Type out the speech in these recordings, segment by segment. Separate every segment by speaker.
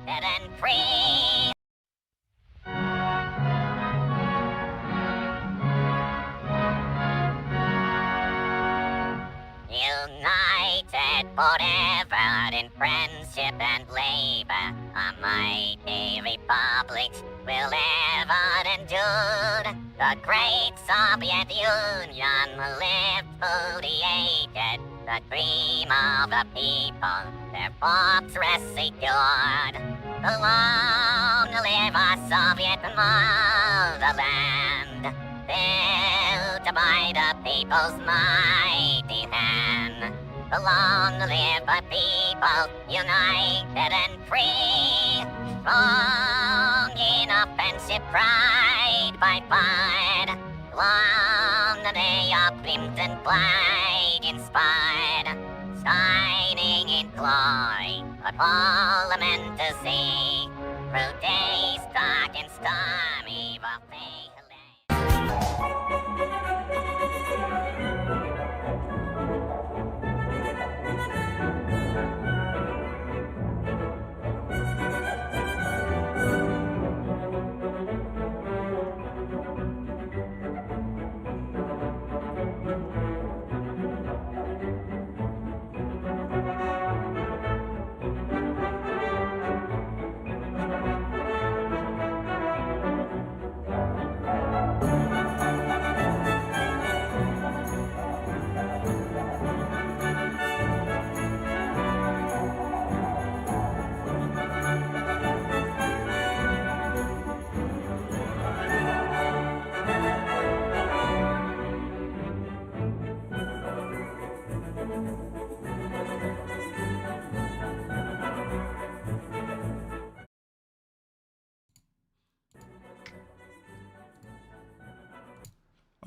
Speaker 1: united and free. United forever in friendship and labor, a mighty republic will ever endure. The great Soviet Union lived through the ages, the dream of the people, their fortress secured. Long live our Soviet motherland, built by the people's mighty hand. Long live our people, united and free, strong in offensive pride by pride. Long the day of crimson flag inspired, shining in glory, a parliament to see, through days dark and stormy of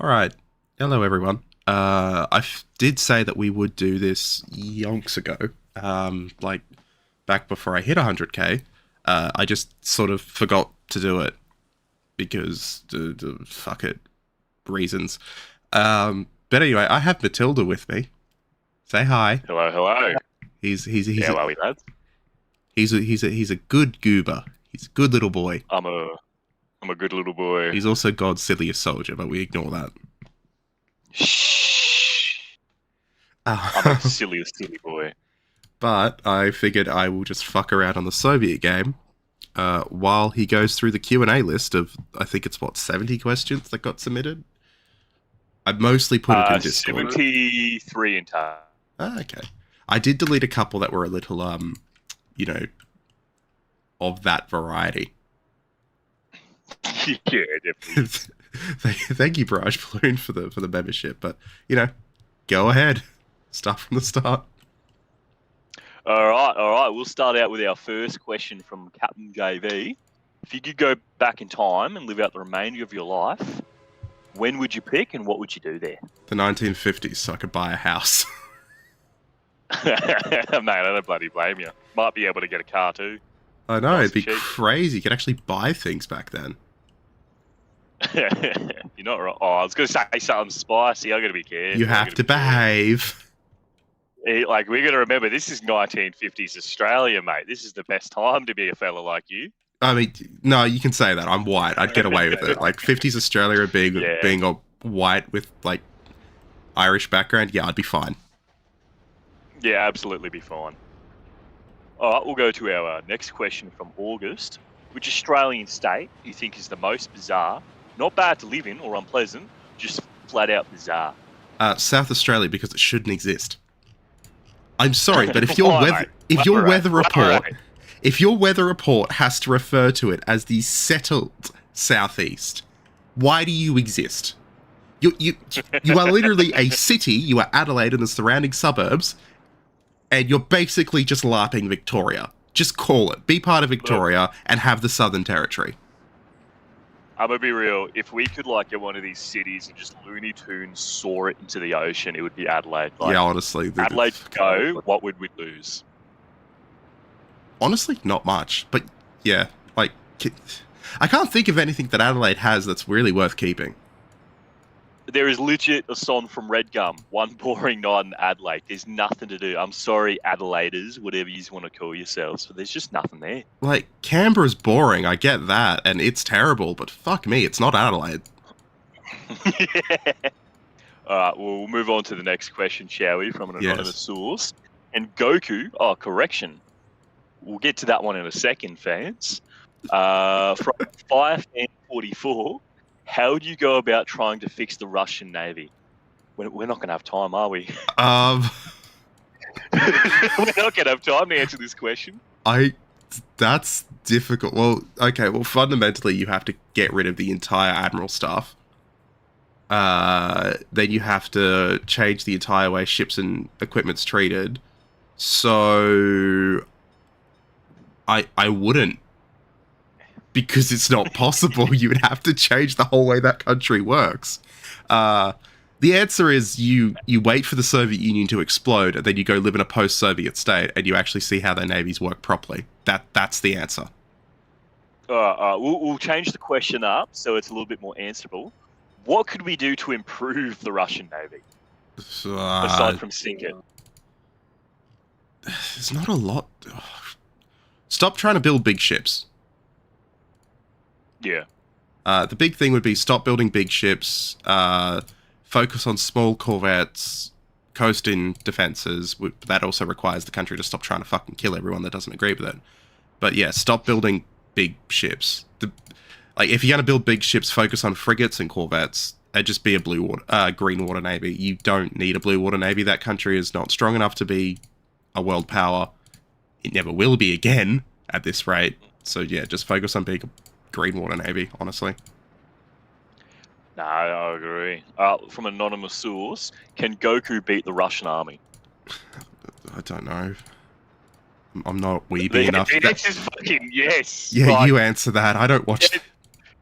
Speaker 2: Alright, hello everyone. Did say that we would do this yonks ago, like back before I hit 100k. I just sort of forgot to do it because, fuck it, reasons. But anyway, I have Matilda with me. Say hi.
Speaker 3: Hello, hello.
Speaker 2: He's
Speaker 3: How are we, lads?
Speaker 2: He's a good goober. He's a good little boy.
Speaker 3: I'm a good little boy.
Speaker 2: He's also God's silliest soldier, but we ignore that.
Speaker 3: Shh. I'm a silly boy.
Speaker 2: But I figured I will just fuck around on the Soviet game while he goes through the Q&A list of, I think it's, 70 questions that got submitted? I mostly put it in Discord.
Speaker 3: 73 in total.
Speaker 2: Okay. I did delete a couple that were a little, of that variety.
Speaker 3: Yeah, definitely.
Speaker 2: Thank you, Barrage Balloon, for the membership. But, go ahead. Start from the start.
Speaker 3: All right. We'll start out with our first question from Captain JV. If you could go back in time and live out the remainder of your life, when would you pick and what would you do there?
Speaker 2: The 1950s, so I could buy a house.
Speaker 3: Mate, I don't bloody blame you. Might be able to get a car too.
Speaker 2: I know,
Speaker 3: Nice
Speaker 2: it'd be
Speaker 3: and cheap.
Speaker 2: crazy. You could actually buy things back then.
Speaker 3: You're not right. Oh, I was going to say something spicy. I got to be careful.
Speaker 2: You have to behave.
Speaker 3: Like, we're going to remember, this is 1950s Australia, mate. This is the best time to be a fella like you.
Speaker 2: I mean, no, you can say that. I'm white. I'd get away with it. Like, 50s Australia being a white with, like, Irish background, yeah, I'd be fine.
Speaker 3: Yeah, absolutely be fine. All right, we'll go to our next question from August. Which Australian state do you think is the most bizarre? Not bad to live in or unpleasant, just flat out bizarre.
Speaker 2: South Australia, because it shouldn't exist. I'm sorry, but if
Speaker 3: Why,
Speaker 2: your
Speaker 3: mate?
Speaker 2: if your weather report has to refer to it as the settled southeast, why do you exist? You are literally a city. You are Adelaide and the surrounding suburbs, and you're basically just LARPing Victoria. Just call it. Be part of Victoria and have the Southern Territory.
Speaker 3: I'm going to be real. If we could, like, get one of these cities and just Looney Tunes soar it into the ocean, it would be Adelaide. Like,
Speaker 2: yeah, honestly.
Speaker 3: Adelaide go, what would we lose?
Speaker 2: Honestly, not much. But, yeah, like, I can't think of anything that Adelaide has that's really worth keeping.
Speaker 3: There is legit a song from Red Gum, One Boring Night in Adelaide. There's nothing to do. I'm sorry, Adelaiders, whatever you want to call yourselves, but there's just nothing there.
Speaker 2: Like, Canberra's boring, I get that, and it's terrible, but fuck me, it's not Adelaide.
Speaker 3: Yeah. All right, we'll move on to the next question, shall we, from an anonymous source. And Goku, correction. We'll get to that one in a second, fans. From Firefan44, how do you go about trying to fix the Russian Navy? We're not going to have time, are we? We're not going to have time to answer this question.
Speaker 2: That's difficult. Well, okay, fundamentally, you have to get rid of the entire Admiral staff. Then you have to change the entire way ships and equipment's treated. So I wouldn't, because it's not possible. You would have to change the whole way that country works. The answer is you wait for the Soviet Union to explode, and then you go live in a post-Soviet state, and you actually see how their navies work properly. That's the answer.
Speaker 3: We'll change the question up so it's a little bit more answerable. What could we do to improve the Russian Navy? Aside from sink it.
Speaker 2: There's not a lot. Stop trying to build big ships.
Speaker 3: Yeah.
Speaker 2: The big thing would be stop building big ships, focus on small corvettes, coast-in defenses. That also requires the country to stop trying to fucking kill everyone that doesn't agree with it. But yeah, stop building big ships. If you're going to build big ships, focus on frigates and corvettes, and just be a green water navy. You don't need a blue water navy. That country is not strong enough to be a world power. It never will be again at this rate. So yeah, just focus on being a green water navy, honestly.
Speaker 3: No, I agree. From an anonymous source, can Goku beat the Russian army?
Speaker 2: I don't know. I'm not weeby enough.
Speaker 3: The answer is fucking yes.
Speaker 2: Yeah, you answer that. I don't watch...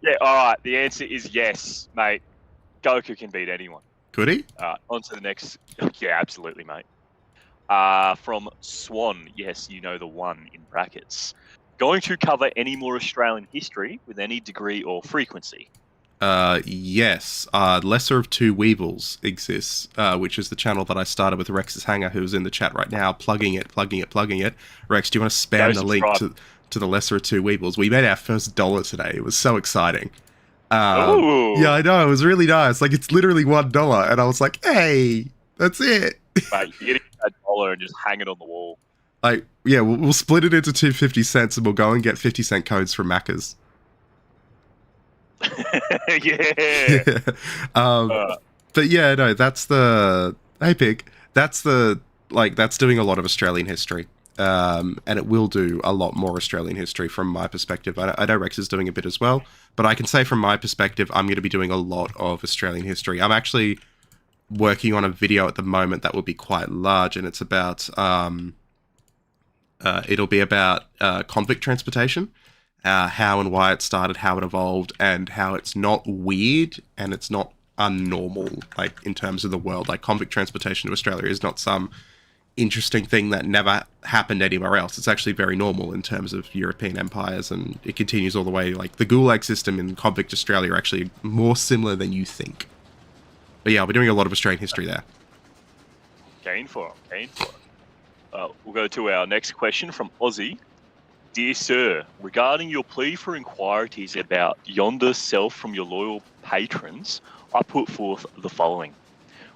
Speaker 3: Yeah, alright. The answer is yes, mate. Goku can beat anyone.
Speaker 2: Could he?
Speaker 3: On to the next... Yeah, absolutely, mate. From Swan, yes, you know the one in brackets. Going to cover any more Australian history with any degree or frequency?
Speaker 2: Yes. Lesser of Two Weevils exists, which is the channel that I started with Rex's Hanger, who's in the chat right now, plugging it. Rex, do you want to spam the link to the Lesser of Two Weevils? We made our first $1 today. It was so exciting. Yeah, I know. It was really nice. Like, it's literally $1, and I was like, hey, that's it.
Speaker 3: Mate, you're getting $1 and just hang it on the wall.
Speaker 2: Like, yeah, we'll split it into 2 50-cents, and we'll go and get 50-cent codes from Macca's.
Speaker 3: Yeah.
Speaker 2: But yeah, no, that's the... Hey, Pig. That's doing a lot of Australian history. And it will do a lot more Australian history from my perspective. I know Rex is doing a bit as well, but I can say from my perspective, I'm going to be doing a lot of Australian history. I'm actually working on a video at the moment that will be quite large, and it's about... it'll be about convict transportation, how and why it started, how it evolved, and how it's not weird and it's not unnormal, like, in terms of the world. Like, convict transportation to Australia is not some interesting thing that never happened anywhere else. It's actually very normal in terms of European empires, and it continues all the way. Like, the Gulag system in convict Australia are actually more similar than you think. But yeah, I'll be doing a lot of Australian history there.
Speaker 3: Keen for it. We'll go to our next question from Aussie. Dear Sir, regarding your plea for inquiries about yonder self from your loyal patrons, I put forth the following.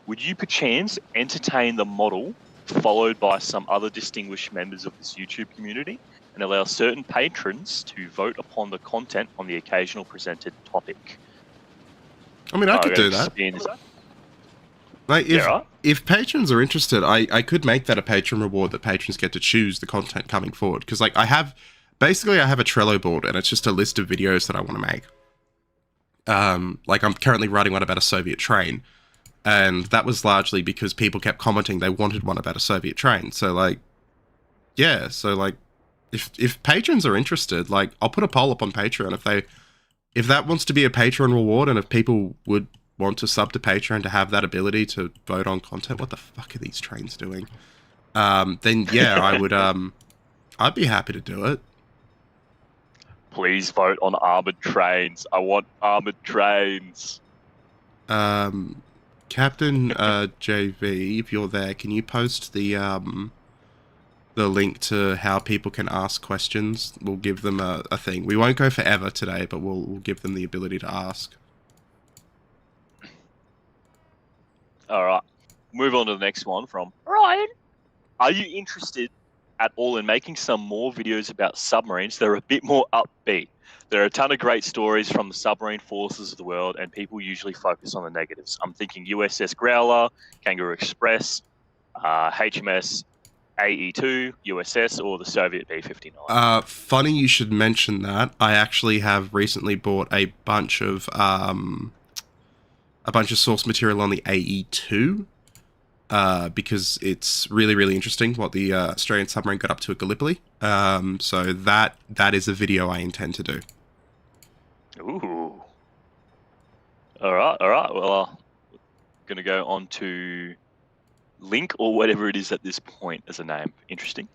Speaker 3: Would you perchance entertain the model followed by some other distinguished members of this YouTube community and allow certain patrons to vote upon the content on the occasional presented topic?
Speaker 2: I mean, I could do that. Like, if patrons are interested, I could make that a patron reward that patrons get to choose the content coming forward. Because, like, I have a Trello board, and it's just a list of videos that I want to make. Like, I'm currently writing one about a Soviet train, and that was largely because people kept commenting they wanted one about a Soviet train. So, like, yeah, so, like, if patrons are interested, like, I'll put a poll up on Patreon. If that wants to be a patron reward, and if people would want to sub to Patreon to have that ability to vote on content. What the fuck are these trains doing? Then yeah, I would I'd be happy to do it.
Speaker 3: Please vote on armored trains. I want armored trains.
Speaker 2: Then Captain JV, if you're there, can you post the link to how people can ask questions? We'll give them a thing. We won't go forever today, but we'll give them the ability to ask.
Speaker 3: All right. Move on to the next one from Ryan. Are you interested at all in making some more videos about submarines that are a bit more upbeat? There are a ton of great stories from the submarine forces of the world, and people usually focus on the negatives. I'm thinking USS Growler, Kangaroo Express, HMS AE2, USS, or the Soviet B-59.
Speaker 2: Funny you should mention that. I actually have recently bought a bunch of source material on the AE2 because it's really, really interesting what the Australian submarine got up to at Gallipoli. So that is a video I intend to do.
Speaker 3: Ooh. All right. Well, going to go on to Link or whatever it is at this point as a name. Interesting.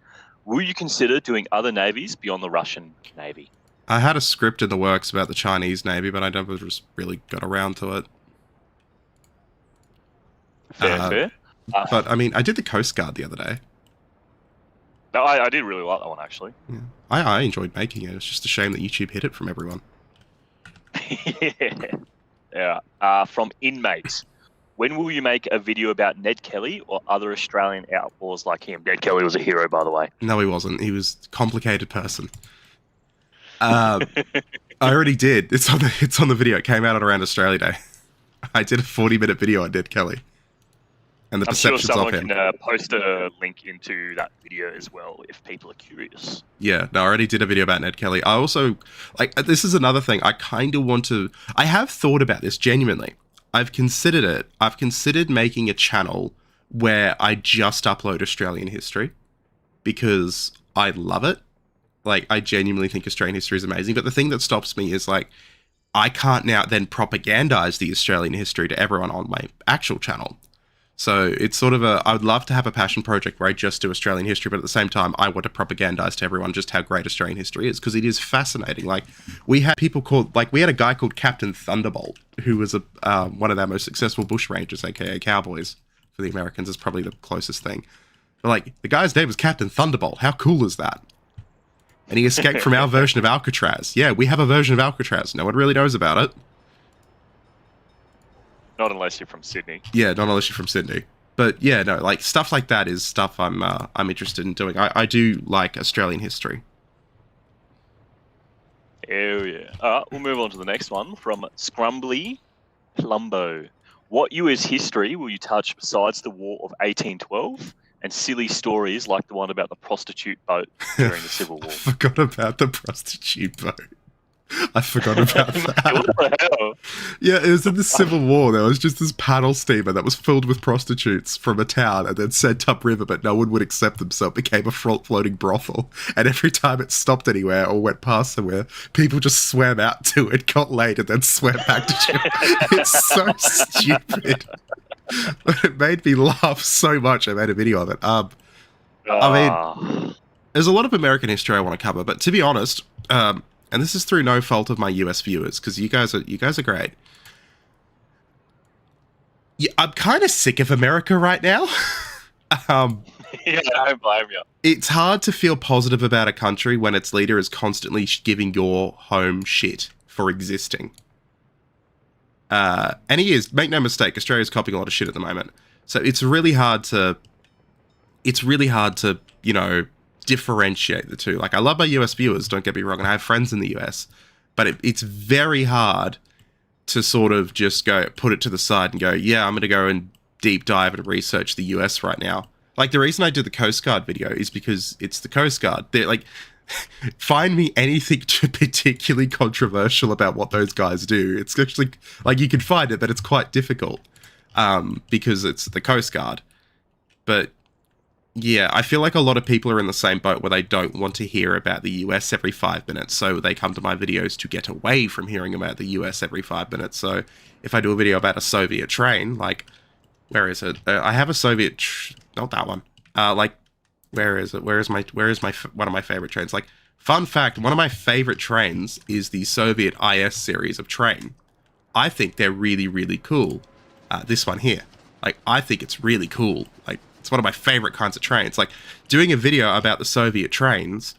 Speaker 3: Will you consider doing other navies beyond the Russian Navy?
Speaker 2: I had a script in the works about the Chinese Navy, but I never just really got around to it.
Speaker 3: Fair.
Speaker 2: But, I mean, I did the Coast Guard the other day.
Speaker 3: No, I did really like that one, actually.
Speaker 2: Yeah. I enjoyed making it. It's just a shame that YouTube hid it from everyone.
Speaker 3: Yeah. From Inmates. When will you make a video about Ned Kelly or other Australian outlaws like him? Ned Kelly was a hero, by the way.
Speaker 2: No, he wasn't. He was a complicated person. I already did. It's on the video. It came out at around Australia Day. I did a 40-minute video on Ned Kelly. And the perceptions
Speaker 3: I'm sure
Speaker 2: of him.
Speaker 3: someone can post a link into that video as well if people are curious.
Speaker 2: Yeah, no, I already did a video about Ned Kelly. I also, this is another thing. I kind of want to, I have thought about this genuinely. I've considered it. I've considered making a channel where I just upload Australian history because I love it. Like, I genuinely think Australian history is amazing. But the thing that stops me is, like, I can't now then propagandize the Australian history to everyone on my actual channel. So it's sort of I would love to have a passion project where I just do Australian history, but at the same time, I want to propagandize to everyone just how great Australian history is, because it is fascinating. Like, we had people called, like, we had a guy called Captain Thunderbolt, who was one of our most successful bushrangers, aka cowboys. For the Americans, is probably the closest thing. But, like, the guy's name was Captain Thunderbolt. How cool is that? And he escaped from our version of Alcatraz. Yeah, we have a version of Alcatraz. No one really knows about it.
Speaker 3: Not unless you're from Sydney.
Speaker 2: Yeah, not unless you're from Sydney. But yeah, no, like, stuff like that is stuff I'm interested in doing. I do like Australian history.
Speaker 3: Oh yeah. We'll move on to the next one from Scrumbly Plumbo. What US history will you touch besides the War of 1812 and silly stories like the one about the prostitute boat during the Civil War?
Speaker 2: I forgot about the prostitute boat. I forgot about that.
Speaker 3: What the hell?
Speaker 2: Yeah, it was in the Civil War. There was just this paddle steamer that was filled with prostitutes from a town and then sent upriver, but no one would accept them, so it became a floating brothel. And every time it stopped anywhere or went past somewhere, people just swam out to it, got laid, and then swam back to shore. It's so stupid. But it made me laugh so much. I made a video of it. I mean, there's a lot of American history I want to cover, but to be honest, and this is through no fault of my US viewers, because you guys are great. Yeah, I'm kind of sick of America right now.
Speaker 3: Yeah, I don't blame you.
Speaker 2: It's hard to feel positive about a country when its leader is constantly giving your home shit for existing. And he is, make no mistake, Australia's copying a lot of shit at the moment. So it's really hard to, you know, differentiate the two. Like, I love my US viewers, don't get me wrong, and I have friends in the US, but it's very hard to sort of just go, put it to the side and go, yeah, I'm going to go and deep dive and research the US right now. Like, the reason I did the Coast Guard video is because it's the Coast Guard. They're like, find me anything particularly controversial about what those guys do. It's actually, like, you can find it, but it's quite difficult because it's the Coast Guard. But yeah, I feel like a lot of people are in the same boat where they don't want to hear about the US every 5 minutes, so they come to my videos to get away from hearing about the US every 5 minutes. So if I do a video about a Soviet train, like, where is it? I have a Soviet, not that one. Like, where is it? Where is my one of my favorite trains? Like, fun fact, one of my favorite trains is the Soviet IS series of train. I think they're really, really cool. this one here. Like, I think it's really cool. Like, it's one of my favorite kinds of trains. Like, doing a video about the Soviet trains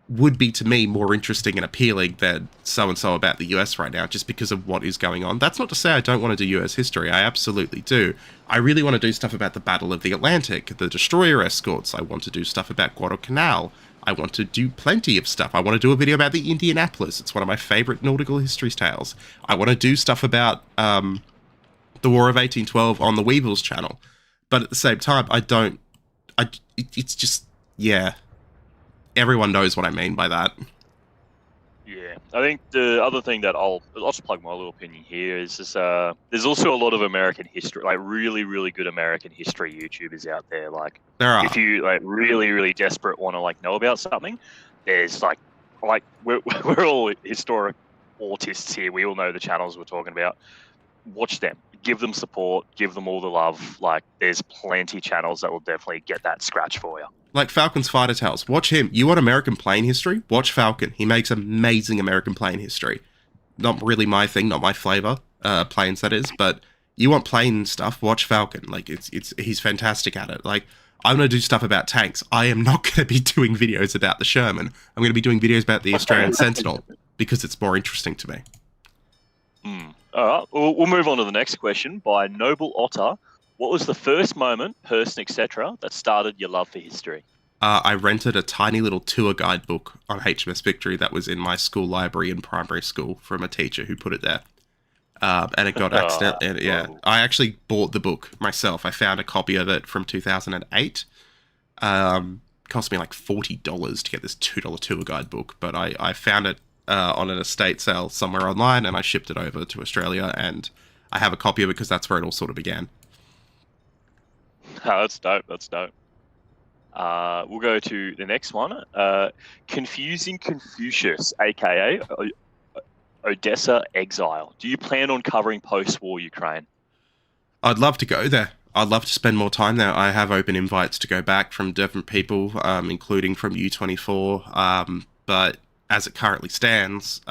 Speaker 2: would be, to me, more interesting and appealing than so-and-so about the US right now, just because of what is going on. That's not to say I don't want to do US history. I absolutely do. I really want to do stuff about the Battle of the Atlantic, the destroyer escorts. I want to do stuff about Guadalcanal. I want to do plenty of stuff. I want to do a video about the Indianapolis. It's one of my favorite nautical history tales. I want to do stuff about the War of 1812 on the Weevils channel. But at the same time, it's just, yeah. Everyone knows what I mean by that.
Speaker 3: Yeah, I think the other thing that I'll just plug my little opinion here is there's also a lot of American history, like really, really good American history YouTubers out there. Like,
Speaker 2: There are.
Speaker 3: if you like really, really desperate want to like know about something, there's like we're all historic autists here. We all know the channels we're talking about. Watch them, give them support, give them all the love. Like, there's plenty channels that will definitely get that scratch for you.
Speaker 2: Like Falcon's Fighter Tales. Watch him. You want American plane history? Watch Falcon. He makes amazing American plane history. Not really my thing, not my flavor. Planes, that is. But you want plane stuff? Watch Falcon. Like, he's fantastic at it. Like, I'm going to do stuff about tanks. I am not going to be doing videos about the Sherman. I'm going to be doing videos about the Australian Sentinel because it's more interesting to me.
Speaker 3: All right, we'll move on to the next question by Noble Otter. What was the first moment, person, etc., that started your love for history?
Speaker 2: I rented a tiny little tour guide book on HMS Victory that was in my school library in primary school from a teacher who put it there. And it got accidentally... Yeah, I actually bought the book myself. I found a copy of it from 2008. Cost me like $40 to get this $2 tour guide book, but I found it on an estate sale somewhere online, and I shipped it over to Australia, and I have a copy of it because that's where it all sort of began.
Speaker 3: Oh, that's dope. That's dope. We'll go to the next one. Confusing Confucius, aka Odessa Exile. Do you plan on covering post-war Ukraine?
Speaker 2: I'd love to go there. I'd love to spend more time there. I have open invites to go back from different people, including from U24. But as it currently stands,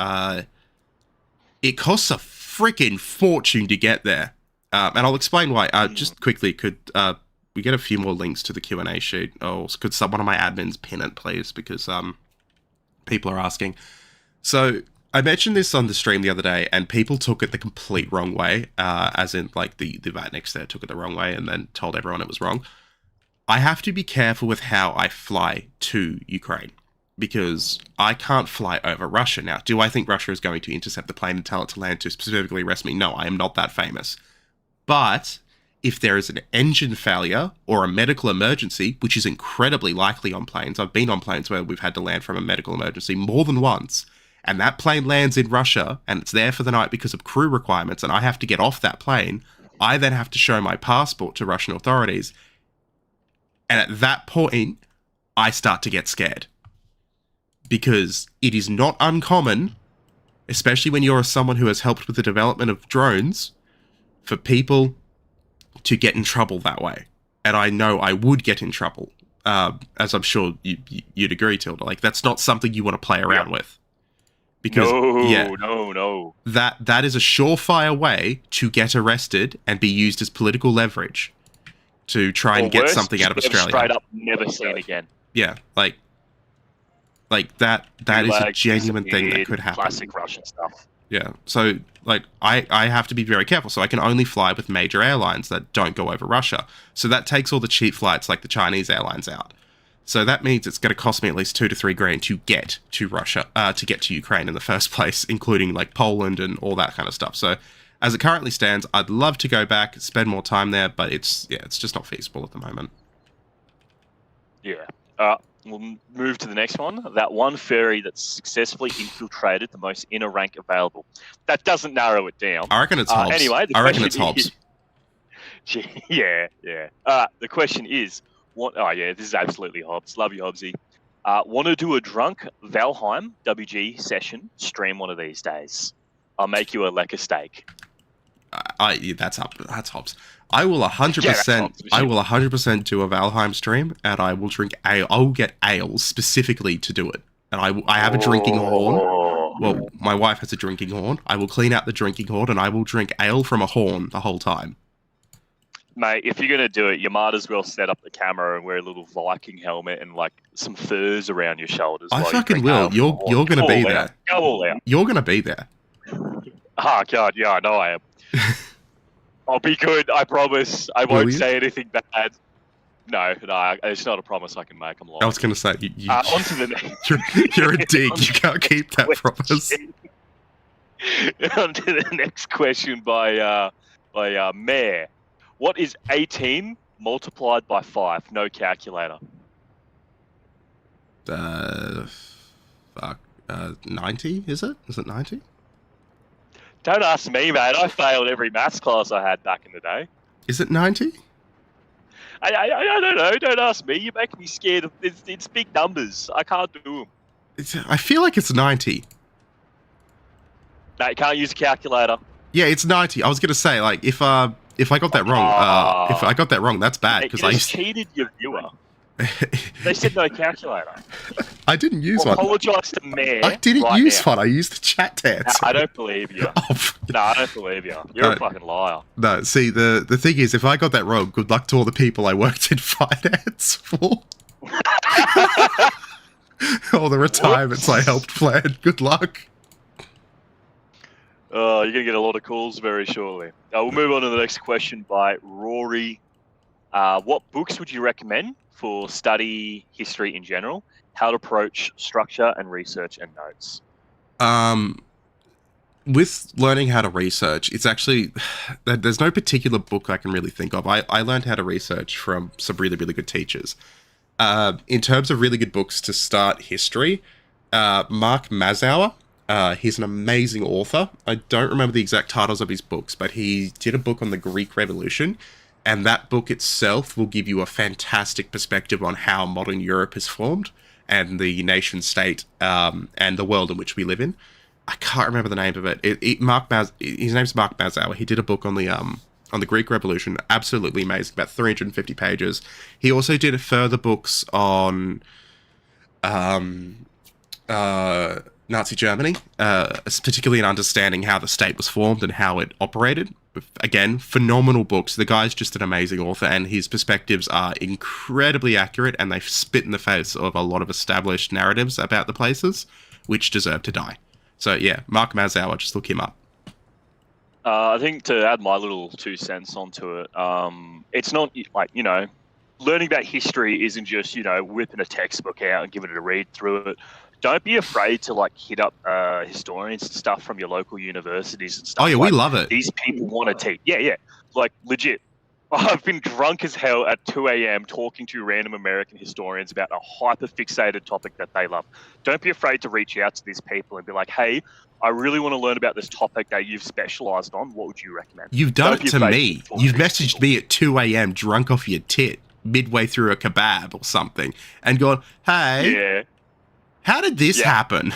Speaker 2: it costs a freaking fortune to get there. And I'll explain why. Just quickly, could we get a few more links to the Q&A sheet? Or could one of my admins pin it, please? Because people are asking. So I mentioned this on the stream the other day, and people took it the complete wrong way, as in, like, the Vatniks there took it the wrong way and then told everyone it was wrong. I have to be careful with how I fly to Ukraine, because I can't fly over Russia. Now, do I think Russia is going to intercept the plane and tell it to land to specifically arrest me? No, I am not that famous. But if there is an engine failure or a medical emergency, which is incredibly likely on planes, I've been on planes where we've had to land from a medical emergency more than once, and that plane lands in Russia, and it's there for the night because of crew requirements, and I have to get off that plane, I then have to show my passport to Russian authorities. And at that point, I start to get scared. Because it is not uncommon, especially when you're someone who has helped with the development of drones, for people to get in trouble that way. And I know I would get in trouble, as I'm sure you'd agree, Tilda. Like, that's not something you want to play around with. Because,
Speaker 3: no.
Speaker 2: That is a surefire way to get arrested and be used as political leverage to try and get something out of Australia.
Speaker 3: Straight up, never seen again.
Speaker 2: Yeah, like that is a genuine thing that could happen.
Speaker 3: Classic Russian stuff.
Speaker 2: Yeah, so, like, I have to be very careful, so I can only fly with major airlines that don't go over Russia. So that takes all the cheap flights like the Chinese airlines out. So that means it's going to cost me at least $2 to $3 grand to get to Russia, to get to Ukraine in the first place, including, like, Poland and all that kind of stuff. So as it currently stands, I'd love to go back, spend more time there, but it's just not feasible at the moment.
Speaker 3: Yeah. We'll move to the next one. That one ferry that successfully infiltrated the most inner rank available. That doesn't narrow it down.
Speaker 2: I reckon it's Hobbs.
Speaker 3: Anyway,
Speaker 2: I reckon it's Hobbs.
Speaker 3: Yeah. The question is, this is absolutely Hobbs. Love you, Hobbsy. Want to do a drunk Valheim WG session stream one of these days? I'll make you a lekker steak.
Speaker 2: That's Hobbs. I will 100%. I will 100% do a Valheim stream, and I will drink ale. I will get ale specifically to do it, and I have a drinking horn. Well, my wife has a drinking horn. I will clean out the drinking horn, and I will drink ale from a horn the whole time.
Speaker 3: Mate, if you're gonna do it, you might as well set up the camera and wear a little Viking helmet and like some furs around your shoulders.
Speaker 2: I
Speaker 3: while you
Speaker 2: fucking
Speaker 3: drink
Speaker 2: will.
Speaker 3: ale from the horn.
Speaker 2: You're gonna
Speaker 3: Go
Speaker 2: be
Speaker 3: all
Speaker 2: there.
Speaker 3: out. Go all out.
Speaker 2: You're gonna be there.
Speaker 3: Oh God, yeah, I know I am. I'll be good. I promise. I
Speaker 2: Will
Speaker 3: won't
Speaker 2: you?
Speaker 3: say anything bad. No, it's not a promise I can make. I'm lying.
Speaker 2: I was gonna say
Speaker 3: On to the next.
Speaker 2: you're a dig. You can't keep that promise.
Speaker 3: On to the next question by Mayor. What is 18 multiplied by 5? No calculator.
Speaker 2: Fuck. 90, is it? Is it 90?
Speaker 3: Don't ask me, mate. I failed every maths class I had back in the day.
Speaker 2: Is it 90?
Speaker 3: I don't know. Don't ask me. You're making me scared. It's big numbers. I can't do them.
Speaker 2: I feel like it's 90.
Speaker 3: No, you can't use a calculator.
Speaker 2: Yeah, it's 90. I was gonna say, like, if I got that wrong, if I got that wrong, that's bad because
Speaker 3: You just cheated your viewer. They said no calculator.
Speaker 2: I didn't use one.
Speaker 3: Apologise to Mayor.
Speaker 2: I didn't
Speaker 3: right
Speaker 2: use
Speaker 3: now.
Speaker 2: one. I used the chat to answer.
Speaker 3: I don't believe you. No, I don't believe you. You're a fucking liar.
Speaker 2: No, see, the thing is, if I got that wrong, good luck to all the people I worked in finance for. All the retirements I helped plan. Good luck.
Speaker 3: You're going to get a lot of calls very shortly. We'll move on to the next question by Rory. What books would you recommend for study history in general? How to approach structure and research and notes?
Speaker 2: With learning how to research, it's actually, there's no particular book I can really think of. I learned how to research from some really, really good teachers. In terms of really good books to start history, Mark Mazauer, he's an amazing author. I don't remember the exact titles of his books, but he did a book on the Greek Revolution, and that book itself will give you a fantastic perspective on how modern Europe is formed and the nation state and the world in which we live in. I can't remember the name of it. His name's Mark Mazauer. He did a book on the Greek Revolution. Absolutely amazing, about 350 pages. He also did further books on Nazi Germany, particularly in understanding how the state was formed and how it operated. Again, phenomenal books. The guy's just an amazing author, and his perspectives are incredibly accurate, and they spit in the face of a lot of established narratives about the places, which deserve to die. So yeah, Mark Mazauer, just look him up.
Speaker 3: I think to add my little 2 cents onto it, it's not like, learning about history isn't just, whipping a textbook out and giving it a read through it. Don't be afraid to hit up historians and stuff from your local universities and stuff.
Speaker 2: Oh yeah, we love it.
Speaker 3: These people want to teach. Yeah. Like legit. I've been drunk as hell at 2 a.m. talking to random American historians about a hyper-fixated topic that they love. Don't be afraid to reach out to these people and be like, hey, I really want to learn about this topic that you've specialised on. What would you recommend?
Speaker 2: You've done it to me. You've messaged me at 2 a.m. drunk off your tit midway through a kebab or something and gone, hey, how did this happen?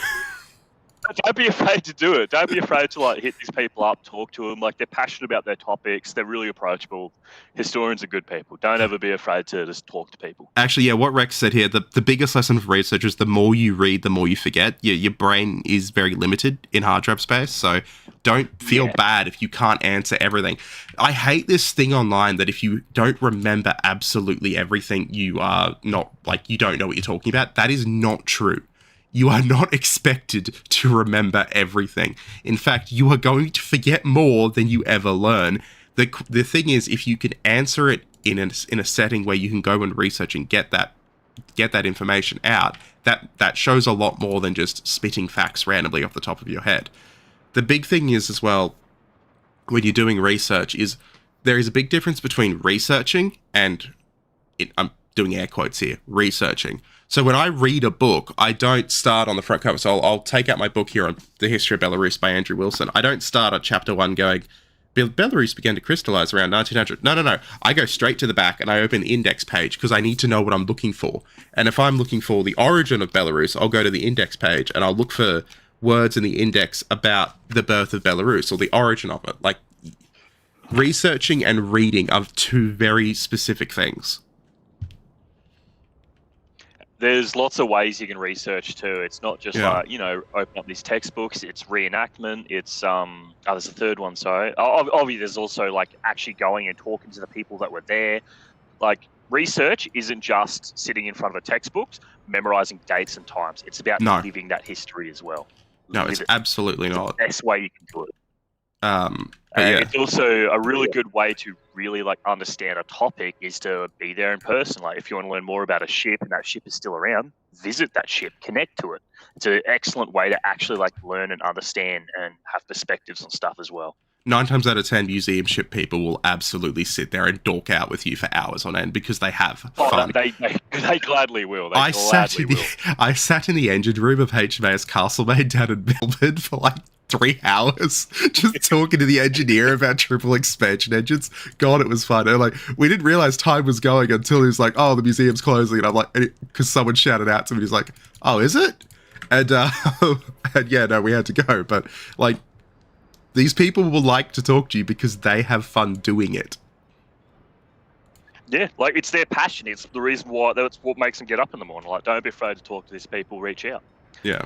Speaker 3: Don't be afraid to do it. Don't be afraid to hit these people up, talk to them. They're passionate about their topics. They're really approachable. Historians are good people. Don't ever be afraid to just talk to people.
Speaker 2: Actually, yeah, what Rex said here, the biggest lesson for researchers, the more you read, the more you forget. Your brain is very limited in hard drive space, so don't feel bad if you can't answer everything. I hate this thing online that if you don't remember absolutely everything, you are not, you don't know what you're talking about. That is not true. You are not expected to remember everything. In fact, you are going to forget more than you ever learn. The thing is, if you can answer it in a setting where you can go and research and get that information out, that shows a lot more than just spitting facts randomly off the top of your head. The big thing is as well, when you're doing research, is there is a big difference between researching and I'm doing air quotes here, researching. So when I read a book, I don't start on the front cover. So I'll take out my book here on The History of Belarus by Andrew Wilson. I don't start at chapter 1 going, Belarus began to crystallize around 1900. No. I go straight to the back and I open the index page because I need to know what I'm looking for. And if I'm looking for the origin of Belarus, I'll go to the index page and I'll look for words in the index about the birth of Belarus or the origin of it. Researching and reading are two very specific things.
Speaker 3: There's lots of ways you can research too. It's not just
Speaker 2: Yeah.
Speaker 3: like, open up these textbooks. It's reenactment. It's there's a third one. Sorry. Obviously, there's also like actually going and talking to the people that were there. Like research isn't just sitting in front of a textbook, memorizing dates and times. It's about
Speaker 2: No.
Speaker 3: living that history as well.
Speaker 2: No, it's absolutely not.
Speaker 3: The best way you can do it.
Speaker 2: But yeah,
Speaker 3: It's also a really good way to really like understand a topic is to be there in person. Like if you want to learn more about a ship and that ship is still around, visit that ship, connect to it. It's an excellent way to actually like learn and understand and have perspectives on stuff as well.
Speaker 2: 9 times out of 10, museum ship people will absolutely sit there and dork out with you for hours on end because they have fun.
Speaker 3: They gladly will.
Speaker 2: I sat in the engine room of HMAS Castlemaine down in Melbourne for like 3 hours just talking to the engineer about triple expansion engines. God, it was fun. And like, we didn't realize time was going until he was like, oh, the museum's closing. And I'm like, because someone shouted out to me, he's like, oh, is it? And, and yeah, no, we had to go. But like, these people will like to talk to you because they have fun doing it.
Speaker 3: Yeah, like it's their passion. It's the reason why. That's what makes them get up in the morning. Like, don't be afraid to talk to these people. Reach out.
Speaker 2: Yeah.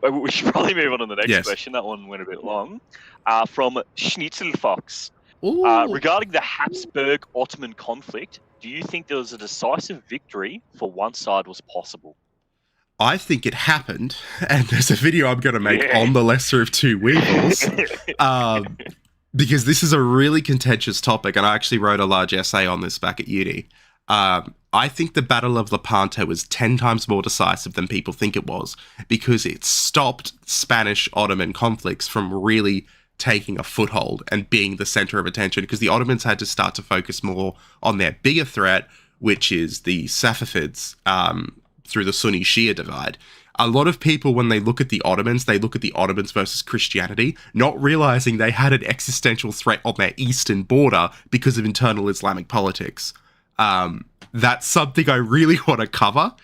Speaker 3: We should probably move on to the next question. That one went a bit long. From Schnitzelfox. Regarding the Habsburg-Ottoman conflict, do you think there was a decisive victory for one side was possible?
Speaker 2: I think it happened, and there's a video I'm going to make on the Lesser of Two Weevils, because this is a really contentious topic, and I actually wrote a large essay on this back at uni. I think the Battle of Lepanto was 10 times more decisive than people think it was, because it stopped Spanish-Ottoman conflicts from really taking a foothold and being the center of attention, because the Ottomans had to start to focus more on their bigger threat, which is the Safavids, through the Sunni-Shia divide. A lot of people, when they look at the Ottomans, they look at the Ottomans versus Christianity, not realizing they had an existential threat on their eastern border because of internal Islamic politics. That's something I really want to cover.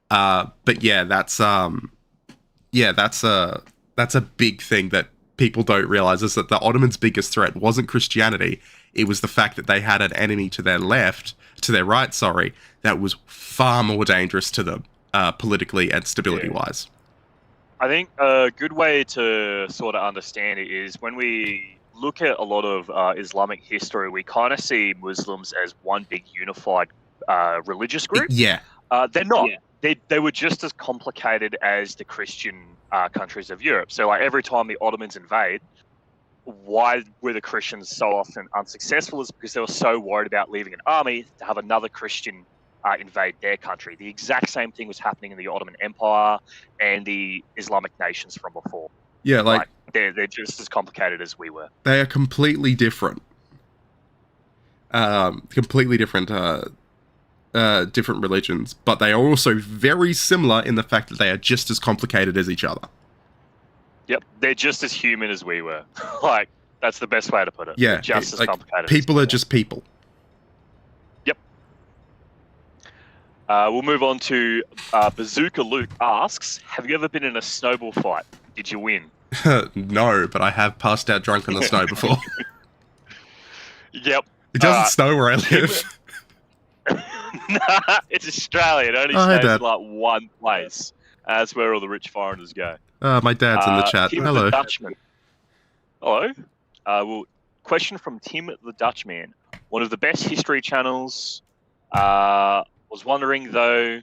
Speaker 2: But yeah, that's a big thing that people don't realize, is that the Ottomans' biggest threat wasn't Christianity. It was the fact that they had an enemy to their right, that was far more dangerous to them, politically and stability-wise.
Speaker 3: I think a good way to sort of understand it is when we look at a lot of Islamic history, we kind of see Muslims as one big unified religious group.
Speaker 2: Yeah.
Speaker 3: They're not. Yeah. They were just as complicated as the Christian countries of Europe. So like every time the Ottomans invade, why were the Christians so often unsuccessful is because they were so worried about leaving an army to have another Christian invade their country. The exact same thing was happening in the Ottoman Empire and the Islamic nations from before.
Speaker 2: Yeah, like
Speaker 3: they're just as complicated as we were.
Speaker 2: They are completely different. Different religions, but they are also very similar in the fact that they are just as complicated as each other.
Speaker 3: Yep, they're just as human as we were. Like, that's the best way to put it.
Speaker 2: Yeah,
Speaker 3: they're just as complicated.
Speaker 2: People are just people.
Speaker 3: Yep. We'll move on to Bazooka Luke asks, have you ever been in a snowball fight? Did you win?
Speaker 2: No, but I have passed out drunk in the snow before.
Speaker 3: Yep.
Speaker 2: It doesn't snow where I live.
Speaker 3: Nah, it's Australia. It only snows in like one place. That's where all the rich foreigners go.
Speaker 2: My dad's in the chat.
Speaker 3: Tim
Speaker 2: Hello.
Speaker 3: The Dutchman. Hello. Well, question from Tim the Dutchman. One of the best history channels. Was wondering though,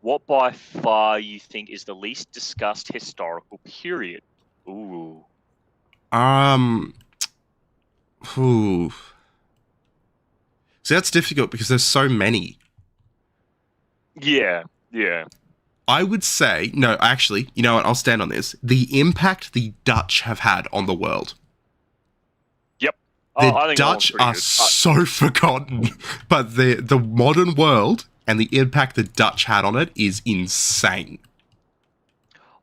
Speaker 3: what by far you think is the least discussed historical period? Ooh.
Speaker 2: Ooh. See, that's difficult because there's so many.
Speaker 3: Yeah.
Speaker 2: I would say, no, actually, you know what, I'll stand on this. The impact the Dutch have had on the world.
Speaker 3: Yep.
Speaker 2: The Dutch are so forgotten, but the modern world and the impact the Dutch had on it is insane.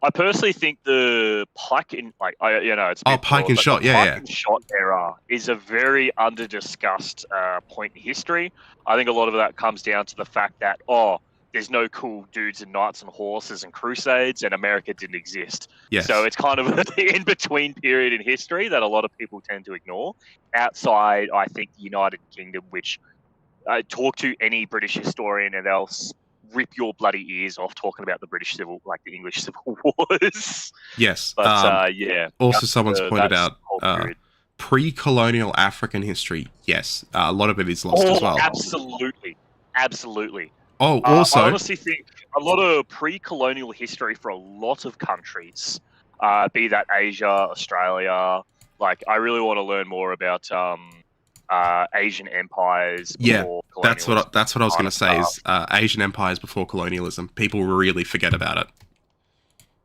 Speaker 3: I personally think the pike and it's
Speaker 2: pike and shot,
Speaker 3: pike and shot era is a very under-discussed point in history. I think a lot of that comes down to the fact that there's no cool dudes and knights and horses and crusades, and America didn't exist.
Speaker 2: Yes.
Speaker 3: So it's kind of an in-between period in history that a lot of people tend to ignore. Outside, I think the United Kingdom, which talk to any British historian and they'll rip your bloody ears off talking about the the English Civil Wars.
Speaker 2: Yes.
Speaker 3: But yeah.
Speaker 2: Also, someone's pointed
Speaker 3: that's
Speaker 2: out
Speaker 3: the whole period.
Speaker 2: pre-colonial African history. Yes, a lot of it is lost as well.
Speaker 3: Absolutely.
Speaker 2: Oh, also,
Speaker 3: I honestly think a lot of pre-colonial history for a lot of countries, be that Asia, Australia. Like, I really want to learn more about Asian empires.
Speaker 2: yeah,
Speaker 3: Before
Speaker 2: that's what I was going to say.
Speaker 3: stuff.
Speaker 2: Is Asian empires before colonialism? People really forget about it.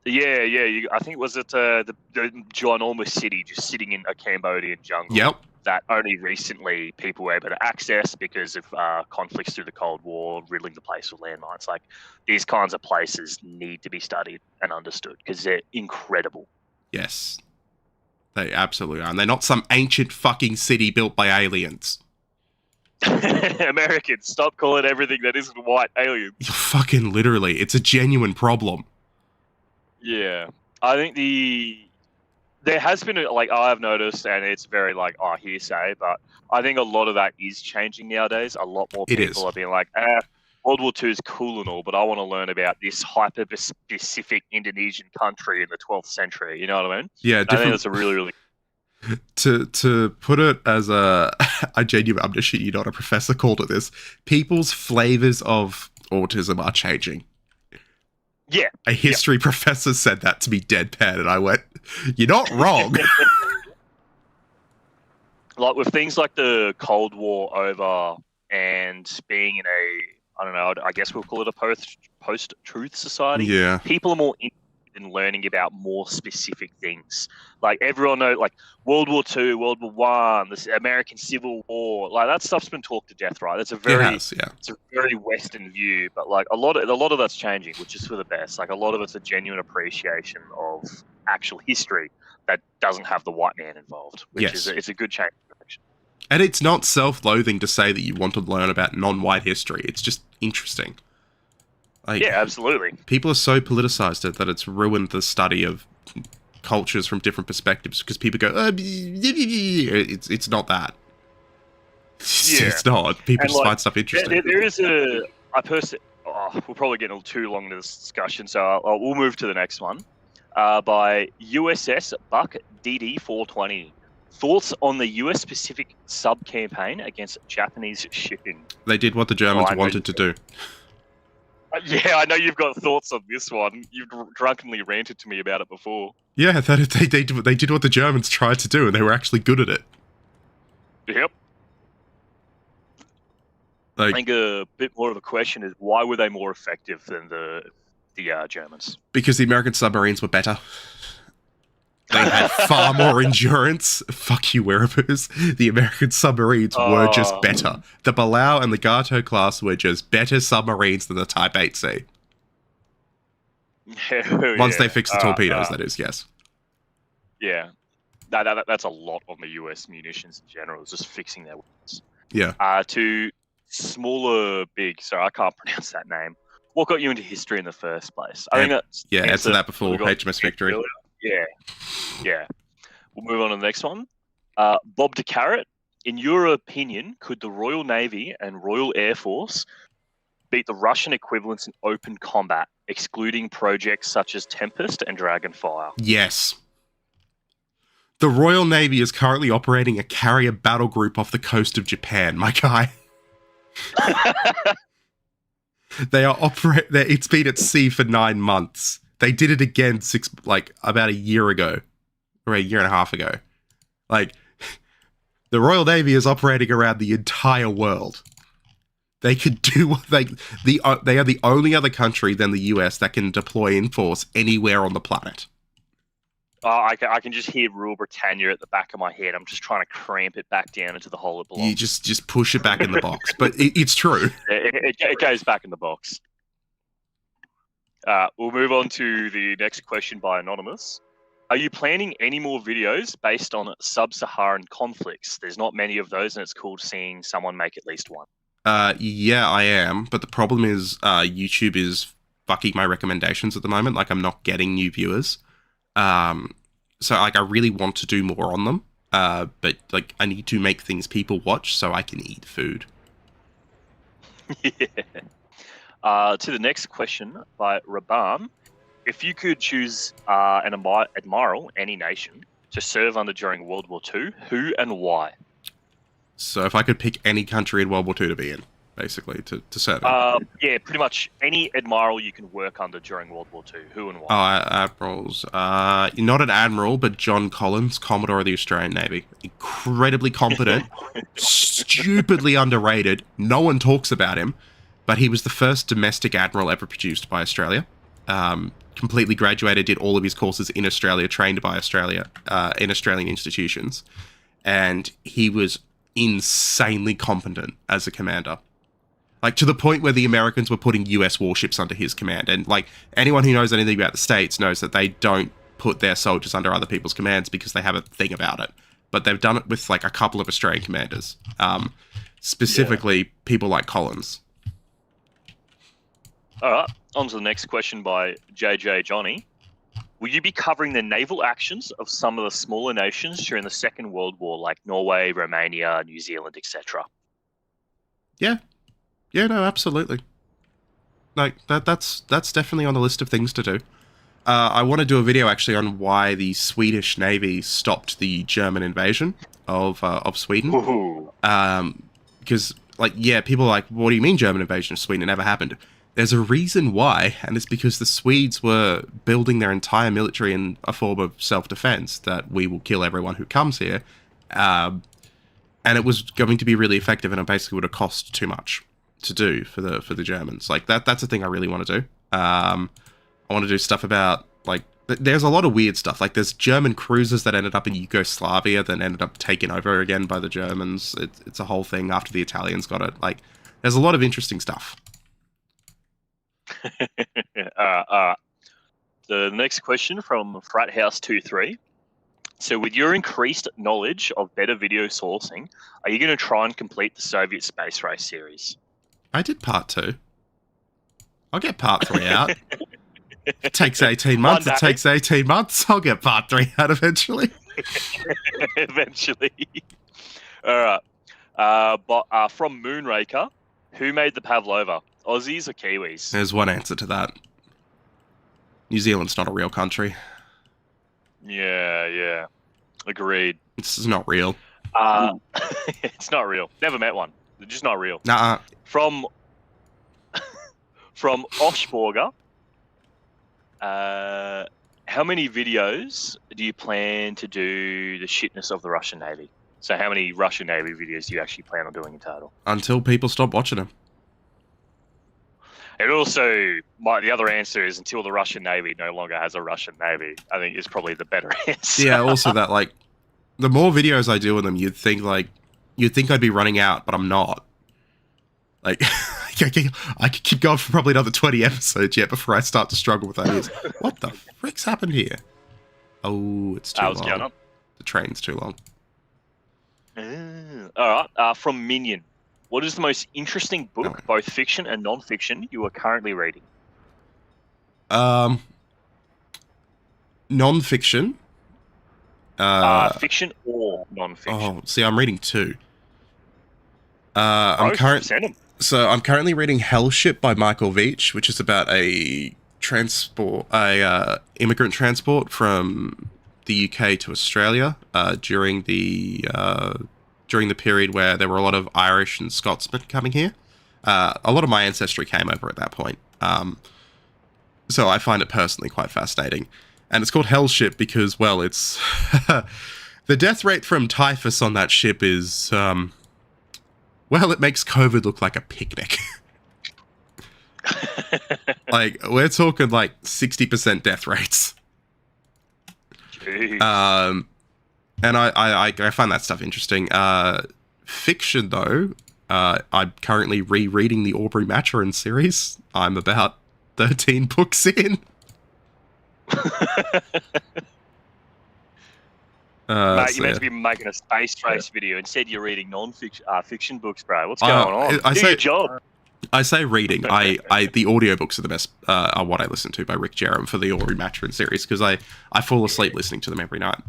Speaker 3: Yeah. I think was it the ginormous city just sitting in a Cambodian jungle.
Speaker 2: Yep.
Speaker 3: That only recently people were able to access because of conflicts through the Cold War, riddling the place with landmines. Like, these kinds of places need to be studied and understood because they're incredible.
Speaker 2: Yes, they absolutely are. And they're not some ancient fucking city built by aliens.
Speaker 3: Americans, stop calling everything that isn't white aliens.
Speaker 2: Fucking literally, it's a genuine problem.
Speaker 3: Yeah, I think there has been I've noticed, and it's very hearsay, but I think a lot of that is changing nowadays. A lot more people are being like, World War II is cool and all, but I want to learn about this hyper-specific Indonesian country in the 12th century. You know what I mean?
Speaker 2: Yeah,
Speaker 3: I think that's a really, really...
Speaker 2: To put it as a genuine, I'm just shit you not, a professor called it this, people's flavors of autism are changing.
Speaker 3: Yeah.
Speaker 2: A history professor said that to me deadpan, and I went, you're not wrong.
Speaker 3: Like, with things like the Cold War over and being in I don't know, I guess we'll call it a post-truth society.
Speaker 2: Yeah.
Speaker 3: People are more interested in learning about more specific things. Like, everyone knows, like, World War II, World War One, the American Civil War, like, that stuff's been talked to death, right? It's a very Western view, but like a lot of that's changing, which is for the best. Like, a lot of it's a genuine appreciation of actual history that doesn't have the white man involved, which is it's a good change.
Speaker 2: And it's not self-loathing to say that you want to learn about non-white history. It's just interesting. Like,
Speaker 3: yeah, absolutely.
Speaker 2: People are so politicized it that it's ruined the study of cultures from different perspectives because people go, it's not that. It's not. People just find stuff interesting.
Speaker 3: There is we'll probably get a little too long into this discussion, so we'll move to the next one. By USS Buck DD-420. Thoughts on the US Pacific sub-campaign against Japanese shipping?
Speaker 2: They did what the Germans wanted to do.
Speaker 3: Yeah, I know you've got thoughts on this one. You've drunkenly ranted to me about it before.
Speaker 2: Yeah, they did what the Germans tried to do, and they were actually good at it.
Speaker 3: Yep. I think a bit more of a question is, why were they more effective than the Germans?
Speaker 2: Because the American submarines were better. They had far more endurance. Fuck you, Werepers. The American submarines were just better. The Palau and the Gato class were just better submarines than the Type 8C. Once they fixed the torpedoes, that is, yes.
Speaker 3: Yeah. That's a lot on the US munitions in general, is just fixing their weapons.
Speaker 2: Yeah.
Speaker 3: To smaller, big, sorry, I can't pronounce that name. What got you into history in the first place? I think that's...
Speaker 2: Yeah, answer that before HMS Victory.
Speaker 3: Yeah. We'll move on to the next one. Bob DeCarrot, in your opinion, could the Royal Navy and Royal Air Force beat the Russian equivalents in open combat, excluding projects such as Tempest and Dragonfire?
Speaker 2: Yes. The Royal Navy is currently operating a carrier battle group off the coast of Japan, my guy. It's been at sea for 9 months. They did it again about a year ago. Or a year and a half ago. Like, the Royal Navy is operating around the entire world. They could do what they are the only other country than the US that can deploy in force anywhere on the planet.
Speaker 3: I can just hear Rule Britannia at the back of my head. I'm just trying to cramp it back down into the hole it belongs.
Speaker 2: You just push it back in the box. But it's true.
Speaker 3: It goes back in the box. We'll move on to the next question by Anonymous. Are you planning any more videos based on sub-Saharan conflicts? There's not many of those, and it's cool seeing someone make at least one.
Speaker 2: Yeah, I am. But the problem is YouTube is fucking my recommendations at the moment. Like, I'm not getting new viewers. So, like, I really want to do more on them. But, like, I need to make things people watch so I can eat food.
Speaker 3: Yeah. To the next question by Rabam. If you could choose an admiral, any nation, to serve under during World War II, who and why?
Speaker 2: So if I could pick any country in World War II to be in, basically, to serve in.
Speaker 3: Yeah, pretty much any admiral you can work under during World War II, who and
Speaker 2: Oh,
Speaker 3: why?
Speaker 2: admirals. Not an admiral, but John Collins, Commodore of the Australian Navy. Incredibly competent, stupidly underrated. No one talks about him, but he was the first domestic admiral ever produced by Australia. Completely graduated, did all of his courses in Australia, trained by Australia, in Australian institutions. And he was insanely competent as a commander. Like, to the point where the Americans were putting US warships under his command. And, like, anyone who knows anything about the States knows that they don't put their soldiers under other people's commands because they have a thing about it. But they've done it with, like, a couple of Australian commanders. Specifically, people like Collins.
Speaker 3: All right, on to the next question by JJ Johnny. Will you be covering the naval actions of some of the smaller nations during the Second World War, like Norway, Romania, New Zealand, etc.?
Speaker 2: Yeah. Yeah, no, absolutely. Like, that's definitely on the list of things to do. I want to do a video, actually, on why the Swedish Navy stopped the German invasion of Sweden.
Speaker 3: Ooh.
Speaker 2: Because, like, yeah, people are like, what do you mean German invasion of Sweden? It never happened. There's a reason why, and it's because the Swedes were building their entire military in a form of self-defense, that we will kill everyone who comes here. And it was going to be really effective, and it basically would have cost too much to do for the Germans. Like, that's a thing I really want to do. I want to do stuff about, like, there's a lot of weird stuff. Like, there's German cruisers that ended up in Yugoslavia that ended up taken over again by the Germans. It's a whole thing after the Italians got it. Like, there's a lot of interesting stuff.
Speaker 3: The next question from Frat House 23. So, with your increased knowledge of better video sourcing, are you going to try and complete the Soviet space race series?
Speaker 2: I did part 2. I'll get part 3 out. It takes 18 months. It takes 18 months. I'll get part 3 out eventually.
Speaker 3: Eventually. All right. But from Moonraker, who made the Pavlova? Aussies or Kiwis?
Speaker 2: There's one answer to that. New Zealand's not a real country.
Speaker 3: Yeah. Agreed.
Speaker 2: It's not real.
Speaker 3: It's not real. Never met one. They're just not real.
Speaker 2: Nuh-uh.
Speaker 3: From Oshborger, how many videos do you plan to do the shitness of the Russian Navy? So how many Russian Navy videos do you actually plan on doing in total?
Speaker 2: Until people stop watching them.
Speaker 3: And also, the other answer is until the Russian Navy no longer has a Russian Navy. I think is probably the better answer.
Speaker 2: Yeah, also that, like, the more videos I do with them, you'd think I'd be running out, but I'm not. Like, I could keep going for probably another 20 episodes yet before I start to struggle with ideas. What the frick's happened here? Oh, it's too
Speaker 3: what's
Speaker 2: long.
Speaker 3: going on?
Speaker 2: The train's too long.
Speaker 3: All right. From Minion. What is the most interesting book, both fiction and non-fiction, you are currently reading?
Speaker 2: Non-fiction.
Speaker 3: Fiction or non-fiction?
Speaker 2: Oh, see, I'm reading 2.
Speaker 3: Send them.
Speaker 2: So I'm currently reading Hellship by Michael Veitch, which is about a immigrant transport from the UK to Australia during the period where there were a lot of Irish and Scotsmen coming here. A lot of my ancestry came over at that point. So I find it personally quite fascinating. And it's called Hellship because, well, it's... the death rate from typhus on that ship is... well, it makes COVID look like a picnic. Like, we're talking like 60% death rates.
Speaker 3: Jeez.
Speaker 2: And I find that stuff interesting. Fiction, though, I'm currently rereading the Aubrey Maturin series. I'm about 13 books in.
Speaker 3: Mate, you're meant to be making a space race video. Instead, you're reading non-fiction fiction books, bro. What's going on? Do your job.
Speaker 2: I say reading. The audiobooks are the best, are what I listen to by Rick Jerem for the Aubrey Maturin series, because I fall asleep listening to them every night.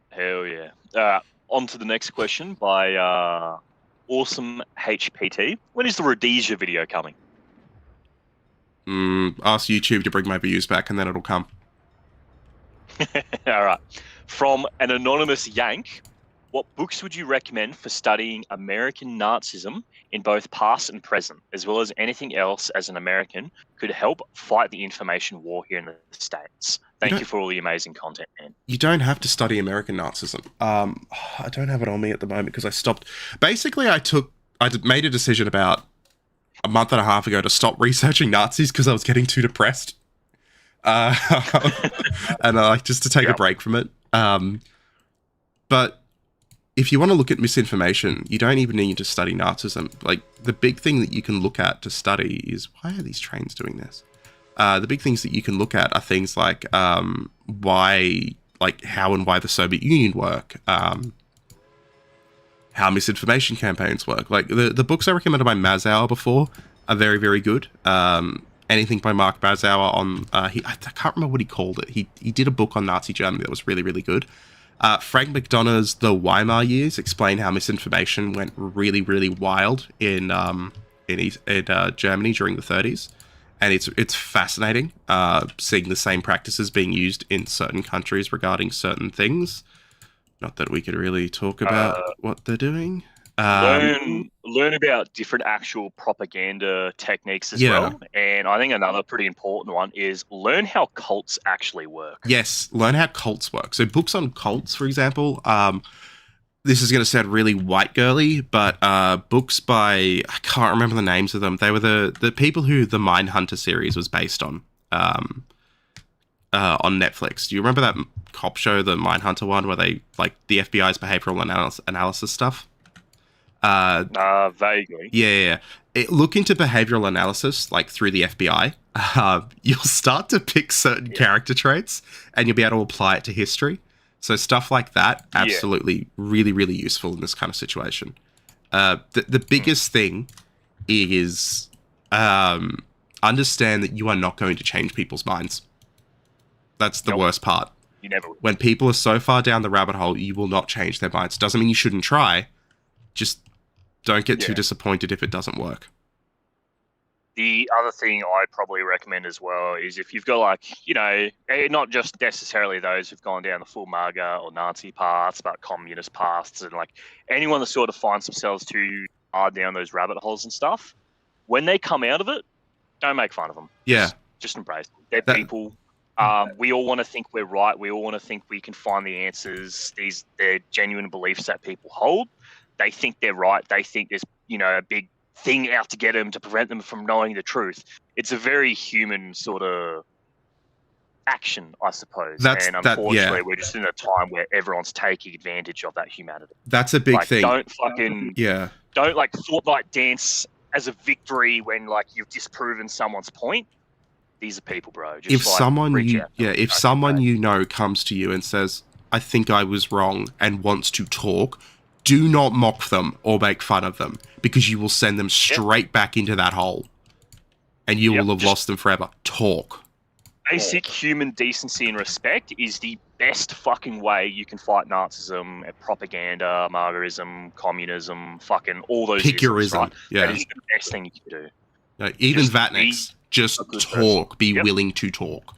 Speaker 3: Hell yeah. On to the next question by awesome HPT. When is the Rhodesia video coming?
Speaker 2: Ask YouTube to bring my views back, and then it'll come.
Speaker 3: All right. From an anonymous Yank, what books would you recommend for studying American Nazism in both past and present, as well as anything else as an American could help fight the information war here in the States? Thank you for all the amazing content, man.
Speaker 2: You don't have to study American Nazism. I don't have it on me at the moment because I stopped. Basically, I made a decision about a month and a half ago to stop researching Nazis because I was getting too depressed. And just to take a break from it. But if you want to look at misinformation, you don't even need to study Nazism. Like, the big thing that you can look at to study is, why are these trains doing this? The big things that you can look at are things like why, like how and why the Soviet Union work, how misinformation campaigns work. Like the books I recommended by Mazauer before are very, very good. Anything by Mark Mazauer on, I can't remember what he called it. He did a book on Nazi Germany that was really, really good. Frank McDonough's The Weimar Years explain how misinformation went really, really wild in Germany during the 30s. And it's fascinating seeing the same practices being used in certain countries regarding certain things. Not that we could really talk about what they're doing.
Speaker 3: Learn about different actual propaganda techniques as well. And I think another pretty important one is learn how cults actually work.
Speaker 2: Yes, learn how cults work. So books on cults, for example, this is going to sound really white girly, but books by, I can't remember the names of them. They were the people who the Mindhunter series was based on Netflix. Do you remember that cop show, the Mindhunter one, where they, like, the FBI's behavioral analysis stuff?
Speaker 3: Vaguely.
Speaker 2: Yeah. Look into behavioral analysis, like, through the FBI. You'll start to pick certain character traits, and you'll be able to apply it to history. So stuff like that, absolutely, really, really useful in this kind of situation. The biggest thing is understand that you are not going to change people's minds. That's the worst part.
Speaker 3: You never will.
Speaker 2: When people are so far down the rabbit hole, you will not change their minds. Doesn't mean you shouldn't try. Just don't get too disappointed if it doesn't work.
Speaker 3: The other thing I'd probably recommend as well is if you've got, like, not just necessarily those who've gone down the full MAGA or Nazi paths, but communist paths, and like anyone that sort of finds themselves too hard down those rabbit holes and stuff, when they come out of it, don't make fun of them.
Speaker 2: Yeah.
Speaker 3: Just embrace them. They're people. We all want to think we're right. We all want to think we can find the answers. They're genuine beliefs that people hold. They think they're right. They think there's, a big thing out to get them to prevent them from knowing the truth. It's a very human sort of action, I suppose. And unfortunately, we're just in a time where everyone's taking advantage of that humanity.
Speaker 2: That's a big thing.
Speaker 3: Don't Fortnite dance as a victory when, like, you've disproven someone's point. These are people, bro. Just
Speaker 2: if someone you know comes to you and says, "I think I was wrong," and wants to talk, do not mock them or make fun of them, because you will send them straight back into that hole, and you will have lost them forever. Talk.
Speaker 3: Basic human decency and respect is the best fucking way you can fight Nazism, propaganda, Margarism, communism, fucking all those.
Speaker 2: Pick your ism.
Speaker 3: Right?
Speaker 2: Yeah.
Speaker 3: That is the best thing you can do.
Speaker 2: Even Vatniks. Just talk. Be willing to talk.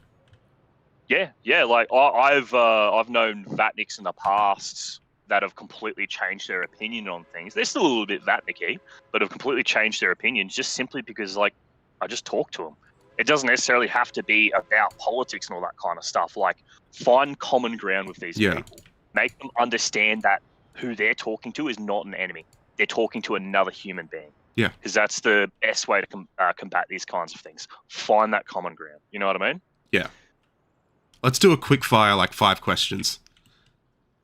Speaker 3: Yeah. Like I've known Vatniks in the past that have completely changed their opinion on things. They're still a little bit Vatniky, but have completely changed their opinions just simply because, like, I just talk to them. It doesn't necessarily have to be about politics and all that kind of stuff. Like, find common ground with these people. Make them understand that who they're talking to is not an enemy. They're talking to another human being.
Speaker 2: Yeah.
Speaker 3: Because that's the best way to combat these kinds of things. Find that common ground. You know what I mean?
Speaker 2: Yeah. Let's do a quick fire, like 5 questions.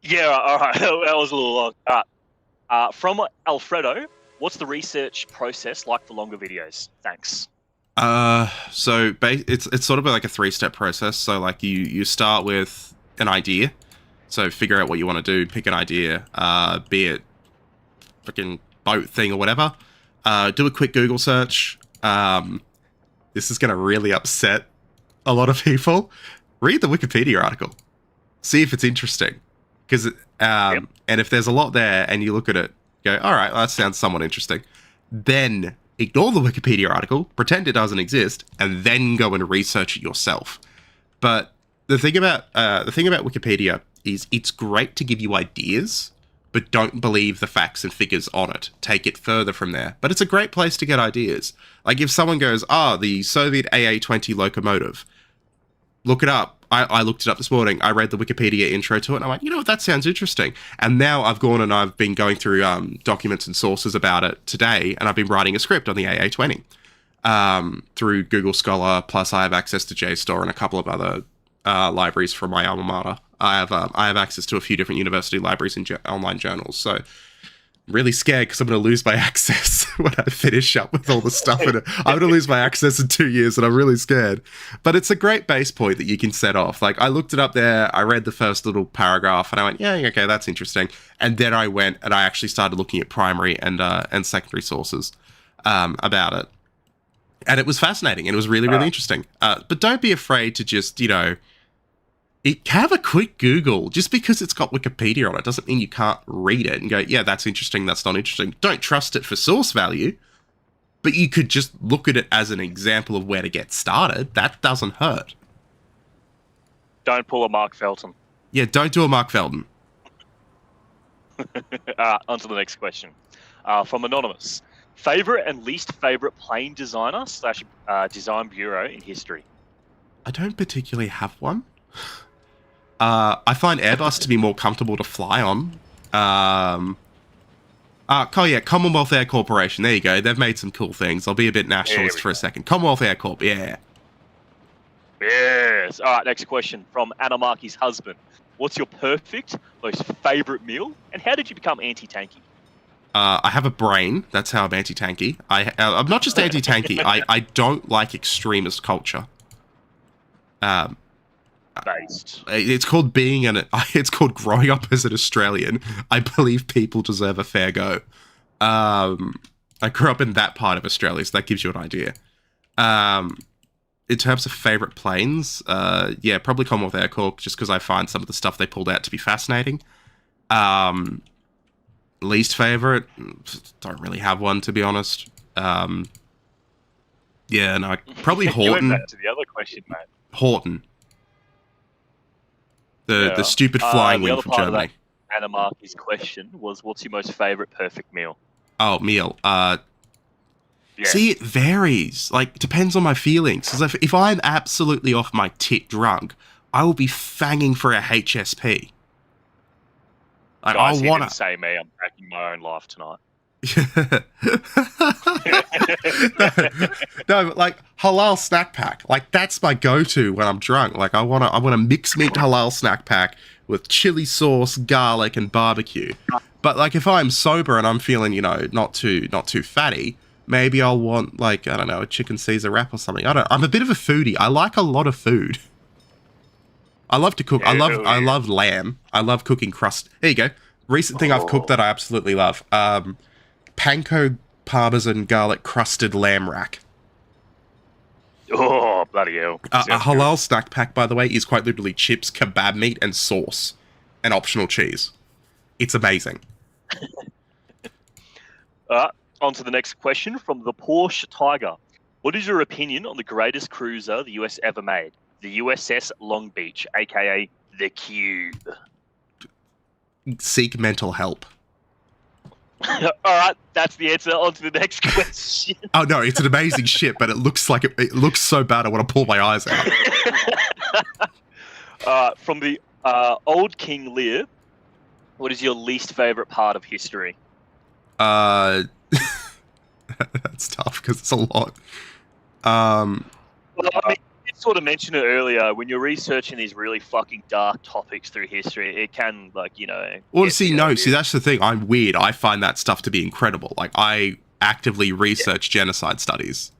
Speaker 3: Yeah, all right. That was a little long. From Alfredo, what's the research process like for longer videos? Thanks.
Speaker 2: So it's sort of like a 3-step process. So, like, you start with an idea. So figure out what you want to do. Pick an idea, be it freaking boat thing or whatever. Do a quick Google search. This is going to really upset a lot of people. Read the Wikipedia article. See if it's interesting. Because and if there's a lot there and you look at it, Go, all right, that sounds somewhat interesting. Then ignore the Wikipedia article, pretend it doesn't exist, and then go and research it yourself. But the thing about Wikipedia is it's great to give you ideas, but don't believe the facts and figures on it. Take it further from there. But it's a great place to get ideas. Like if someone goes, the Soviet AA-20 locomotive, look it up. I looked it up this morning. I read the Wikipedia intro to it, and I'm like, you know what, that sounds interesting. And now I've gone and I've been going through documents and sources about it today, and I've been writing a script on the AA-20 through Google Scholar, plus I have access to JSTOR and a couple of other libraries from my alma mater. I have access to a few different university libraries and online journals, so I'm really scared because I'm going to lose my access when I finish up with all the stuff in it. I'm going to lose my access in 2 years, and I'm really scared. But it's a great base point that you can set off. Like, I looked it up there, I read the first little paragraph, and I went, yeah, okay, that's interesting. And then I went and I actually started looking at primary and secondary sources about it. And it was fascinating, and it was really, really interesting. But don't be afraid to just, have a quick Google. Just because it's got Wikipedia on it doesn't mean you can't read it and go, yeah, that's interesting, that's not interesting. Don't trust it for source value, but you could just look at it as an example of where to get started. That doesn't hurt.
Speaker 3: Don't pull a Mark Felton.
Speaker 2: Yeah, don't do a Mark Felton.
Speaker 3: On to the next question. From Anonymous. Favorite and least favorite plane designer / design bureau in history?
Speaker 2: I don't particularly have one. I find Airbus to be more comfortable to fly on. Commonwealth Air Corporation. There you go. They've made some cool things. I'll be a bit nationalist for a second. Commonwealth Air Corp. Yeah.
Speaker 3: Yes. All right. Next question from Anamarki's husband. What's your perfect, most favorite meal, and how did you become anti-tanky?
Speaker 2: I have a brain. That's how I'm anti-tanky. I'm not just anti-tanky. I don't like extremist culture.
Speaker 3: Based.
Speaker 2: It's called it's called growing up as an Australian. I believe people deserve a fair go. I grew up in that part of Australia, so that gives you an idea. In terms of favourite planes, probably Commonwealth Air Corp, just because I find some of the stuff they pulled out to be fascinating. Least favourite, don't really have one, to be honest. Probably Horton.
Speaker 3: You went back to the other question, mate.
Speaker 2: Horton. The stupid flying wing from Germany.
Speaker 3: Anna Marky's question was, what's your most favourite perfect meal?
Speaker 2: Oh, meal. See, it varies. Like, depends on my feelings. Because if I'm absolutely off my tit drunk, I will be fanging for a HSP. Like,
Speaker 3: Guys, he didn't say me. I'm cracking my own life tonight.
Speaker 2: no, but like halal snack pack, like that's my go-to when I'm drunk. Like I want a mixed meat halal snack pack with chili sauce, garlic, and barbecue. But like if I'm sober and I'm feeling, not too fatty, maybe I'll want like I don't know, a chicken Caesar wrap or something. I'm a bit of a foodie. I like a lot of food. I love to cook. I love lamb. I love cooking crust. There you go. Recent thing I've cooked that I absolutely love. Panko Parmesan garlic crusted lamb rack.
Speaker 3: Oh, bloody hell.
Speaker 2: A halal snack pack, by the way, is quite literally chips, kebab meat, and sauce. And optional cheese. It's amazing.
Speaker 3: On to the next question from the Porsche Tiger. What is your opinion on the greatest cruiser the US ever made? The USS Long Beach, a.k.a. the Cube.
Speaker 2: Seek mental help.
Speaker 3: All right, that's the answer. On to the next question.
Speaker 2: Oh no, it's an amazing ship, but it looks like it looks so bad. I want to pull my eyes out.
Speaker 3: From the Old King Lear, what is your least favorite part of history?
Speaker 2: That's tough because it's a lot.
Speaker 3: Well, I mean, you sort of mentioned it earlier. When you're researching these really fucking dark topics through history, it can,
Speaker 2: Well, see, that's the thing. I'm weird. I find that stuff to be incredible. Like, I actively research genocide studies.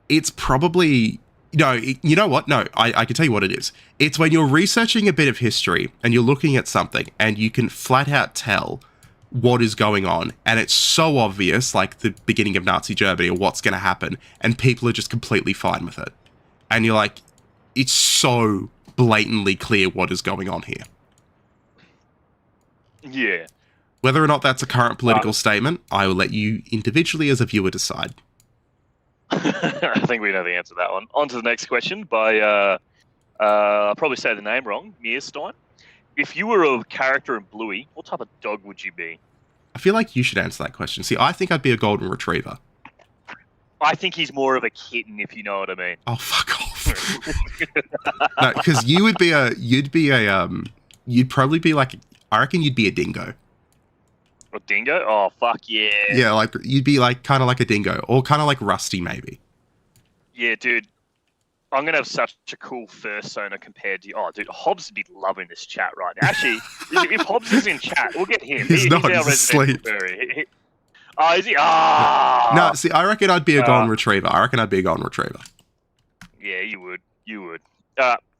Speaker 2: It's probably... No, you know what? No, I can tell you what it is. It's when you're researching a bit of history and you're looking at something and you can flat out tell what is going on, and it's so obvious, like the beginning of Nazi Germany or what's going to happen, and people are just completely fine with it. And you're like, it's so blatantly clear what is going on here.
Speaker 3: Yeah.
Speaker 2: Whether or not that's a current political statement, I will let you individually as a viewer decide.
Speaker 3: I think we know the answer to that one. On to the next question by, I'll probably say the name wrong, Mearstein. If you were a character in Bluey, what type of dog would you be?
Speaker 2: I feel like you should answer that question. See, I think I'd be a golden retriever.
Speaker 3: I think he's more of a kitten, if you know what I mean.
Speaker 2: Oh, fuck off. No, because you'd probably be like, I reckon you'd be a dingo.
Speaker 3: A dingo? Oh, fuck yeah.
Speaker 2: Yeah, like, you'd be like, kind of like a dingo, or kind of like Rusty, maybe.
Speaker 3: Yeah, dude. I'm going to have such a cool fursona compared to you. Oh, dude, Hobbs would be loving this chat right now. Actually, if Hobbs is in chat, we'll get him.
Speaker 2: He's not,
Speaker 3: our
Speaker 2: he's asleep.
Speaker 3: furry. Oh, is he? Oh!
Speaker 2: No, see, I reckon I'd be a golden retriever.
Speaker 3: Yeah, you would. You would.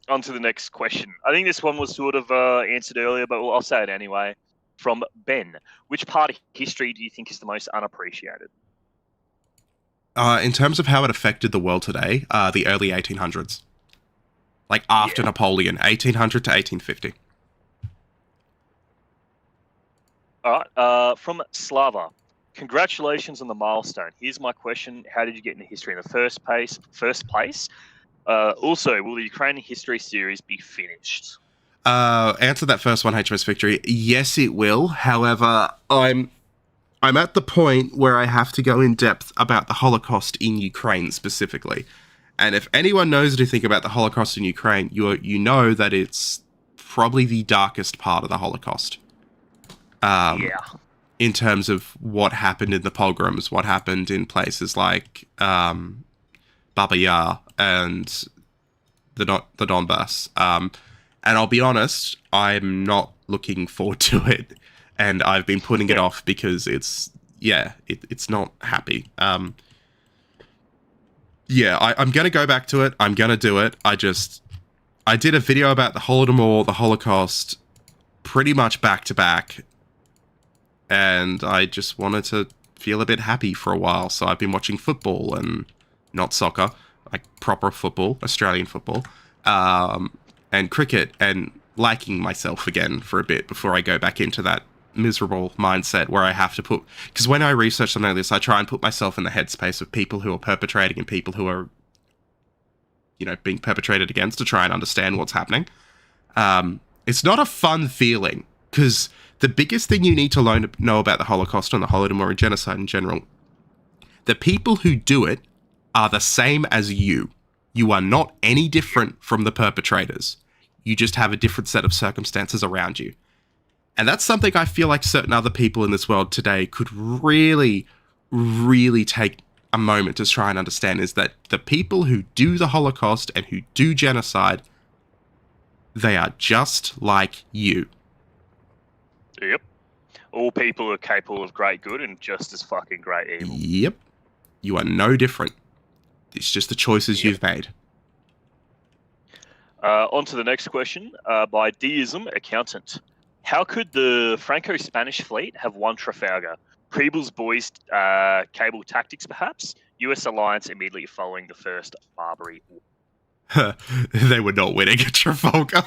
Speaker 3: On to the next question. I think this one was sort of answered earlier, but I'll say it anyway. From Ben. Which part of history do you think is the most unappreciated?
Speaker 2: In terms of how it affected the world today, the early 1800s. Like after Napoleon, 1800 to 1850.
Speaker 3: All right. From Slava. Congratulations on the milestone. Here's my question. How did you get into history in the first place? Also, will the Ukrainian history series be finished?
Speaker 2: Answer that first one, HMS Victory. Yes, it will. However, I'm at the point where I have to go in depth about the Holocaust in Ukraine specifically. And if anyone knows anything about the Holocaust in Ukraine, you know that it's probably the darkest part of the Holocaust. In terms of what happened in the pogroms, what happened in places like Baba Yar and the Donbass. And I'll be honest, I'm not looking forward to it. And I've been putting it off because it's not happy. I'm going to go back to it. I'm going to do it. I did a video about the Holodomor, the Holocaust, pretty much back to back. And I just wanted to feel a bit happy for a while. So I've been watching football and not soccer, like proper football, Australian football, and cricket, and liking myself again for a bit before I go back into that miserable mindset where I have to put... Because when I research something like this, I try and put myself in the headspace of people who are perpetrating and people who are, being perpetrated against to try and understand what's happening. It's not a fun feeling, because the biggest thing you need to know about the Holocaust and the Holodomor and genocide in general, the people who do it are the same as you. You are not any different from the perpetrators. You just have a different set of circumstances around you. And that's something I feel like certain other people in this world today could really, really take a moment to try and understand, is that the people who do the Holocaust and who do genocide, they are just like you.
Speaker 3: Yep. All people are capable of great good and just as fucking great evil.
Speaker 2: Yep. You are no different. It's just the choices you've made.
Speaker 3: On to the next question by Deism Accountant. How could the Franco-Spanish fleet have won Trafalgar? Preble's boys' cable tactics, perhaps? US alliance immediately following the First Barbary War.
Speaker 2: They were not winning at Trafalgar.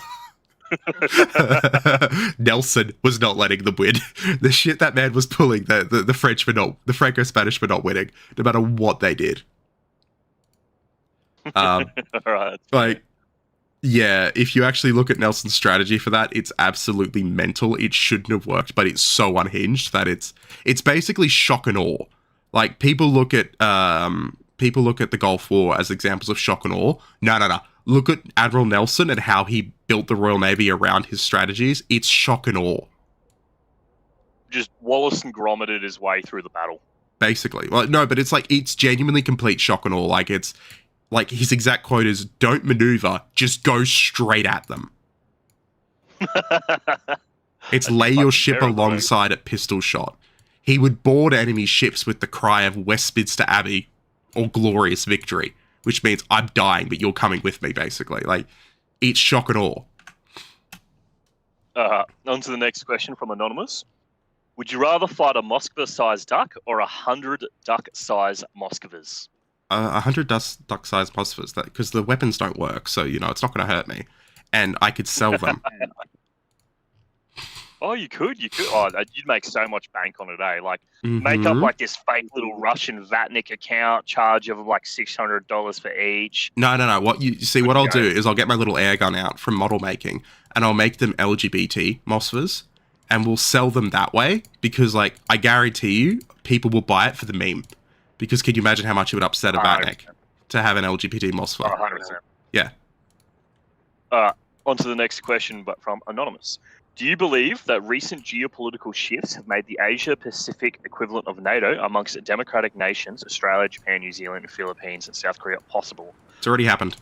Speaker 2: Nelson was not letting them win. The shit that man was pulling, the French were not, the Franco-Spanish were not winning, no matter what they did.
Speaker 3: Right.
Speaker 2: Like, yeah, if you actually look at Nelson's strategy for that, it's absolutely mental. It shouldn't have worked, but it's so unhinged that it's basically shock and awe. Like, people look at the Gulf War as examples of shock and awe. No. Look at Admiral Nelson and how he built the Royal Navy around his strategies. It's shock and awe.
Speaker 3: Just Wallace and Gromited his way through the battle.
Speaker 2: Basically. Well, no, but it's genuinely complete shock and awe. Like, it's like his exact quote is, "Don't maneuver, just go straight at them." It's lay your ship alongside at pistol shot. He would board enemy ships with the cry of Westminster Abbey or glorious victory, which means I'm dying, but you're coming with me, basically. Like, it's shock and awe.
Speaker 3: On to the next question from Anonymous. Would you rather fight a Moskva-sized duck or 100 duck-sized Moskvas?
Speaker 2: 100 duck-sized Moskvas, because the weapons don't work, so, it's not going to hurt me. And I could sell them.
Speaker 3: Oh, you could. Oh, you'd make so much bank on it, eh? Like, make up like this fake little Russian Vatnik account, charge of like $600 for each.
Speaker 2: No. What you see? What I'll do is I'll get my little air gun out from model making, and I'll make them LGBT MOSFETs, and we'll sell them that way. Because, like, I guarantee you, people will buy it for the meme. Because can you imagine how much it would upset a Vatnik to have an LGBT MOSFET?
Speaker 3: 100%.
Speaker 2: Yeah.
Speaker 3: On to the next question, but from Anonymous. Do you believe that recent geopolitical shifts have made the Asia-Pacific equivalent of NATO amongst democratic nations, Australia, Japan, New Zealand, Philippines, and South Korea, possible?
Speaker 2: It's already happened.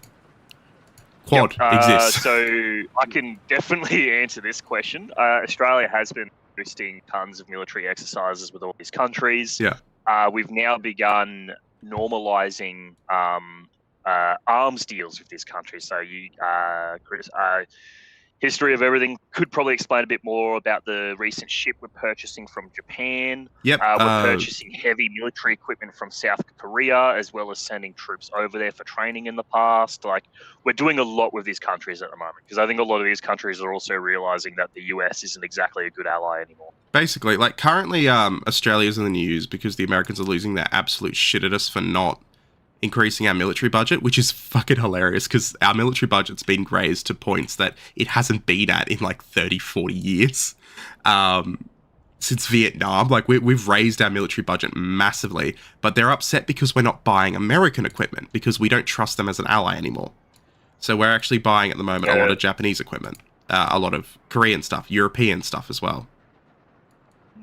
Speaker 2: Quad exists.
Speaker 3: So I can definitely answer this question. Australia has been hosting tons of military exercises with all these countries.
Speaker 2: Yeah.
Speaker 3: We've now begun normalizing arms deals with these countries. So Chris, history of everything could probably explain a bit more about the recent ship we're purchasing from Japan.
Speaker 2: Yep.
Speaker 3: We're purchasing heavy military equipment from South Korea, as well as sending troops over there for training in the past. Like, we're doing a lot with these countries at the moment, because I think a lot of these countries are also realizing that the US isn't exactly a good ally anymore.
Speaker 2: Basically, like, currently Australia's in the news because the Americans are losing their absolute shit at us for not increasing our military budget, which is fucking hilarious because our military budget's been raised to points that it hasn't been at in like 30, 40 years. Since Vietnam, like we've raised our military budget massively, but they're upset because we're not buying American equipment because we don't trust them as an ally anymore. So we're actually buying at the moment a lot of Japanese equipment, a lot of Korean stuff, European stuff as well.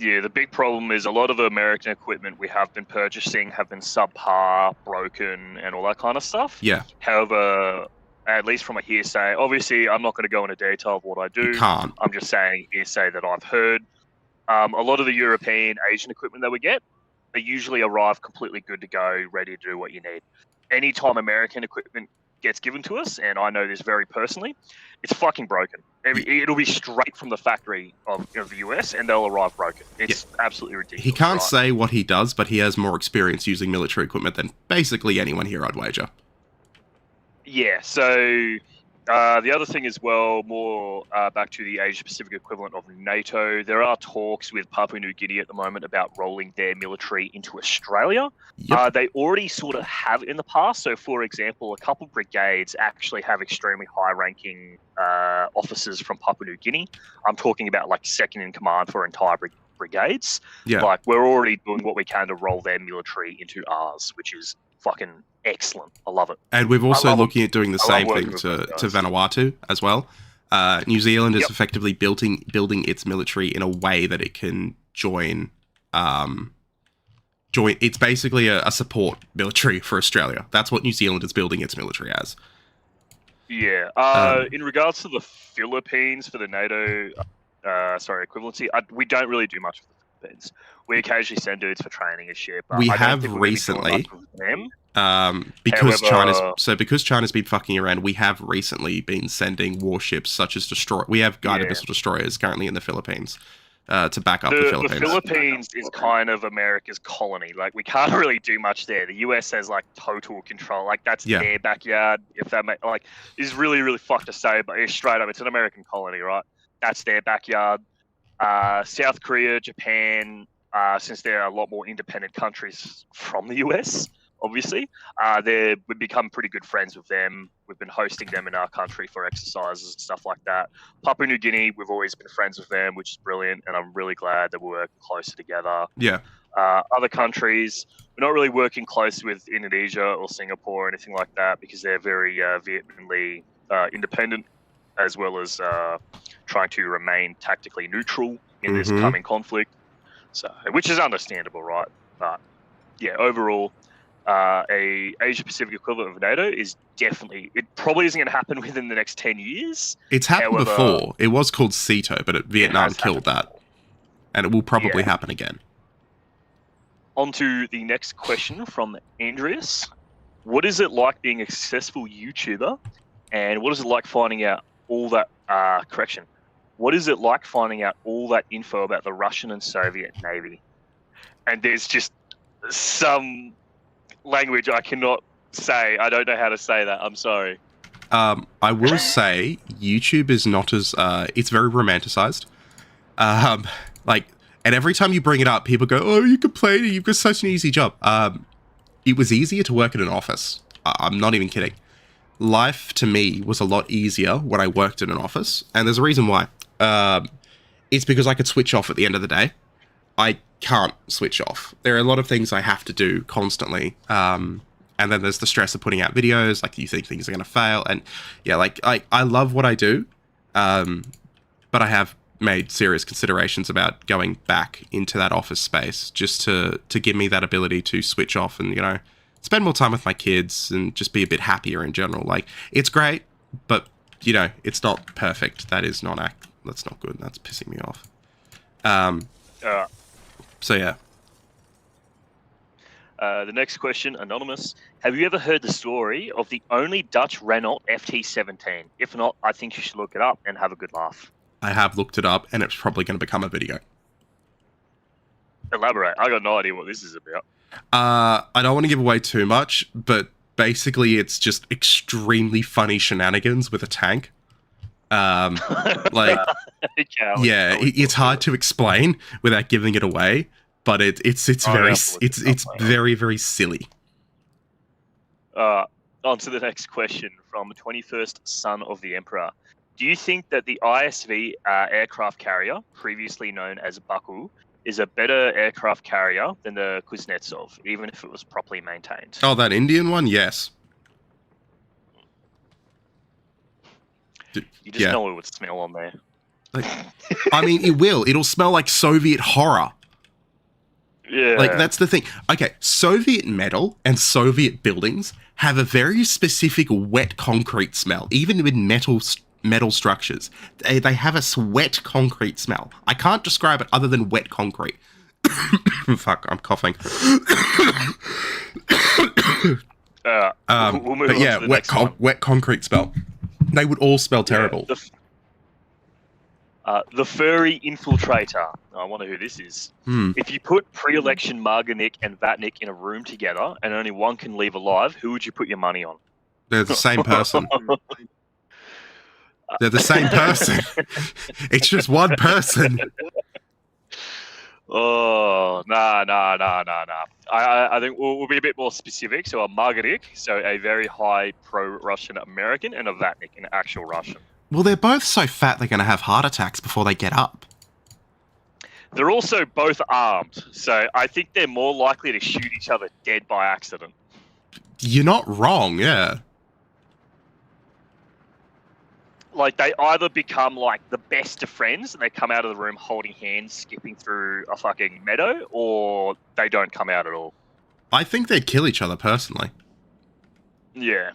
Speaker 3: Yeah, the big problem is a lot of the American equipment we have been purchasing have been subpar, broken, and all that kind of stuff.
Speaker 2: Yeah.
Speaker 3: However, at least from a hearsay, obviously I'm not going to go into detail of what I do.
Speaker 2: You can't.
Speaker 3: I'm just saying hearsay that I've heard. A lot of the European, Asian equipment that we get, they usually arrive completely good to go, ready to do what you need. Anytime American equipment gets given to us, and I know this very personally, it's fucking broken. It'll be straight from the factory of the US, and they'll arrive broken. It's absolutely ridiculous.
Speaker 2: He can't say what he does, but he has more experience using military equipment than basically anyone here, I'd wager.
Speaker 3: Yeah, so the other thing as well, more back to the Asia-Pacific equivalent of NATO, there are talks with Papua New Guinea at the moment about rolling their military into Australia. Yep. They already sort of have in the past. So, for example, a couple brigades actually have extremely high-ranking officers from Papua New Guinea. I'm talking about like second in command for entire brigades. Yeah. Like, we're already doing what we can to roll their military into ours, which is fucking excellent. I love it.
Speaker 2: And we're also looking at doing the same thing to Vanuatu as well. New Zealand is effectively building its military in a way that it can join. It's basically a support military for Australia. That's what New Zealand is building its military as.
Speaker 3: Yeah. In regards to the Philippines for the NATO, equivalency, we don't really do much for the Philippines. We occasionally send dudes for training and shit. But
Speaker 2: we have recently, because China's been fucking around. We have recently been sending warships such as we have guided missile destroyers currently in the Philippines to back up the Philippines.
Speaker 3: The Philippines is kind of America's colony. Like, we can't really do much there. The US has like total control. Like, that's their backyard. If that is really, really fucked to say, but it's straight up, it's an American colony, right? That's their backyard. South Korea, Japan, since they're a lot more independent countries from the US, obviously, we've become pretty good friends with them. We've been hosting them in our country for exercises and stuff like that. Papua New Guinea, we've always been friends with them, which is brilliant, and I'm really glad that we're working closer together.
Speaker 2: Yeah.
Speaker 3: Other countries, we're not really working close with Indonesia or Singapore or anything like that because they're very Vietnamese independent, as well as trying to remain tactically neutral in this coming conflict. So, which is understandable, right? But yeah, overall, a Asia-Pacific equivalent of NATO is definitely, it probably isn't going to happen within the next 10 years.
Speaker 2: It's happened before. It was called CETO, but Vietnam killed that. And it will probably happen again.
Speaker 3: On to the next question from Andreas. What is it like being a successful YouTuber? And what is it like finding out all that, what is it like finding out all that info about the Russian and Soviet Navy? And there's just some language I cannot say. I don't know how to say that. I'm sorry.
Speaker 2: I will say YouTube is not as... it's very romanticized. Like, and every time you bring it up, people go, "Oh, you complaining? You've got such an easy job." It was easier to work in an office. I'm not even kidding. Life to me was a lot easier when I worked in an office, and there's a reason why. It's because I could switch off at the end of the day. I can't switch off. There are a lot of things I have to do constantly. And then there's the stress of putting out videos, like you think things are going to fail. And yeah, like I love what I do. But I have made serious considerations about going back into that office space just to give me that ability to switch off and, you know, spend more time with my kids and just be a bit happier in general. Like, it's great, but, you know, it's not perfect. That's not good. That's pissing me off. So, yeah.
Speaker 3: The next question, anonymous. Have you ever heard the story of the only Dutch Renault FT17? If not, I think you should look it up and have a good laugh.
Speaker 2: I have looked it up, and it's probably going to become a video.
Speaker 3: Elaborate. I got no idea what this is about.
Speaker 2: I don't want to give away too much, but basically it's just extremely funny shenanigans with a tank. Like, yeah, it's hard to explain without giving it away, but it's very, very silly.
Speaker 3: On to the next question from 21st Son of the Emperor. Do you think that the ISV aircraft carrier, previously known as Baku, is a better aircraft carrier than the Kuznetsov, even if it was properly maintained?
Speaker 2: Oh, that Indian one? Yes.
Speaker 3: You just know it would smell on there.
Speaker 2: Like, I mean, it will. It'll smell like Soviet horror.
Speaker 3: Yeah.
Speaker 2: Like, that's the thing. Okay, Soviet metal and Soviet buildings have a very specific wet concrete smell, even with metal structures. They have a wet concrete smell. I can't describe it other than wet concrete. Fuck, I'm coughing.
Speaker 3: We'll move on to the
Speaker 2: wet concrete smell. They would all smell terrible.
Speaker 3: The furry infiltrator. I wonder who this is. If you put pre-election Marganik and Vatnik in a room together and only one can leave alive, who would you put your money on?
Speaker 2: They're the same person. They're the same person. It's just one person.
Speaker 3: Oh, nah. I think we'll be a bit more specific. So a Marganik, so a very high pro-Russian American, and a Vatnik, an actual Russian.
Speaker 2: Well, they're both so fat they're going to have heart attacks before they get up.
Speaker 3: They're also both armed, so I think they're more likely to shoot each other dead by accident.
Speaker 2: You're not wrong, yeah.
Speaker 3: Like, they either become, like, the best of friends, and they come out of the room holding hands, skipping through a fucking meadow, or they don't come out at all.
Speaker 2: I think they'd kill each other, personally.
Speaker 3: Yeah.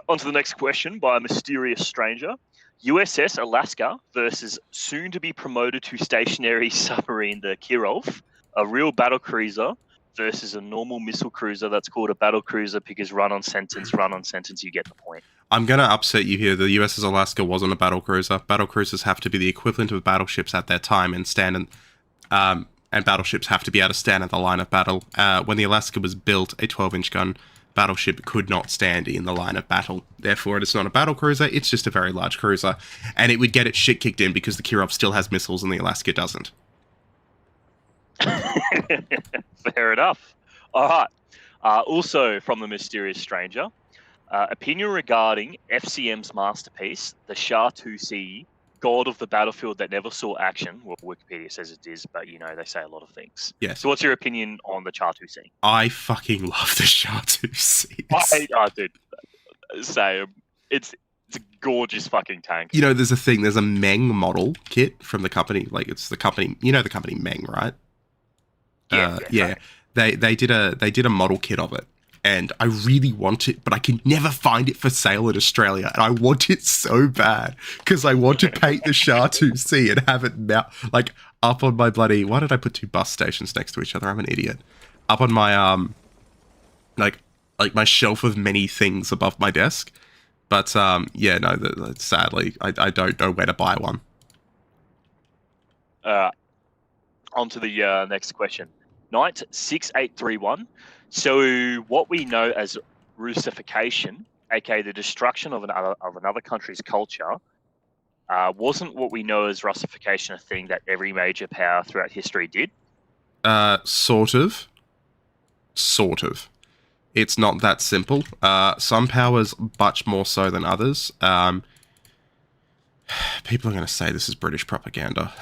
Speaker 3: On to the next question by a mysterious stranger. USS Alaska versus soon-to-be-promoted to stationary submarine, the Kirov, a real battlecruiser versus a normal missile cruiser that's called a battlecruiser because run on sentence, you get the point.
Speaker 2: I'm going to upset you here. The USS Alaska wasn't a battlecruiser. Battlecruisers have to be the equivalent of battleships at their time and battleships have to be able to stand at the line of battle. When the Alaska was built, a 12-inch gun battleship could not stand in the line of battle. Therefore, it is not a battlecruiser, it's just a very large cruiser. And it would get its shit kicked in because the Kirov still has missiles and the Alaska doesn't.
Speaker 3: Fair enough. All right. Also from the mysterious stranger, opinion regarding FCM's masterpiece, the Shah 2C, God of the battlefield that never saw action. Well, Wikipedia says it is, but you know, they say a lot of things.
Speaker 2: Yes.
Speaker 3: So what's your opinion on the Shah 2C?
Speaker 2: I fucking love the Shah 2C.
Speaker 3: I did say it's a gorgeous fucking tank.
Speaker 2: You know, there's a Meng model kit from the company. Like, it's the company, you know the company Meng, right?
Speaker 3: Yeah.
Speaker 2: They did a model kit of it. And I really want it, but I can never find it for sale in Australia. And I want it so bad because I want to paint the Shah 2C and have it like up on my bloody. Why did I put two bus stations next to each other? I'm an idiot. Up on my like my shelf of many things above my desk. But yeah, no. Sadly, I don't know where to buy one.
Speaker 3: On to the next question. Knight 6831. So what we know as Russification, aka the destruction of another country's culture, Wasn't what we know as Russification a thing that every major power throughout history did?
Speaker 2: Sort of. Sort of. It's not that simple. Some powers much more so than others. People are going to say this is British propaganda.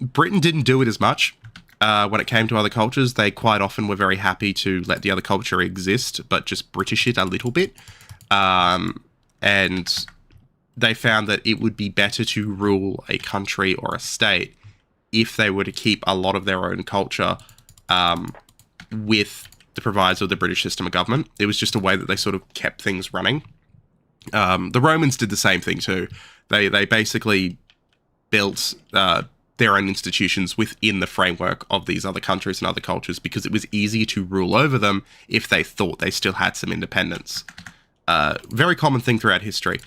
Speaker 2: Britain didn't do it as much. When it came to other cultures, they quite often were very happy to let the other culture exist, but just British it a little bit. And they found that it would be better to rule a country or a state if they were to keep a lot of their own culture with the proviso of the British system of government. It was just a way that they sort of kept things running. The Romans did the same thing too. They basically built their own institutions within the framework of these other countries and other cultures because it was easier to rule over them if they thought they still had some independence. Very common thing throughout history.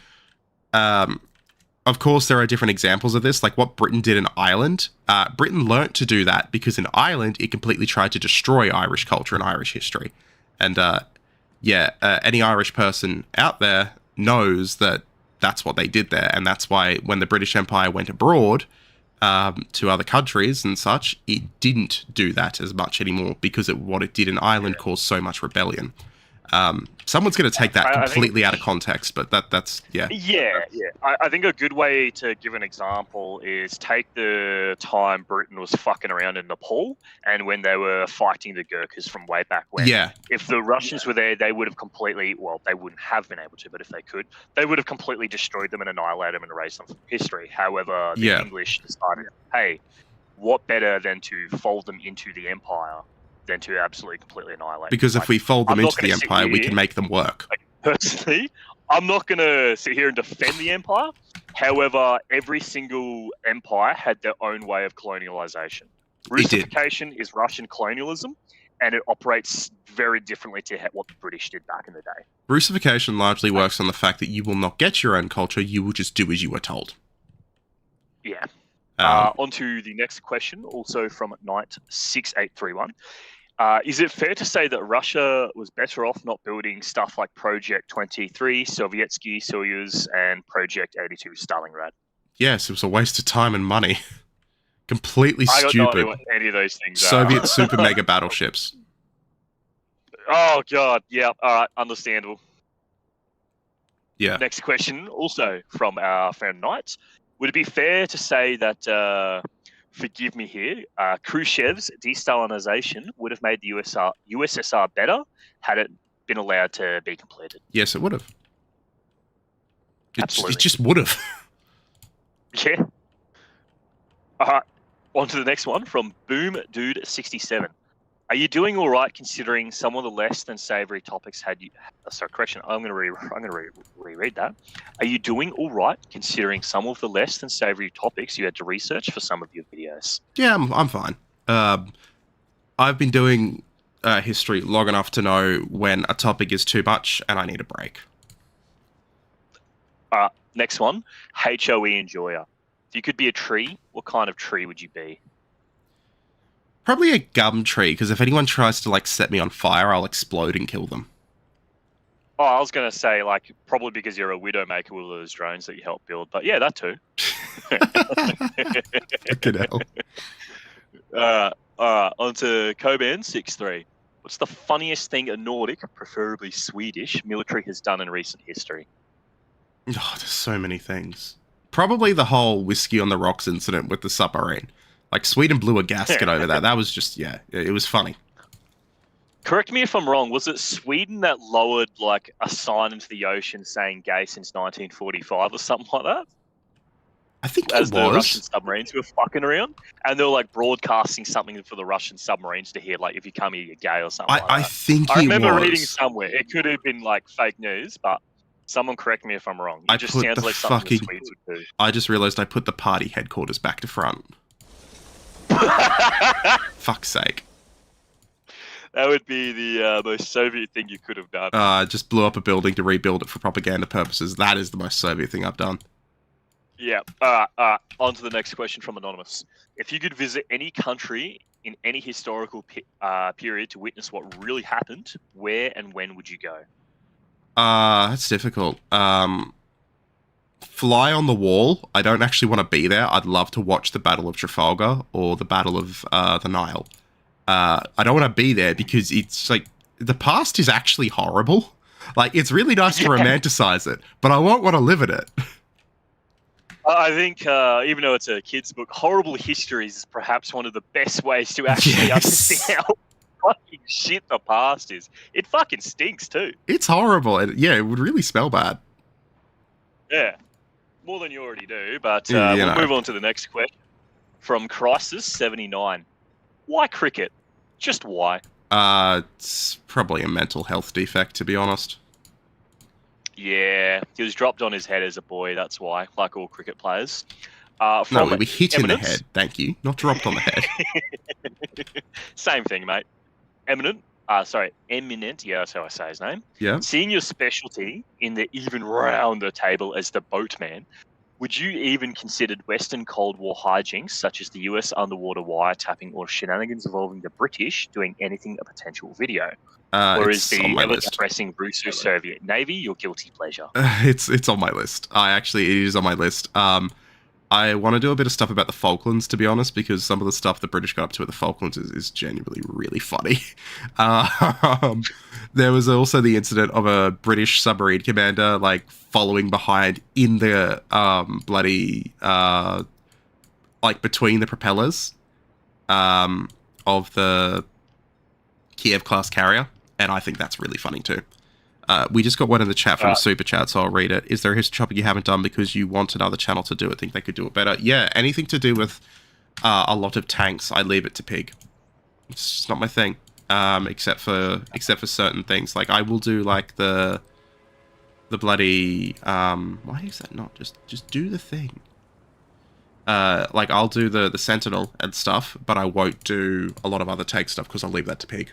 Speaker 2: Of course, there are different examples of this, like what Britain did in Ireland. Britain learnt to do that because in Ireland, it completely tried to destroy Irish culture and Irish history. And any Irish person out there knows that that's what they did there. And that's why when the British Empire went abroad to other countries and such, it didn't do that as much anymore because what it did in Ireland caused so much rebellion. Someone's going to take that completely out of context, but that's.
Speaker 3: I think a good way to give an example is take the time Britain was fucking around in Nepal and when they were fighting the Gurkhas from way back when.
Speaker 2: Yeah.
Speaker 3: If the Russians were there, they would have completely, well, they wouldn't have been able to, but if they could, they would have completely destroyed them and annihilated them and erased them from history. However, the English decided, hey, what better than to fold them into the empire than to absolutely completely annihilate.
Speaker 2: Because if we fold them into the empire, we can make them work.
Speaker 3: Personally, I'm not going to sit here and defend the empire. However, every single empire had their own way of colonialization. Russification is Russian colonialism, and it operates very differently to what the British did back in the day.
Speaker 2: Russification largely works on the fact that you will not get your own culture, you will just do as you are told.
Speaker 3: Yeah. On to the next question, also from Knight6831. Is it fair to say that Russia was better off not building stuff like Project 23, Sovietsky Soyuz, and Project 82 Stalingrad?
Speaker 2: Yes, it was a waste of time and money. Completely stupid.
Speaker 3: I got no idea what any of those things
Speaker 2: Soviet super mega battleships.
Speaker 3: Oh, God. Yeah. All right. Understandable.
Speaker 2: Yeah.
Speaker 3: Next question, also from our friend Knight. Would it be fair to say that, forgive me here, Khrushchev's de-Stalinization would have made the USSR better had it been allowed to be completed?
Speaker 2: Yes, it would have.
Speaker 3: Absolutely.
Speaker 2: It just would have.
Speaker 3: Yeah. All right. On to the next one from Boom Dude 67. Are you doing all right considering some of the less than savory topics had you? Sorry, correction. I'm going to reread that. Are you doing all right considering some of the less than savory topics you had to research for some of your videos?
Speaker 2: Yeah, I'm fine. I've been doing history long enough to know when a topic is too much and I need a break.
Speaker 3: Next one, HOE enjoyer. If you could be a tree, what kind of tree would you be?
Speaker 2: Probably a gum tree, because if anyone tries to, set me on fire, I'll explode and kill them.
Speaker 3: Oh, I was going to say, probably because you're a Widowmaker with those drones that you help build, but yeah, that too.
Speaker 2: Fucking hell.
Speaker 3: On to Coban63. What's the funniest thing a Nordic, preferably Swedish, military has done in recent history?
Speaker 2: Oh, there's so many things. Probably the whole whiskey on the rocks incident with the submarine. Sweden blew a gasket over that. That was just, it was funny.
Speaker 3: Correct me if I'm wrong. Was it Sweden that lowered, a sign into the ocean saying gay since 1945 or something like that?
Speaker 2: I think
Speaker 3: As
Speaker 2: it was.
Speaker 3: the Russian submarines were fucking around. And they were, broadcasting something for the Russian submarines to hear, if you come here, you're gay or something like that.
Speaker 2: I think
Speaker 3: I remember reading somewhere. It could have been, fake news, but someone correct me if I'm wrong. It just sounds like something the Swedes would do.
Speaker 2: I just realised I put the party headquarters back to front. Fuck's sake.
Speaker 3: That would be the most Soviet thing you could have done.
Speaker 2: Just blew up a building to rebuild it for propaganda purposes. That is the most Soviet thing I've done.
Speaker 3: Yeah. On to the next question from Anonymous. If you could visit any country in any historical period to witness what really happened, where and when would you go?
Speaker 2: That's difficult. fly on the wall. I don't actually want to be there. I'd love to watch the Battle of Trafalgar or the Battle of the Nile. I don't want to be there because it's like the past is actually horrible. Like, it's really nice to romanticize it, but I won't want to live in it.
Speaker 3: I think, even though it's a kid's book, horrible histories is perhaps one of the best ways to actually understand how fucking shit the past is. It fucking stinks too.
Speaker 2: It's horrible, and yeah, it would really smell bad.
Speaker 3: Yeah, more than you already do. But
Speaker 2: Yeah,
Speaker 3: we'll move on to the next question from Crisis79. Why cricket? Just why?
Speaker 2: It's probably a mental health defect, to be honest.
Speaker 3: Yeah, he was dropped on his head as a boy. That's why, like all cricket players.
Speaker 2: No,
Speaker 3: From
Speaker 2: we hit in the
Speaker 3: Eminence-
Speaker 2: head. Thank you, not dropped on the head.
Speaker 3: Same thing, mate. Eminent. Yeah, that's how I say his name.
Speaker 2: Yeah.
Speaker 3: Seeing your specialty in the even round the table as the boatman, would you even consider Western Cold War hijinks such as the US underwater wiretapping or shenanigans involving the British doing anything a potential video? Or is
Speaker 2: It's
Speaker 3: the
Speaker 2: on my list.
Speaker 3: ever-depressing Russo-Soviet Navy your guilty pleasure?
Speaker 2: It's on my list. It is on my list. I want to do a bit of stuff about the Falklands, to be honest, because some of the stuff the British got up to at the Falklands is genuinely really funny. There was also the incident of a British submarine commander, like, following behind in the bloody, like, between the propellers of the Kiev-class carrier, and I think that's really funny too. We just got one in the chat from Super Chat, so I'll read it. Is there a history topic you haven't done because you want another channel to do it? Think they could do it better? Yeah, anything to do with a lot of tanks, I leave it to Pig. It's just not my thing. Except for certain things. Like, I will do like the bloody why is that not just do the thing? Like, I'll do the Sentinel and stuff, but I won't do a lot of other tank stuff because I'll leave that to Pig.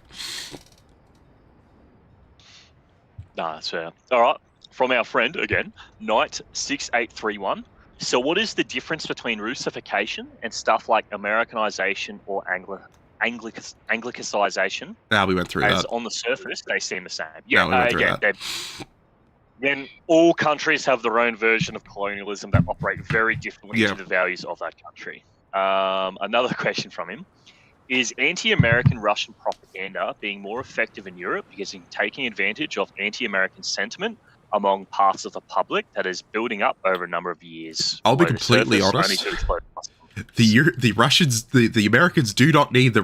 Speaker 3: No, that's fair. All right. From our friend, again, Knight6831. So what is the difference between Russification and stuff like Americanization or Anglicization?
Speaker 2: We went through
Speaker 3: As
Speaker 2: that.
Speaker 3: on the surface, they seem the same.
Speaker 2: We went through that.
Speaker 3: Then all countries have their own version of colonialism that operate very differently to the values of that country. Another question from him. Is anti-American Russian propaganda being more effective in Europe because it's taking advantage of anti-American sentiment among parts of the public that is building up over a number of years?
Speaker 2: I'll be completely honest. The Russians, the Americans do not need the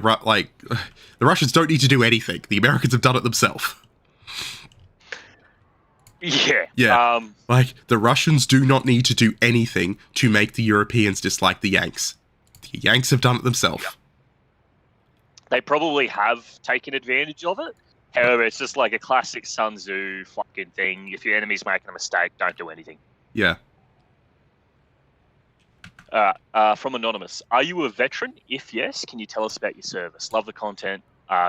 Speaker 2: Russians don't need to do anything. The Americans have done it themselves.
Speaker 3: Yeah.
Speaker 2: Yeah. Like, the Russians do not need to do anything to make the Europeans dislike the Yanks. The Yanks have done it themselves.
Speaker 3: Yeah. They probably have taken advantage of it. However, it's just like a classic Sun Tzu fucking thing. If your enemy's making a mistake, don't do anything.
Speaker 2: Yeah.
Speaker 3: From Anonymous. Are you a veteran? If yes, can you tell us about your service? Love the content.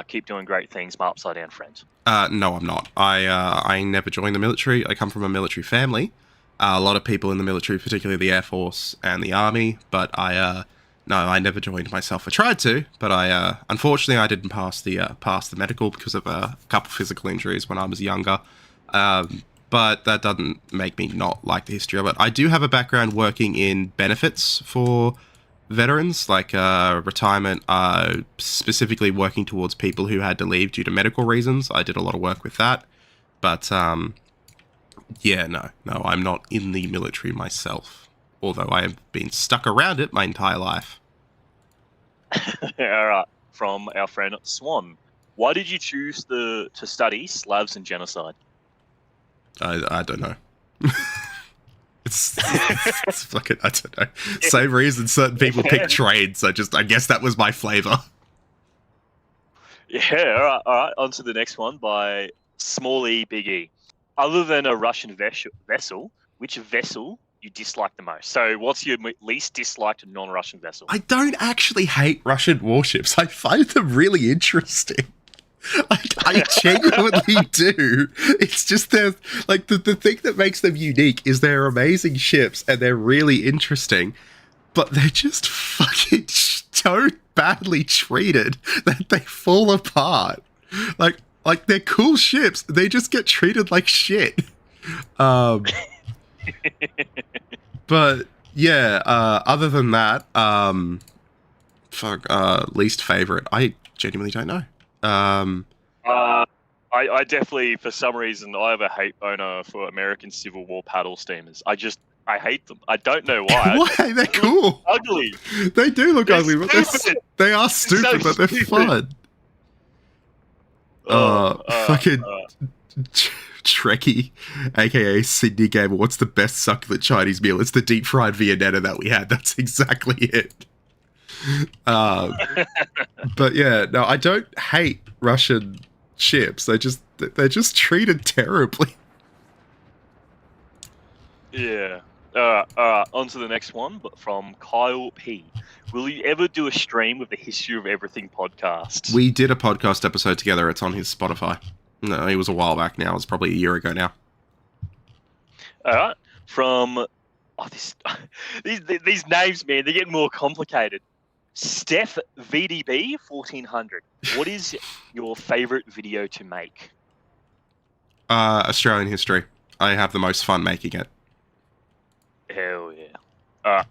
Speaker 3: Keep doing great things, my upside down friend.
Speaker 2: No, I'm not. I never joined the military. I come from a military family. A lot of people in the military, particularly the Air Force and the Army, but no, I never joined myself. I tried to, but unfortunately I didn't pass the medical because of a couple physical injuries when I was younger. But that doesn't make me not like the history of it. I do have a background working in benefits for veterans, like retirement, specifically working towards people who had to leave due to medical reasons. I did a lot of work with that. But yeah, no, I'm not in the military myself. Although I have been stuck around it my entire life.
Speaker 3: All right. From our friend Swan. Why did you choose to study Slavs and genocide?
Speaker 2: I don't know. it's fucking, I don't know. Same reason certain people pick trades. I guess that was my flavor.
Speaker 3: Yeah, all right. On to the next one by Small E Big E. Other than a Russian vessel, which vessel you dislike the most? So what's your least disliked non-Russian vessel?
Speaker 2: I don't actually hate Russian warships. I find them really interesting. Like, I genuinely do. It's just the thing that makes them unique is they're amazing ships and they're really interesting, but they're just fucking so badly treated that they fall apart. Like they're cool ships. They just get treated like shit. But yeah, other than that, least favorite. I genuinely don't know.
Speaker 3: I definitely, for some reason, I have a hate boner for American Civil War paddle steamers. I hate them. I don't know why.
Speaker 2: Why? They're cool.
Speaker 3: Ugly.
Speaker 2: They do look
Speaker 3: They're
Speaker 2: ugly, but
Speaker 3: stupid.
Speaker 2: they are stupid,
Speaker 3: So
Speaker 2: but they're
Speaker 3: stupid.
Speaker 2: fun. Fucking Trekkie, aka Sydney Gamer. What's the best succulent Chinese meal? It's the deep fried Viennetta that we had. That's exactly it. But yeah, no, I don't hate Russian ships. They're just treated terribly.
Speaker 3: Yeah. On to the next one, but from Kyle P. Will you ever do a stream with the History of Everything podcast?
Speaker 2: We did a podcast episode together. It's on his Spotify. No, it was a while back now. It was probably a year ago now.
Speaker 3: All right. From these names, man, they're getting more complicated. Steph VDB 1400. What is your favorite video to make?
Speaker 2: Australian history. I have the most fun making it.
Speaker 3: Hell yeah.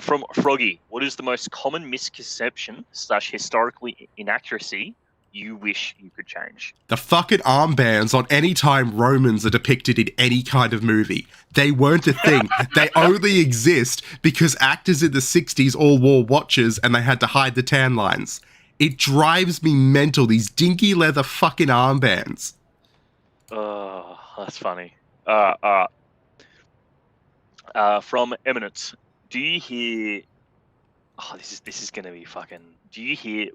Speaker 3: From Froggy, what is the most common misconception / historical inaccuracy you wish you could change?
Speaker 2: The fucking armbands on any time Romans are depicted in any kind of movie. They weren't a thing. They only exist because actors in the 60s all wore watches and they had to hide the tan lines. It drives me mental, these dinky leather fucking armbands.
Speaker 3: Oh, that's funny. From Eminence, do you hear... Oh, this is going to be fucking... Do you hear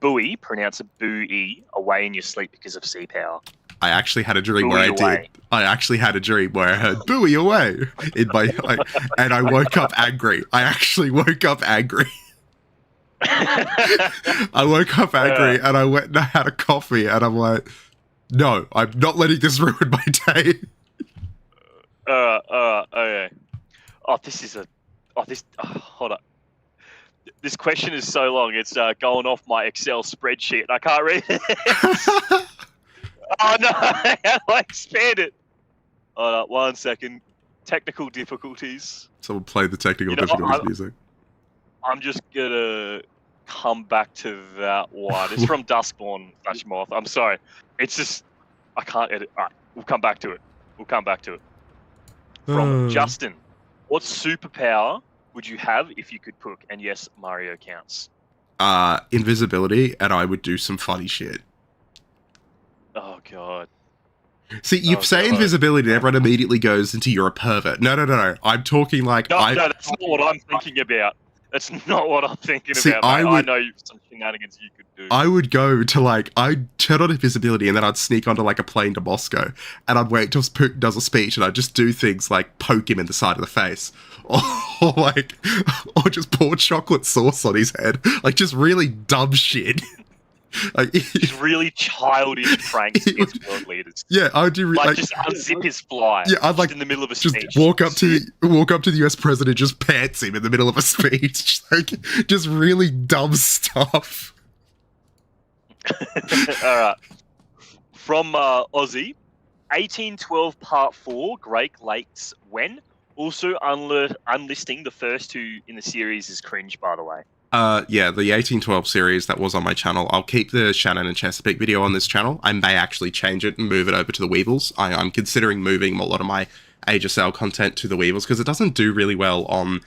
Speaker 3: buoy, pronounce a boo-e, away in your sleep because of sea power?
Speaker 2: I actually had a dream where I
Speaker 3: Buoy
Speaker 2: did. I actually had a dream where I heard "buoy away" in my, and I woke up angry. I actually woke up angry. I woke up angry and I went and I had a coffee and I'm like, no, I'm not letting this ruin my day.
Speaker 3: Okay. Hold up. This question is so long, it's going off my Excel spreadsheet. I can't read it. Oh no, how do I expand it? Hold up, 1 second. Technical difficulties.
Speaker 2: Someone play the technical difficulties music.
Speaker 3: I'm just gonna come back to that one. It's from Duskborn / Moth. I'm sorry. It's just, I can't edit. Alright, we'll come back to it. From Justin, what superpower would you have if you could cook? And yes, Mario counts.
Speaker 2: Invisibility, and I would do some funny shit.
Speaker 3: Oh god.
Speaker 2: See, you say invisibility, and everyone immediately goes into you're a pervert. No. I'm talking like
Speaker 3: No, that's not what I'm thinking about. That's not what I'm thinking about. Mate. I know some shenanigans you could do.
Speaker 2: I would go to I'd turn on invisibility and then I'd sneak onto a plane to Moscow and I'd wait till Putin does a speech and I'd just do things like poke him in the side of the face or just pour chocolate sauce on his head. Just really dumb shit.
Speaker 3: Just really childish pranks against world leaders.
Speaker 2: Yeah, I would do.
Speaker 3: Just unzip his fly.
Speaker 2: Yeah, I'd
Speaker 3: just in the middle of a
Speaker 2: just
Speaker 3: speech.
Speaker 2: walk up to the US president, just pants him in the middle of a speech. Just really dumb stuff.
Speaker 3: All right. From Aussie, 1812 Part 4, Great Lakes when? Also unlisting the first two in the series is cringe, by the way.
Speaker 2: Yeah, the 1812 series that was on my channel. I'll keep the Shannon and Chesapeake video on this channel. I may actually change it and move it over to the Weevils. I'm considering moving a lot of my Age of Sail content to the Weevils because it doesn't do really well on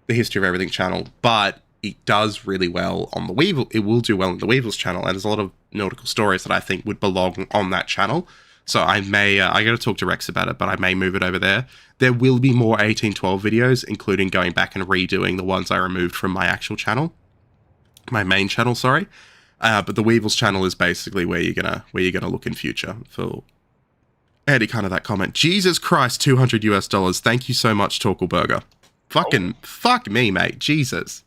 Speaker 2: the History of Everything channel, but it does really well on the Weevil. It will do well on the Weevils channel, and there's a lot of nautical stories that I think would belong on that channel. So I may, I got to talk to Rex about it, but I may move it over there. There will be more 1812 videos, including going back and redoing the ones I removed from my actual channel. My main channel, sorry. But the Weevils channel is basically where you're gonna look in future for any kind of that comment. Jesus Christ, $200 US. Thank you so much, Torkelberger. Fuck me, mate. Jesus.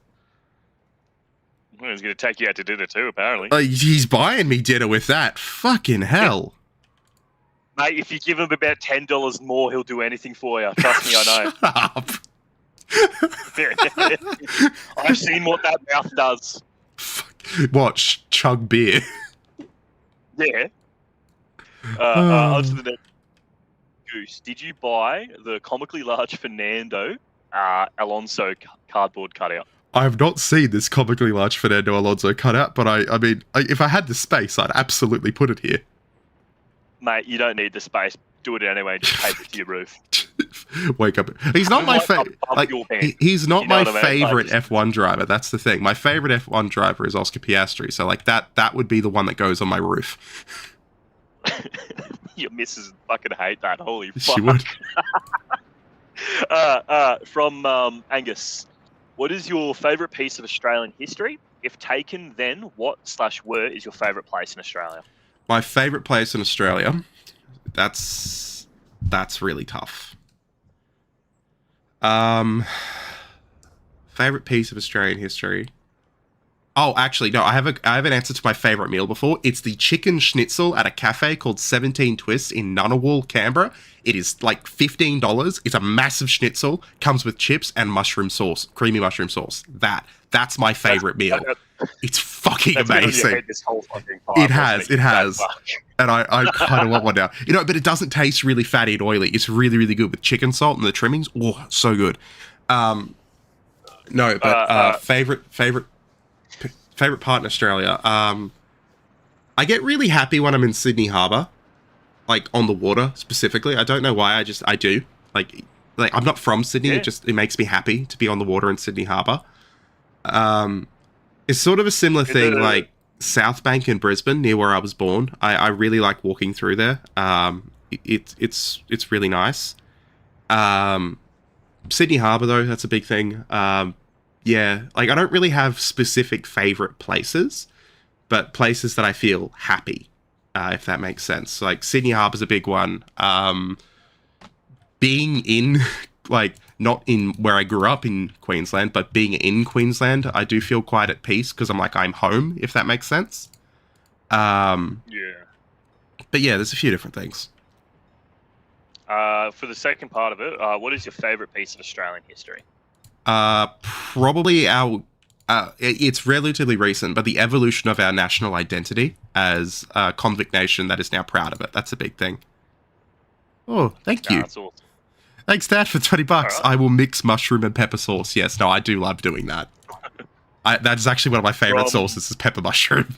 Speaker 3: Well, he's going to take you out to dinner too, apparently.
Speaker 2: He's buying me dinner with that. Fucking hell.
Speaker 3: Mate, if you give him about $10 more, he'll do anything for you. Trust me, I know.
Speaker 2: Shut up.
Speaker 3: I've seen what that mouth does.
Speaker 2: Watch, chug beer.
Speaker 3: Yeah. On to the next. Goose, did you buy the comically large Fernando Alonso cardboard cutout?
Speaker 2: I have not seen this comically large Fernando Alonso cutout, but I mean, if I had the space, I'd absolutely put it here.
Speaker 3: Mate, you don't need the space. Do it anyway. Just tape it to your roof.
Speaker 2: Wake up. He's not my favorite. Like, he's not my favorite F1 driver. That's the thing. My favorite F1 driver is Oscar Piastri. So like that would be the one that goes on my roof.
Speaker 3: Your missus fucking hate that. Holy fuck.
Speaker 2: She would.
Speaker 3: From Angus, what is your favourite piece of Australian history? If taken, then what/where is your favourite place in Australia?
Speaker 2: My favourite place in Australia. That's really tough. Favorite piece of Australian history. Oh, actually, no. I have an answer to my favorite meal before. It's the chicken schnitzel at a cafe called 17 Twists in Ngunnawal, Canberra. It is like $15. It's a massive schnitzel. Comes with chips and mushroom sauce, creamy mushroom sauce. That's my favorite meal. It's fucking amazing. It has. And I kind of want one now. You know, but it doesn't taste really fatty and oily. It's really, really good with chicken salt and the trimmings. Oh, so good. Favorite part in Australia. I get really happy when I'm in Sydney Harbour, like on the water specifically. I don't know why. I do. Like I'm not from Sydney.
Speaker 3: Yeah.
Speaker 2: It makes me happy to be on the water in Sydney Harbour. It's sort of a similar thing, like South Bank in Brisbane, near where I was born. I really like walking through there. It's really nice. Sydney Harbour though, that's a big thing. Yeah, like I don't really have specific favorite places, but places that I feel happy, if that makes sense. Like Sydney Harbour's a big one. Being in, like, not in where I grew up in Queensland, but being in Queensland, I do feel quite at peace because I'm home, if that makes sense.
Speaker 3: Yeah.
Speaker 2: But yeah, there's a few different things.
Speaker 3: For the second part of it, what is your favourite piece of Australian history?
Speaker 2: Probably it's relatively recent, but the evolution of our national identity as a convict nation that is now proud of it. That's a big thing. Oh, thank you.
Speaker 3: That's awesome.
Speaker 2: Thanks, Dad, for $20.
Speaker 3: Right.
Speaker 2: I will mix mushroom and pepper sauce. Yes, no, I do love doing that. That is actually one of my favorite sauces is pepper mushroom.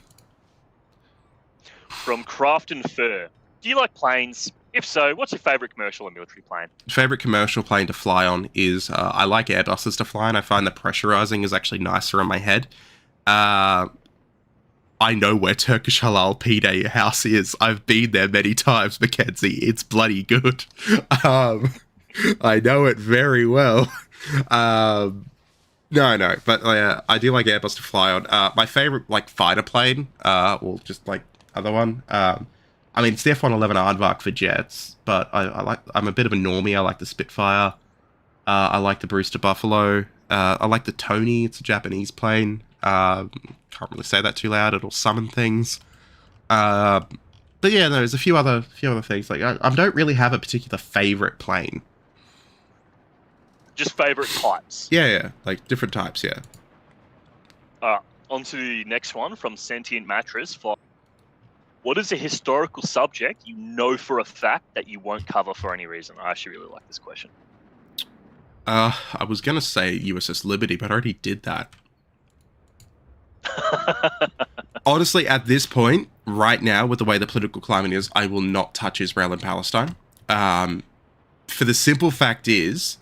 Speaker 3: From Craft and Fur, do you like planes? If so, what's your favourite commercial or military plane?
Speaker 2: Favorite commercial plane to fly on is I like Airbuses to fly on. I find the pressurizing is actually nicer in my head. I know where Turkish Halal P-Day House is. I've been there many times, Mackenzie. It's bloody good. I know it very well. No, but I do like Airbus to fly on. My favorite, like, fighter plane, well, just like other one. I mean, it's the F-111 Aardvark for jets, but I'm a bit of a normie. I like the Spitfire. I like the Brewster Buffalo. I like the Tony. It's a Japanese plane. Can't really say that too loud. It'll summon things. But yeah, there's a few other things. Like I don't really have a particular favorite plane.
Speaker 3: Just favourite types.
Speaker 2: Yeah, like different types. Yeah.
Speaker 3: On to the next one from Sentient Mattress. What is a historical subject you know for a fact that you won't cover for any reason? I actually really like this question.
Speaker 2: I was gonna say USS Liberty, but I already did that. Honestly, at this point, right now, with the way the political climate is, I will not touch Israel and Palestine. For the simple fact is,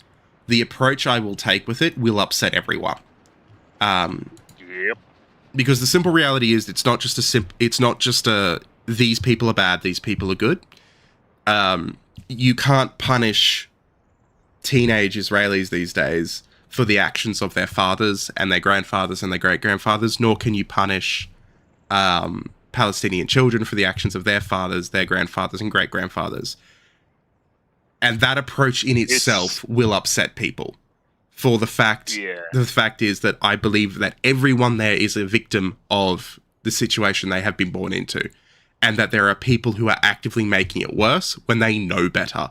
Speaker 2: the approach I will take with it will upset everyone.
Speaker 3: Yep.
Speaker 2: Because the simple reality is, it's not just a these people are bad, these people are good. You can't punish teenage Israelis these days for the actions of their fathers and their grandfathers and their great-grandfathers, nor can you punish Palestinian children for the actions of their fathers, their grandfathers, and great-grandfathers. And that approach in itself will upset people. For the fact is that I believe that everyone there is a victim of the situation they have been born into, and that there are people who are actively making it worse when they know better.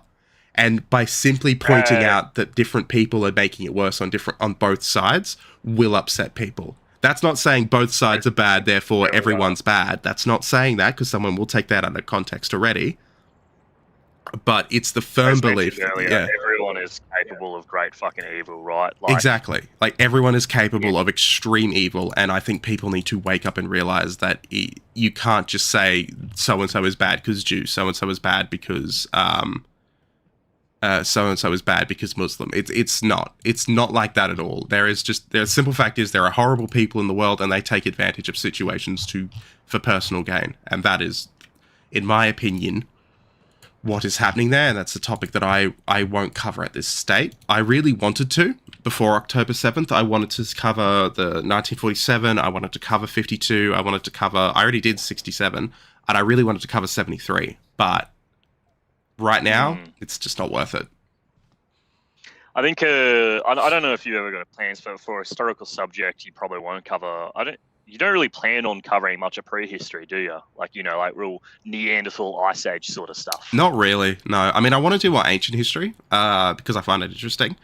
Speaker 2: And by simply pointing out that different people are making it worse on both sides will upset people. That's not saying both sides are bad, therefore everyone's bad. That's not saying that, because someone will take that out of context already. But it's the firm
Speaker 3: As
Speaker 2: belief.
Speaker 3: mentioned earlier,
Speaker 2: Yeah.
Speaker 3: everyone is capable of great fucking evil, right? Like,
Speaker 2: Exactly. Like, everyone is capable of extreme evil, and I think people need to wake up and realize that you can't just say so-and-so is bad because Jew, so-and-so is bad because so-and-so is bad because Muslim. It's not. It's not like that at all. The simple fact is there are horrible people in the world, and they take advantage of situations for personal gain. And that is, in my opinion, what is happening there, and that's a topic that I won't cover at this state. I really wanted to, before October 7th, I wanted to cover the 1947, I wanted to cover 52, I already did 67, and I really wanted to cover 73, but right now, it's just not worth it.
Speaker 3: I think, I don't know if you've ever got plans, but for a historical subject, you probably won't cover, you don't really plan on covering much of prehistory, do you? Like, like real Neanderthal Ice Age sort of stuff.
Speaker 2: Not really, no. I mean, I want to do more ancient history, because I find it interesting.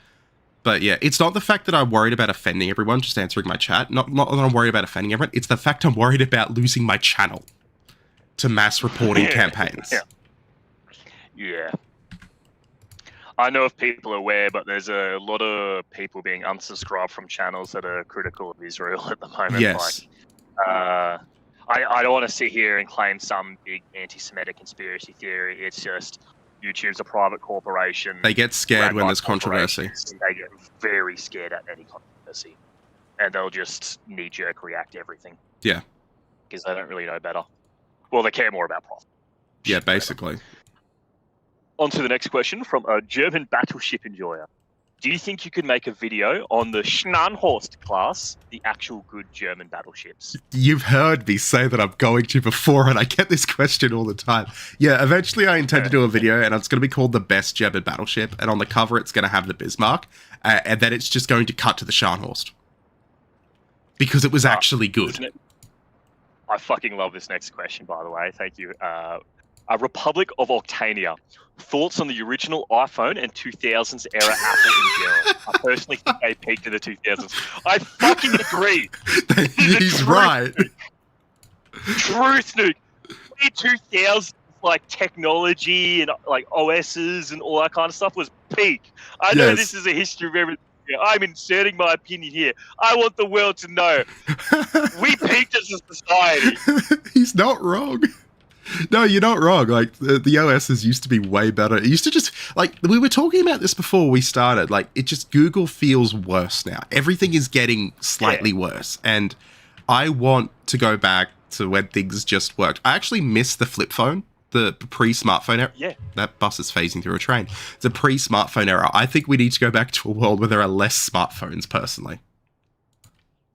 Speaker 2: But yeah, it's not the fact that I'm worried about offending everyone, just answering my chat. Not that I'm worried about offending everyone, it's the fact I'm worried about losing my channel to mass reporting campaigns.
Speaker 3: Yeah. I know if people are aware, but there's a lot of people being unsubscribed from channels that are critical of Israel at the moment.
Speaker 2: Yes.
Speaker 3: I don't want to sit here and claim some big anti-Semitic conspiracy theory. It's just YouTube's a private corporation.
Speaker 2: They get scared when there's controversy.
Speaker 3: They get very scared at any controversy. And they'll just knee-jerk react to everything.
Speaker 2: Yeah.
Speaker 3: Because they don't really know better. Well, they care more about profit.
Speaker 2: Yeah, basically.
Speaker 3: On to the next question from a German battleship enjoyer. Do you think you could make a video on the Schnarrenhorst class, the actual good German battleships?
Speaker 2: You've heard me say that I'm going to before, and I get this question all the time. Yeah, eventually I intend to do a video, and it's going to be called The Best German Battleship, and on the cover it's going to have the Bismarck, and then it's just going to cut to the Scharnhorst. Because it was actually good.
Speaker 3: I fucking love this next question, by the way. Thank you. Republic of Octania. Thoughts on the original iPhone and 2000s era Apple in general? I personally think they peaked in the 2000s. I fucking agree.
Speaker 2: He's right.
Speaker 3: Truth, nuke. 2000s, like, technology and, like, OSs and all that kind of stuff was peak. I know this is a history of everything. I'm inserting my opinion here. I want the world to know. We peaked as a society.
Speaker 2: He's not wrong. No, you're not wrong. Like, the OSs used to be way better. It used to just, like, we were talking about this before we started. Like, it just, Google feels worse now. Everything is getting slightly worse. And I want to go back to when things just worked. I actually miss the flip phone, the pre-smartphone era.
Speaker 3: Yeah.
Speaker 2: That bus is phasing through a train. The pre-smartphone era. I think we need to go back to a world where there are less smartphones, personally.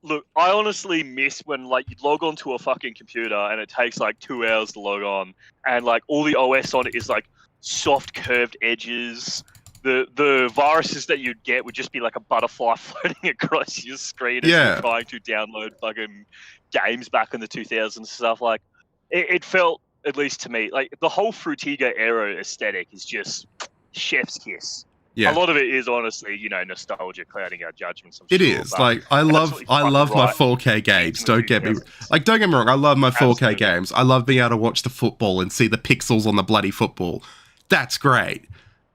Speaker 3: Look, I honestly miss when, like, you'd log on to a fucking computer and it takes, like, 2 hours to log on, and, like, all the OS on it is, like, soft curved edges. The viruses that you'd get would just be like a butterfly floating across your screen as you're trying to download fucking games back in the 2000s and stuff. Like, it felt, at least to me, like, the whole Frutiga era aesthetic is just chef's kiss. Yeah. A lot of it is honestly, nostalgia clouding our judgments.
Speaker 2: It is. Like, I love my 4K games. Don't get me wrong. I love my 4K games. I love being able to watch the football and see the pixels on the bloody football. That's great.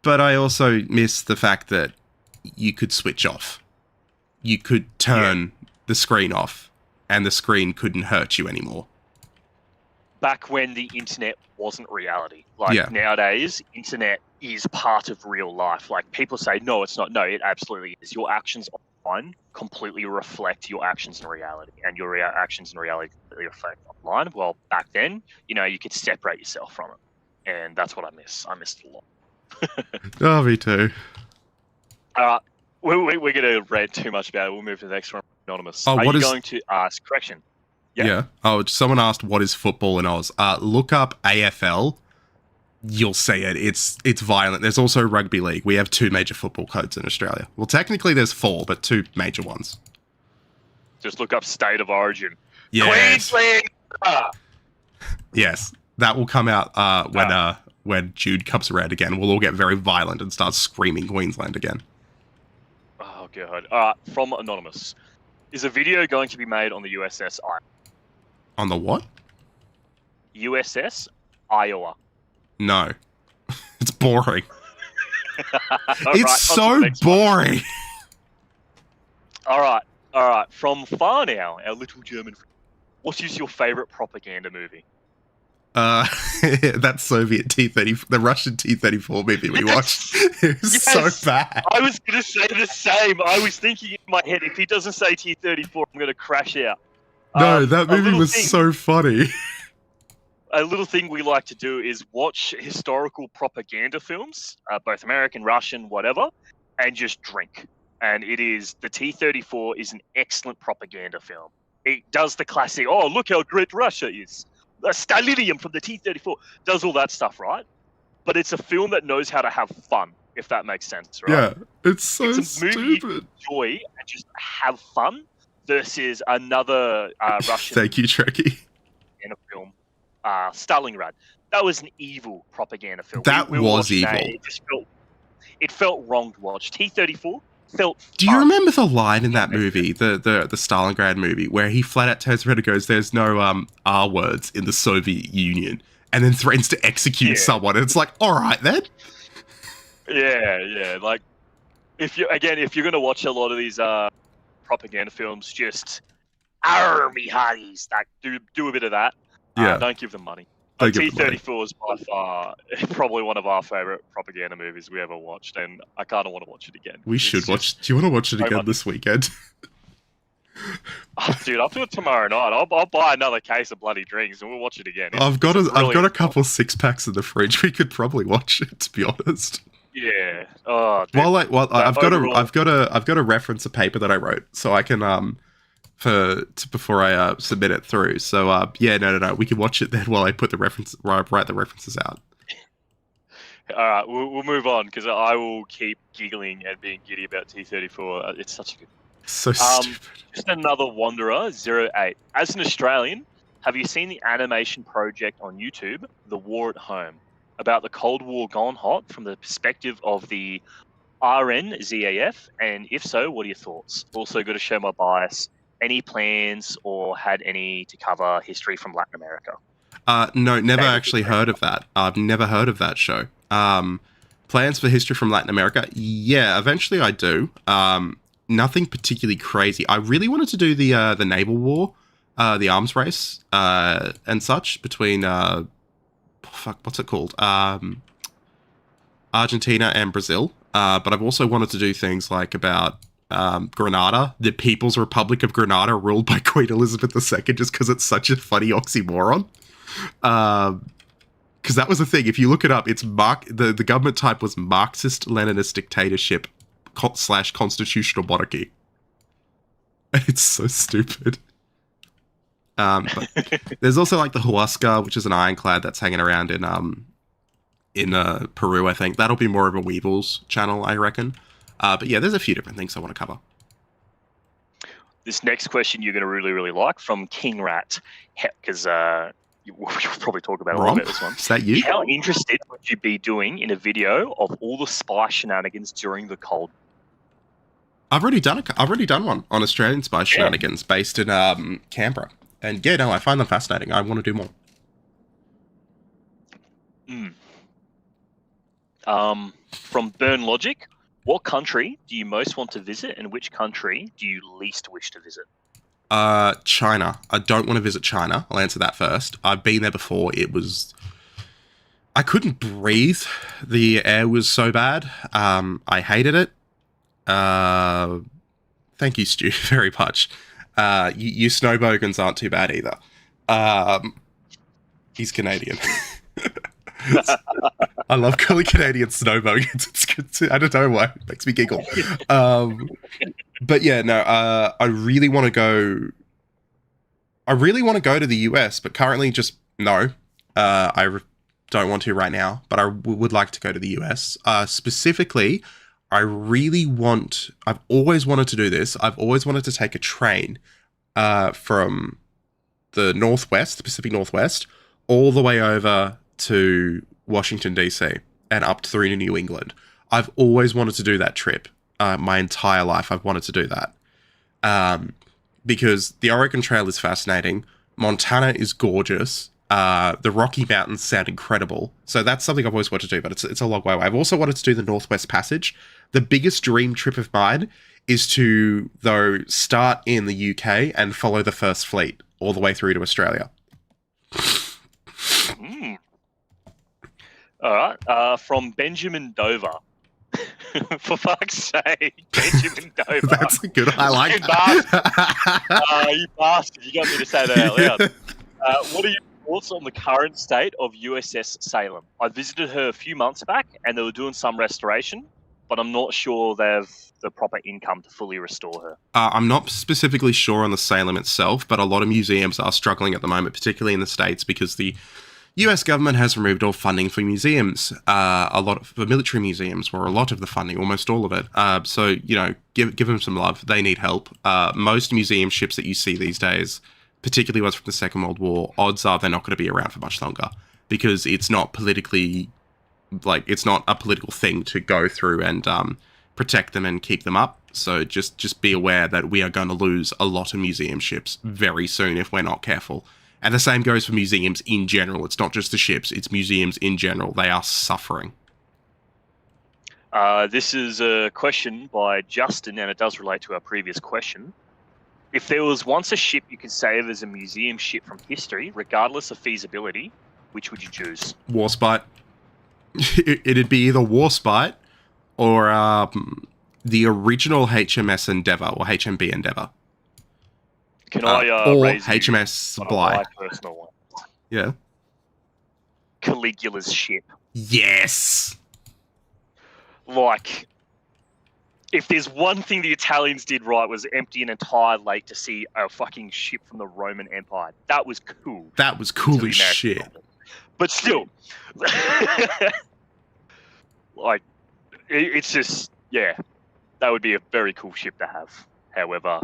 Speaker 2: But I also miss the fact that you could switch off. You could turn the screen off, and the screen couldn't hurt you anymore.
Speaker 3: Back when the internet wasn't reality. Like, nowadays, internet is part of real life. Like, people say, no, it's not. No, it absolutely is. Your actions online completely reflect your actions in reality, and your actions in reality completely reflect online. Well, back then, you could separate yourself from it, and that's what I miss. I missed it a lot.
Speaker 2: Oh, me too.
Speaker 3: We're going to rant too much about it. We'll move to the next one. Anonymous.
Speaker 2: Oh,
Speaker 3: Are you going to ask? Correction.
Speaker 2: Yeah. Oh, someone asked, what is football in Oz? Look up AFL. You'll see it. It's violent. There's also rugby league. We have 2 major football codes in Australia. Well, technically there's 4, but 2 major ones.
Speaker 3: Just look up State of Origin.
Speaker 2: Yes.
Speaker 3: Queensland!
Speaker 2: Yes. That will come out when Jude comes around again. We'll all get very violent and start screaming Queensland again.
Speaker 3: Oh, God. From Anonymous. Is a video going to be made on the USS Iowa?
Speaker 2: On the what?
Speaker 3: USS Iowa.
Speaker 2: No. It's boring.
Speaker 3: All
Speaker 2: It's
Speaker 3: right, on to the
Speaker 2: so
Speaker 3: next one.
Speaker 2: boring.
Speaker 3: All right. From far now, our little German friend, what is your favorite propaganda movie?
Speaker 2: That Soviet T-30, the Russian T-34 movie we watched. It was so bad.
Speaker 3: I was going to say the same. I was thinking in my head, if he doesn't say T-34, I'm going to crash out.
Speaker 2: No, that movie was
Speaker 3: thing,
Speaker 2: so funny.
Speaker 3: A little thing we like to do is watch historical propaganda films, both American, Russian, whatever, and just drink. And the T-34 is an excellent propaganda film. It does the classic, oh, look how great Russia is. Stalinium from the T-34 does all that stuff, right? But it's a film that knows how to have fun, if that makes sense, right?
Speaker 2: Yeah, it's so
Speaker 3: It's a movie you
Speaker 2: stupid.
Speaker 3: enjoy and just have fun versus another Russian
Speaker 2: Thank you, Trekkie.
Speaker 3: propaganda film, Stalingrad. That was an evil propaganda film.
Speaker 2: That
Speaker 3: We
Speaker 2: was
Speaker 3: watched that,
Speaker 2: evil.
Speaker 3: It felt wrong to watch. T-34 felt
Speaker 2: Do you
Speaker 3: fun.
Speaker 2: remember the line in that movie, the Stalingrad movie, where he flat out turns around and goes, "There's no R words in the Soviet Union," and then threatens to execute someone? And it's like, all right then.
Speaker 3: Yeah. Like, if you're gonna watch a lot of these propaganda films, just army hotties, like do a bit of that.
Speaker 2: Yeah.
Speaker 3: Don't give them money.
Speaker 2: Don't give them money.
Speaker 3: T-34 is by far probably one of our favorite propaganda movies we ever watched, and I kind of want to watch it again.
Speaker 2: We should watch. Do you want to watch it again this weekend?
Speaker 3: Oh, dude, I'll do it tomorrow night. I'll buy another case of bloody drinks and we'll watch it again.
Speaker 2: I've got a couple 6-packs in the fridge. We could probably watch it, to be honest.
Speaker 3: Yeah. Oh, dude.
Speaker 2: I've got a reference a paper that I wrote, so I can before I submit it through. So no, we can watch it then while I write the references out.
Speaker 3: All right, we'll move on because I will keep giggling and being giddy about T-34. It's such a good.
Speaker 2: So stupid.
Speaker 3: Just another wanderer, 08. As an Australian, have you seen the animation project on YouTube, The War at Home, about the Cold War gone hot from the perspective of the RNZAF? And if so, what are your thoughts? Also, got to show my bias. Any plans or had any to cover history from Latin America?
Speaker 2: No, never actually heard of that. I've never heard of that show. Plans for history from Latin America? Yeah, eventually I do. Nothing particularly crazy. I really wanted to do the naval war, the arms race, and such between what's it called? Argentina and Brazil. But I've also wanted to do things like about Grenada, the People's Republic of Grenada, ruled by Queen Elizabeth II, just because it's such a funny oxymoron. Because that was the thing. If you look it up, it's the government type was Marxist-Leninist dictatorship / constitutional monarchy. And it's so stupid. But there's also like the Huasca, which is an ironclad that's hanging around in Peru, I think. That'll be more of a Weevils channel, I reckon. But yeah, there's a few different things I want to cover.
Speaker 3: This next question you're going to really, really like from King Rat, because we'll probably talk about a little bit this one.
Speaker 2: Is that you?
Speaker 3: How interested would you be doing in a video of all the spy shenanigans during the Cold War?
Speaker 2: I've already done one on Australian spy shenanigans based in Canberra, and yeah, no, I find them fascinating. I want to do more.
Speaker 3: From Burn Logic, what country do you most want to visit, and which country do you least wish to visit?
Speaker 2: China. I don't want to visit China. I'll answer that first. I've been there before. I couldn't breathe. The air was so bad. I hated it. Thank you, Stu, very much. You snowbogans aren't too bad either. He's Canadian. I love calling Canadian snowbogans. It's good too. I don't know why. It makes me giggle. But yeah, no, I really want to go. I really want to go to the US, but currently just no. Don't want to right now, but I would like to go to the US. Specifically, I've always wanted to do this. I've always wanted to take a train from the Northwest, the Pacific Northwest, all the way over to Washington, D.C. and up through to New England. I've always wanted to do that trip. My entire life I've wanted to do that. Because the Oregon Trail is fascinating. Montana is gorgeous. The Rocky Mountains sound incredible. So that's something I've always wanted to do, but it's a long way away. I've also wanted to do the Northwest Passage. The biggest dream trip of mine is to, though, start in the UK and follow the First Fleet all the way through to Australia.
Speaker 3: All right. From Benjamin Dover. For fuck's sake, Benjamin Dover.
Speaker 2: That's a good. I like that.
Speaker 3: You bastard! You got me to say that out loud. What are your thoughts on the current state of USS Salem? I visited her a few months back, and they were doing some restoration, but I'm not sure they have the proper income to fully restore her.
Speaker 2: I'm not specifically sure on the Salem itself, but a lot of museums are struggling at the moment, particularly in the States, because the US government has removed all funding for museums, for military museums, or a lot of the funding, almost all of it. So, give them some love. They need help. Most museum ships that you see these days, particularly ones from the Second World War, odds are they're not going to be around for much longer because it's not politically, it's not a political thing to go through and protect them and keep them up. So just be aware that we are going to lose a lot of museum ships very soon if we're not careful. And the same goes for museums in general. It's not just the ships, it's museums in general. They are suffering.
Speaker 3: This is a question by Justin, and it does relate to our previous question. If there was once a ship you could save as a museum ship from history, regardless of feasibility, which would you choose?
Speaker 2: Warspite. It'd be either Warspite or the original HMS Endeavour or HMB Endeavour.
Speaker 3: Can I
Speaker 2: or
Speaker 3: raise
Speaker 2: HMS Supply?
Speaker 3: My personal one.
Speaker 2: Yeah.
Speaker 3: Caligula's ship.
Speaker 2: Yes.
Speaker 3: Like, if there's one thing the Italians did right was empty an entire lake to see a fucking ship from the Roman Empire. That was cool.
Speaker 2: That was cool as shit.
Speaker 3: But still, it's just, yeah, that would be a very cool ship to have. However,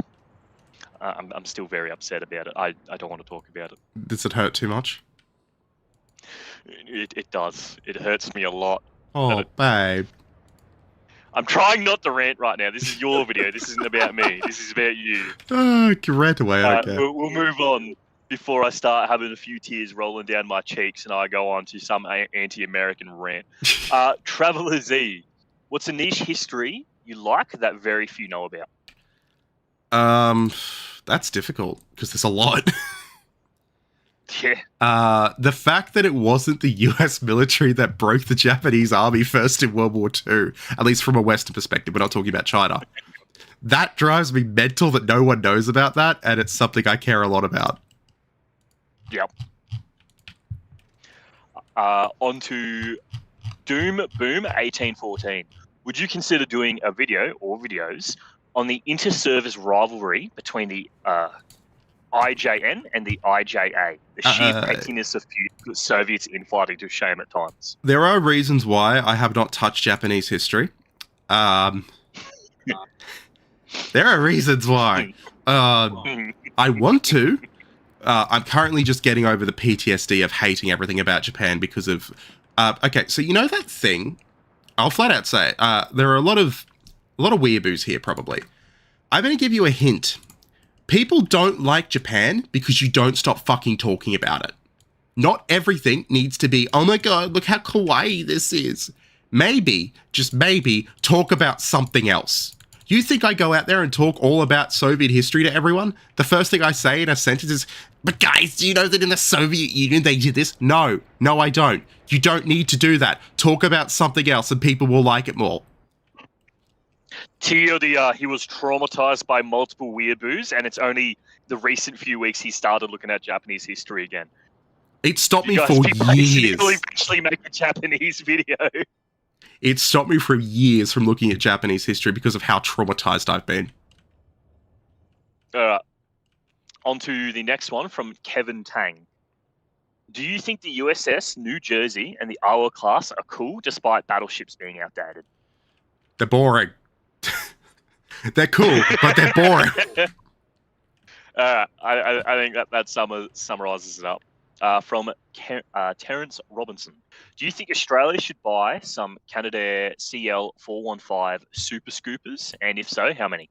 Speaker 3: I'm still very upset about it. I don't want to talk about it.
Speaker 2: Does it hurt too much?
Speaker 3: It does. It hurts me a lot.
Speaker 2: Oh, babe.
Speaker 3: I'm trying not to rant right now. This is your video. This isn't about me. This is about you.
Speaker 2: Oh, rant away. Okay.
Speaker 3: We'll move on before I start having a few tears rolling down my cheeks and I go on to some anti-American rant. Traveller Z, what's a niche history you like that very few know about?
Speaker 2: That's difficult because there's a lot.
Speaker 3: Yeah.
Speaker 2: The fact that it wasn't the US military that broke the Japanese army first in World War II, at least from a Western perspective, we're not talking about China. That drives me mental that no one knows about that, and it's something I care a lot about.
Speaker 3: Yep. On to Doom Boom 1814. Would you consider doing a video or videos on the inter-service rivalry between the IJN and the IJA, the sheer pettiness of the Soviets infighting to shame at times?
Speaker 2: There are reasons why I have not touched Japanese history. There are reasons why. I want to. I'm currently just getting over the PTSD of hating everything about Japan because of... okay, so you know that thing? I'll flat out say it. There are a lot of weeaboos here, probably. I'm going to give you a hint. People don't like Japan because you don't stop fucking talking about it. Not everything needs to be, oh my god, look how kawaii this is. Maybe, just maybe, talk about something else. You think I go out there and talk all about Soviet history to everyone? The first thing I say in a sentence is, but guys, do you know that in the Soviet Union they did this? No, I don't. You don't need to do that. Talk about something else and people will like it more.
Speaker 3: TLDR, he was traumatized by multiple weeaboos, and it's only the recent few weeks he started looking at Japanese history again.
Speaker 2: It stopped me for years.
Speaker 3: Will eventually make a Japanese video.
Speaker 2: It stopped me for years from looking at Japanese history because of how traumatized I've been.
Speaker 3: On to the next one from Kevin Tang. Do you think the USS New Jersey and the Iowa class are cool despite battleships being outdated?
Speaker 2: They're boring. They're cool, but they're boring.
Speaker 3: I think that summarizes it up. From Terence Robinson. Do you think Australia should buy some Canadair CL415 Super Scoopers? And if so, how many?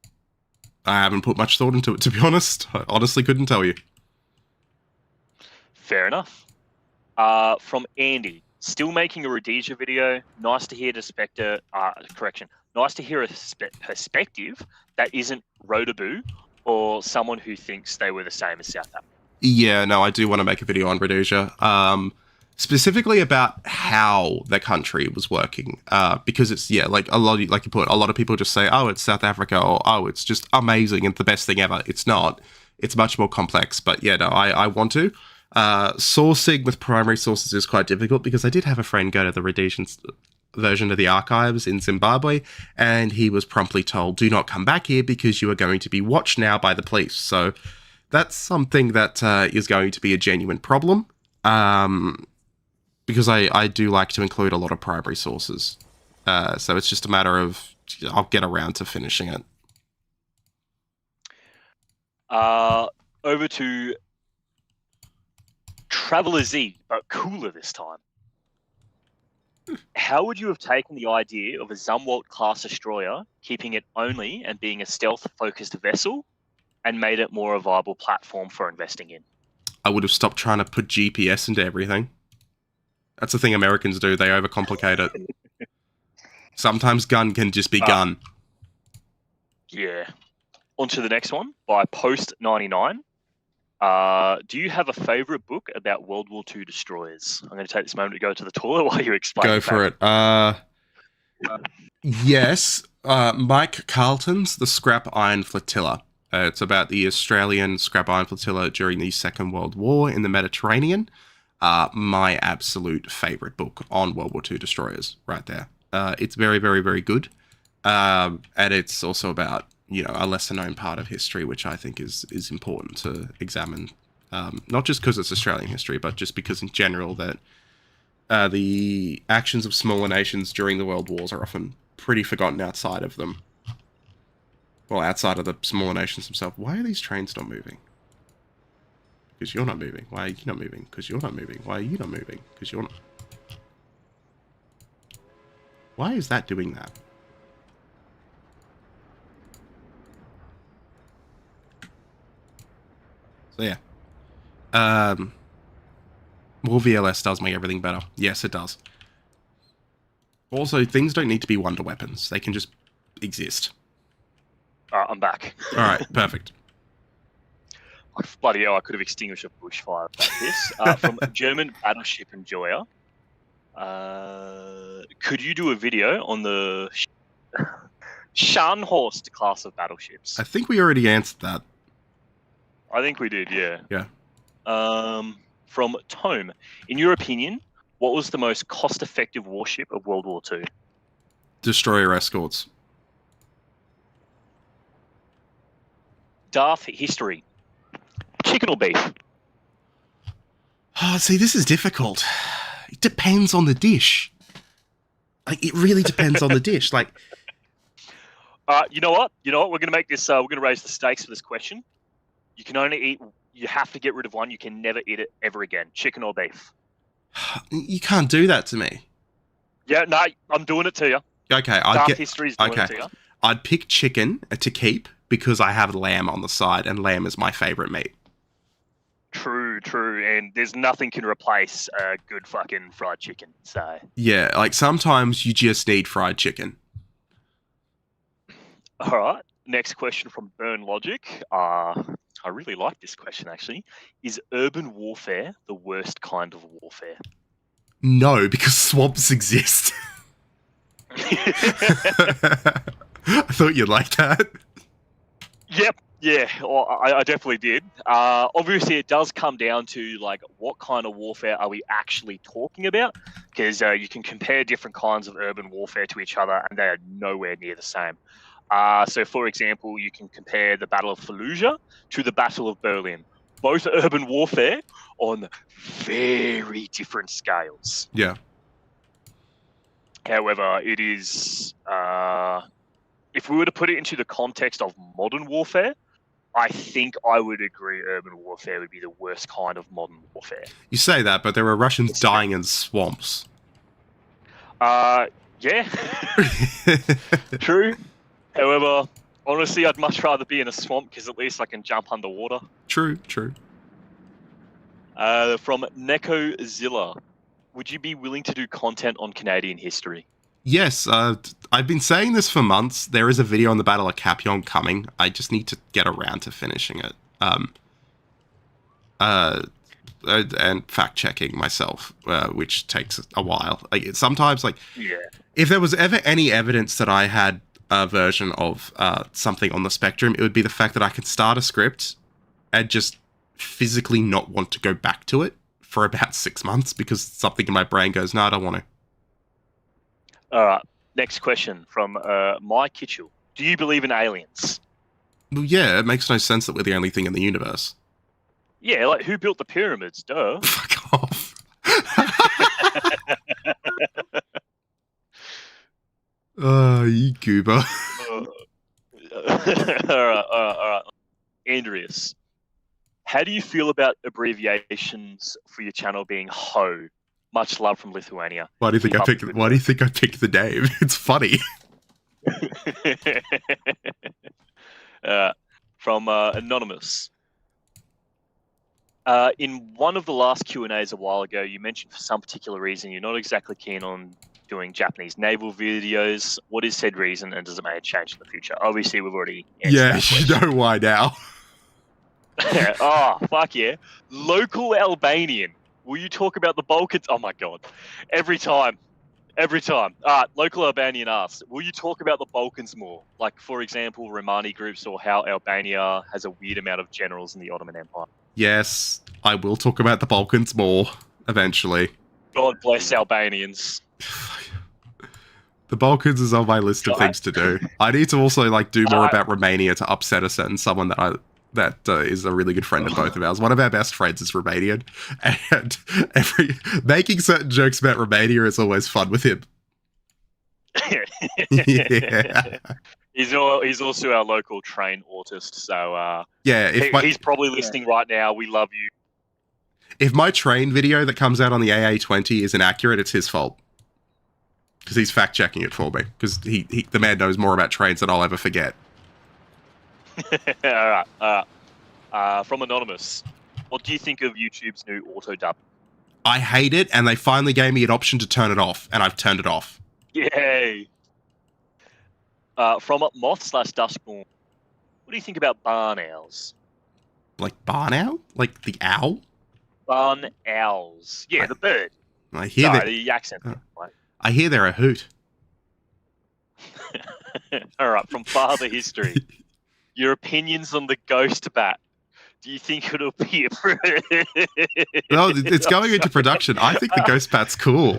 Speaker 2: I haven't put much thought into it, to be honest. I honestly couldn't tell you.
Speaker 3: Fair enough. From Andy. Still making a Rhodesia video. Nice to hear Nice to hear a perspective that isn't Rodaboo or someone who thinks they were the same as South Africa.
Speaker 2: Yeah, no, I do want to make a video on Rhodesia. Specifically about how the country was working, because it's like a lot of people just say, oh, it's South Africa, or oh, it's just amazing and the best thing ever. It's not. It's much more complex. But yeah, no, I want to. Sourcing with primary sources is quite difficult because I did have a friend go to the Rhodesian version of the archives in Zimbabwe, and he was promptly told, do not come back here because you are going to be watched now by the police. So that's something that is going to be a genuine problem. Because I do like to include a lot of primary sources. So it's just a matter of, I'll get around to finishing it.
Speaker 3: Over to Traveller Z, but cooler this time. How would you have taken the idea of a Zumwalt-class destroyer, keeping it only and being a stealth-focused vessel, and made it more a viable platform for investing in?
Speaker 2: I would have stopped trying to put GPS into everything. That's the thing Americans do. They overcomplicate it. Sometimes gun can just be gun.
Speaker 3: Yeah. On to the next one by Post99. Do you have a favourite book about World War II destroyers? I'm going to take this moment to go to the toilet while you explain.
Speaker 2: Go for it. Yes. Mike Carlton's The Scrap Iron Flotilla. It's about the Australian Scrap Iron Flotilla during the Second World War in the Mediterranean. My absolute favourite book on World War II destroyers, right there. It's very, very, very good. And it's also about, a lesser-known part of history, which I think is important to examine. Not just because it's Australian history, but just because in general that the actions of smaller nations during the World Wars are often pretty forgotten outside of them. Well, outside of the smaller nations themselves. Why are these trains not moving? Because you're not moving. Why are you not moving? Because you're not moving. Why are you not moving? Because you're not... Why is that doing that? So yeah. Well, VLS does make everything better. Yes, it does. Also, things don't need to be wonder weapons. They can just exist.
Speaker 3: I'm back.
Speaker 2: Alright, perfect.
Speaker 3: Bloody hell, I could have extinguished a bushfire like this. From German Battleship Enjoyer. Could you do a video on the Scharnhorst class of battleships?
Speaker 2: I think we already answered that.
Speaker 3: I think we did, yeah.
Speaker 2: Yeah.
Speaker 3: From Tome. In your opinion, what was the most cost-effective warship of World War II?
Speaker 2: Destroyer escorts.
Speaker 3: Darth history. Chicken or beef?
Speaker 2: Oh, see, this is difficult. It depends on the dish. Like, it really depends on the dish. Like,
Speaker 3: you know what? We're going to make this. We're going to raise the stakes for this question. You can only eat. You have to get rid of one. You can never eat it ever again. Chicken or beef?
Speaker 2: you can't do that to me.
Speaker 3: Yeah, no, I'm doing it to you.
Speaker 2: Okay,
Speaker 3: History's doing it to you.
Speaker 2: I'd pick chicken to keep because I have lamb on the side, and lamb is my favorite meat.
Speaker 3: True, and there's nothing can replace a good fucking fried chicken. So
Speaker 2: yeah, like sometimes you just need fried chicken.
Speaker 3: All right. Next question from Burn Logic. I really like this question actually. Is urban warfare the worst kind of warfare?
Speaker 2: No, because swamps exist. I thought you'd like that.
Speaker 3: Yep. Yeah, well, I definitely did. Obviously, it does come down to like what kind of warfare are we actually talking about? Because you can compare different kinds of urban warfare to each other, and they are nowhere near the same. So, for example, you can compare the Battle of Fallujah to the Battle of Berlin. Both urban warfare on very different scales.
Speaker 2: Yeah.
Speaker 3: However, it is, if we were to put it into the context of modern warfare, I think I would agree urban warfare would be the worst kind of modern warfare.
Speaker 2: You say that, but there are Russians dying in swamps.
Speaker 3: Yeah. True. However, honestly, I'd much rather be in a swamp because at least I can jump underwater.
Speaker 2: True.
Speaker 3: From Nekozilla, would you be willing to do content on Canadian history?
Speaker 2: Yes, I've been saying this for months. There is a video on the Battle of Capion coming. I just need to get around to finishing it. And fact checking myself, which takes a while. Like sometimes, like if there was ever any evidence that I had a version of something on the spectrum, it would be the fact that I can start a script and just physically not want to go back to it for about 6 months because something in my brain goes, no, I don't want to.
Speaker 3: All right. Next question from Mike Kitchell. Do you believe in aliens?
Speaker 2: Well, yeah, it makes no sense that we're the only thing in the universe.
Speaker 3: Yeah, like who built the pyramids? Duh.
Speaker 2: Fuck off. Oh, you goober.
Speaker 3: All right. Andreas, how do you feel about abbreviations for your channel being HO? Much love from Lithuania.
Speaker 2: Why do you think I picked the name? It's funny.
Speaker 3: From Anonymous. In one of the last Q&As a while ago, you mentioned for some particular reason you're not exactly keen on doing Japanese naval videos. What is said reason, and does it make a change in the future? Obviously, we've already answered that question.
Speaker 2: You know why now.
Speaker 3: Oh, fuck yeah. Local Albanian. Will you talk about the Balkans? Oh, my God. Every time. Local Albanian asks, will you talk about the Balkans more? Like, for example, Romani groups or how Albania has a weird amount of generals in the Ottoman Empire?
Speaker 2: Yes, I will talk about the Balkans more, eventually.
Speaker 3: God bless Albanians.
Speaker 2: The Balkans is on my list of things to do. I need to also do more about Romania to upset a certain someone that is a really good friend of both of ours. One of our best friends is Romanian, and making certain jokes about Romania is always fun with him. Yeah.
Speaker 3: He's also our local train autist, so he's probably listening right now. We love you.
Speaker 2: If my train video that comes out on the AA20 is inaccurate, it's his fault. Because he's fact-checking it for me. Because the man knows more about trains than I'll ever forget.
Speaker 3: All right. From Anonymous, what do you think of YouTube's new auto dub?
Speaker 2: I hate it, and they finally gave me an option to turn it off, and I've turned it off.
Speaker 3: Yay! From Moth/Duskborn, what do you think about barn owls?
Speaker 2: Like barn owl? Like the owl?
Speaker 3: Barn owls. Yeah, the bird.
Speaker 2: I hear
Speaker 3: the accent.
Speaker 2: I hear they're a hoot.
Speaker 3: All right, from Father History. Your opinions on the ghost bat. Do you think it'll be approved?
Speaker 2: No, it's going into production. I think the ghost bat's cool.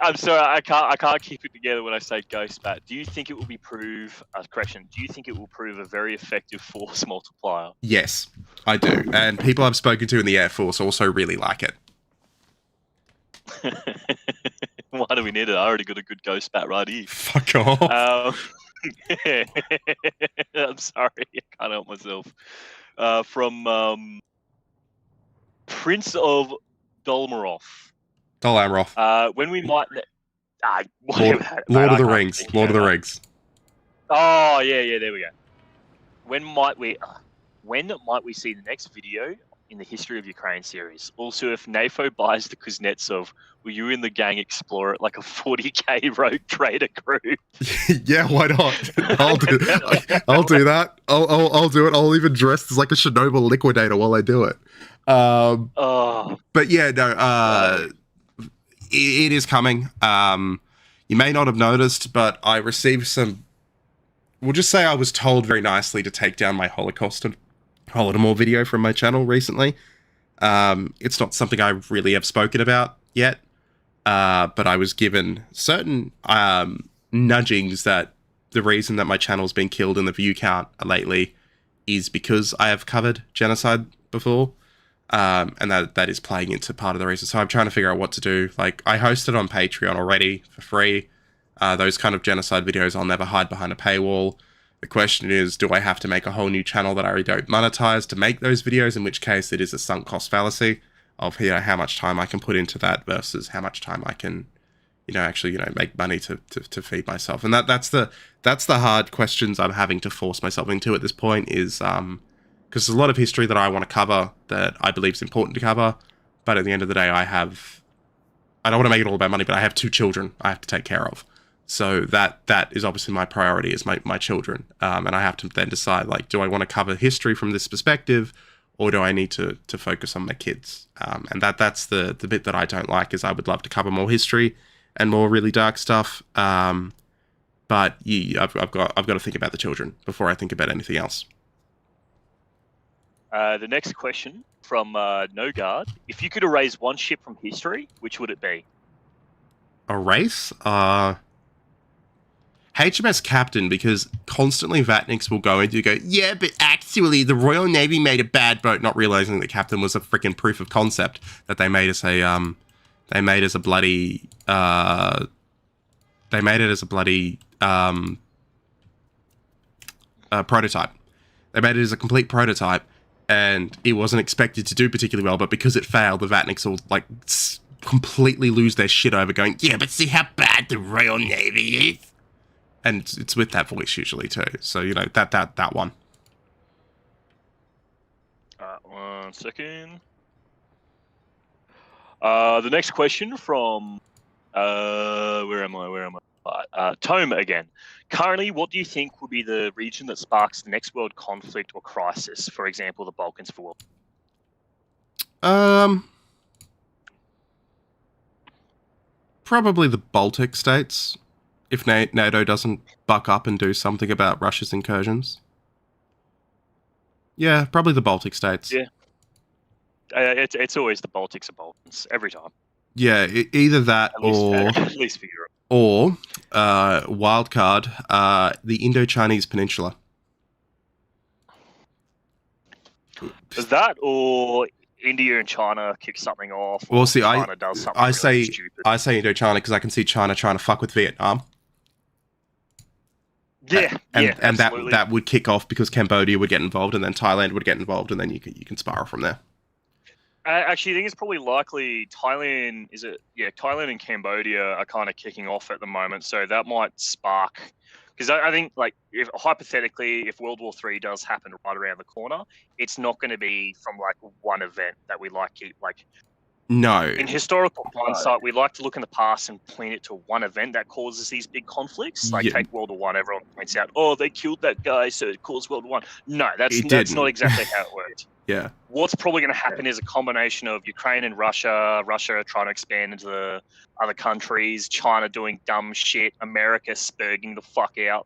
Speaker 3: I'm sorry, I can't keep it together when I say ghost bat. Do you think it will be correction? Do you think it will prove a very effective force multiplier?
Speaker 2: Yes, I do. And people I've spoken to in the Air Force also really like it.
Speaker 3: Why do we need it? I already got a good ghost bat right here.
Speaker 2: Fuck off.
Speaker 3: I'm sorry, I can't help myself. From Prince of Dolmarov.
Speaker 2: Dolamarov.
Speaker 3: When we might...
Speaker 2: Lord of the Rings. Lord of the Rings.
Speaker 3: Oh, yeah, there we go. When might we see the next video in the History of Ukraine series? Also, if NATO buys the Kuznetsov, will you and the gang explore it like a 40k rogue trader group?
Speaker 2: Yeah, why not? I'll do that. I'll do it. I'll even dress as like a Chernobyl liquidator while I do it. But yeah, no, it is coming. You may not have noticed, but I received some... We'll just say I was told very nicely to take down my Holocaust and Holodomor video from my channel recently. It's not something I really have spoken about yet, but I was given certain nudgings that the reason that my channel's been killed in the view count lately is because I have covered genocide before, and that is playing into part of the reason. So I'm trying to figure out what to do. Like, I hosted on Patreon already for free. Those kind of genocide videos I'll never hide behind a paywall. The question is, do I have to make a whole new channel that I already don't monetize to make those videos? In which case, it is a sunk cost fallacy of how much time I can put into that versus how much time I can, actually make money to feed myself. And that's the hard questions I'm having to force myself into at this point is because Because there's a lot of history that I want to cover that I believe is important to cover, but at the end of the day, I don't want to make it all about money, but I have 2 children I have to take care of. So that is obviously my priority, is my children. And I have to then decide, like, do I want to cover history from this perspective, or do I need to focus on my kids? And that's the bit that I don't like, is I would love to cover more history and more really dark stuff. But yeah, I've got to think about the children before I think about anything else.
Speaker 3: The next question from Nogard. If you could erase one ship from history, which would it be?
Speaker 2: A race? HMS Captain, because constantly Vatniks will go into go, yeah, but actually the Royal Navy made a bad boat, not realizing that Captain was a freaking proof of concept that they made as a bloody prototype. They made it as a complete prototype, and it wasn't expected to do particularly well, but because it failed, the Vatniks all like completely lose their shit over going, yeah, but see how bad the Royal Navy is. And it's with that voice usually too. So, you know, that one.
Speaker 3: 1 second. The next question from where am I? Tome again. Currently, what do you think will be the region that sparks the next world conflict or crisis? For example, the Balkans for world.
Speaker 2: Probably the Baltic states. If NATO doesn't buck up and do something about Russia's incursions. Yeah, probably the Baltic states.
Speaker 3: Yeah. It's always the Baltics or Balkans, every time.
Speaker 2: Yeah, either that
Speaker 3: at least for Europe.
Speaker 2: Or, wild card, the Indo-Chinese Peninsula.
Speaker 3: Is that, or India and China kick something off?
Speaker 2: Well, see,
Speaker 3: China does something
Speaker 2: I
Speaker 3: really
Speaker 2: say
Speaker 3: stupid.
Speaker 2: I say Indo-China because I can see China trying to fuck with Vietnam.
Speaker 3: Yeah,
Speaker 2: and that would kick off because Cambodia would get involved, and then Thailand would get involved, and then you can spiral from there.
Speaker 3: Actually, I think it's probably likely Thailand. Thailand and Cambodia are kind of kicking off at the moment, so that might spark. Because I think, like, if hypothetically, if World War III does happen right around the corner, it's not going to be from like one event that we keep like.
Speaker 2: No.
Speaker 3: In historical hindsight, we like to look in the past and point it to one event that causes these big conflicts. Like, take World War I, everyone points out, oh, they killed that guy, so it caused World War I. No, that's not exactly how it worked.
Speaker 2: Yeah.
Speaker 3: What's probably going to happen is a combination of Ukraine and Russia trying to expand into the other countries, China doing dumb shit, America spurging the fuck out,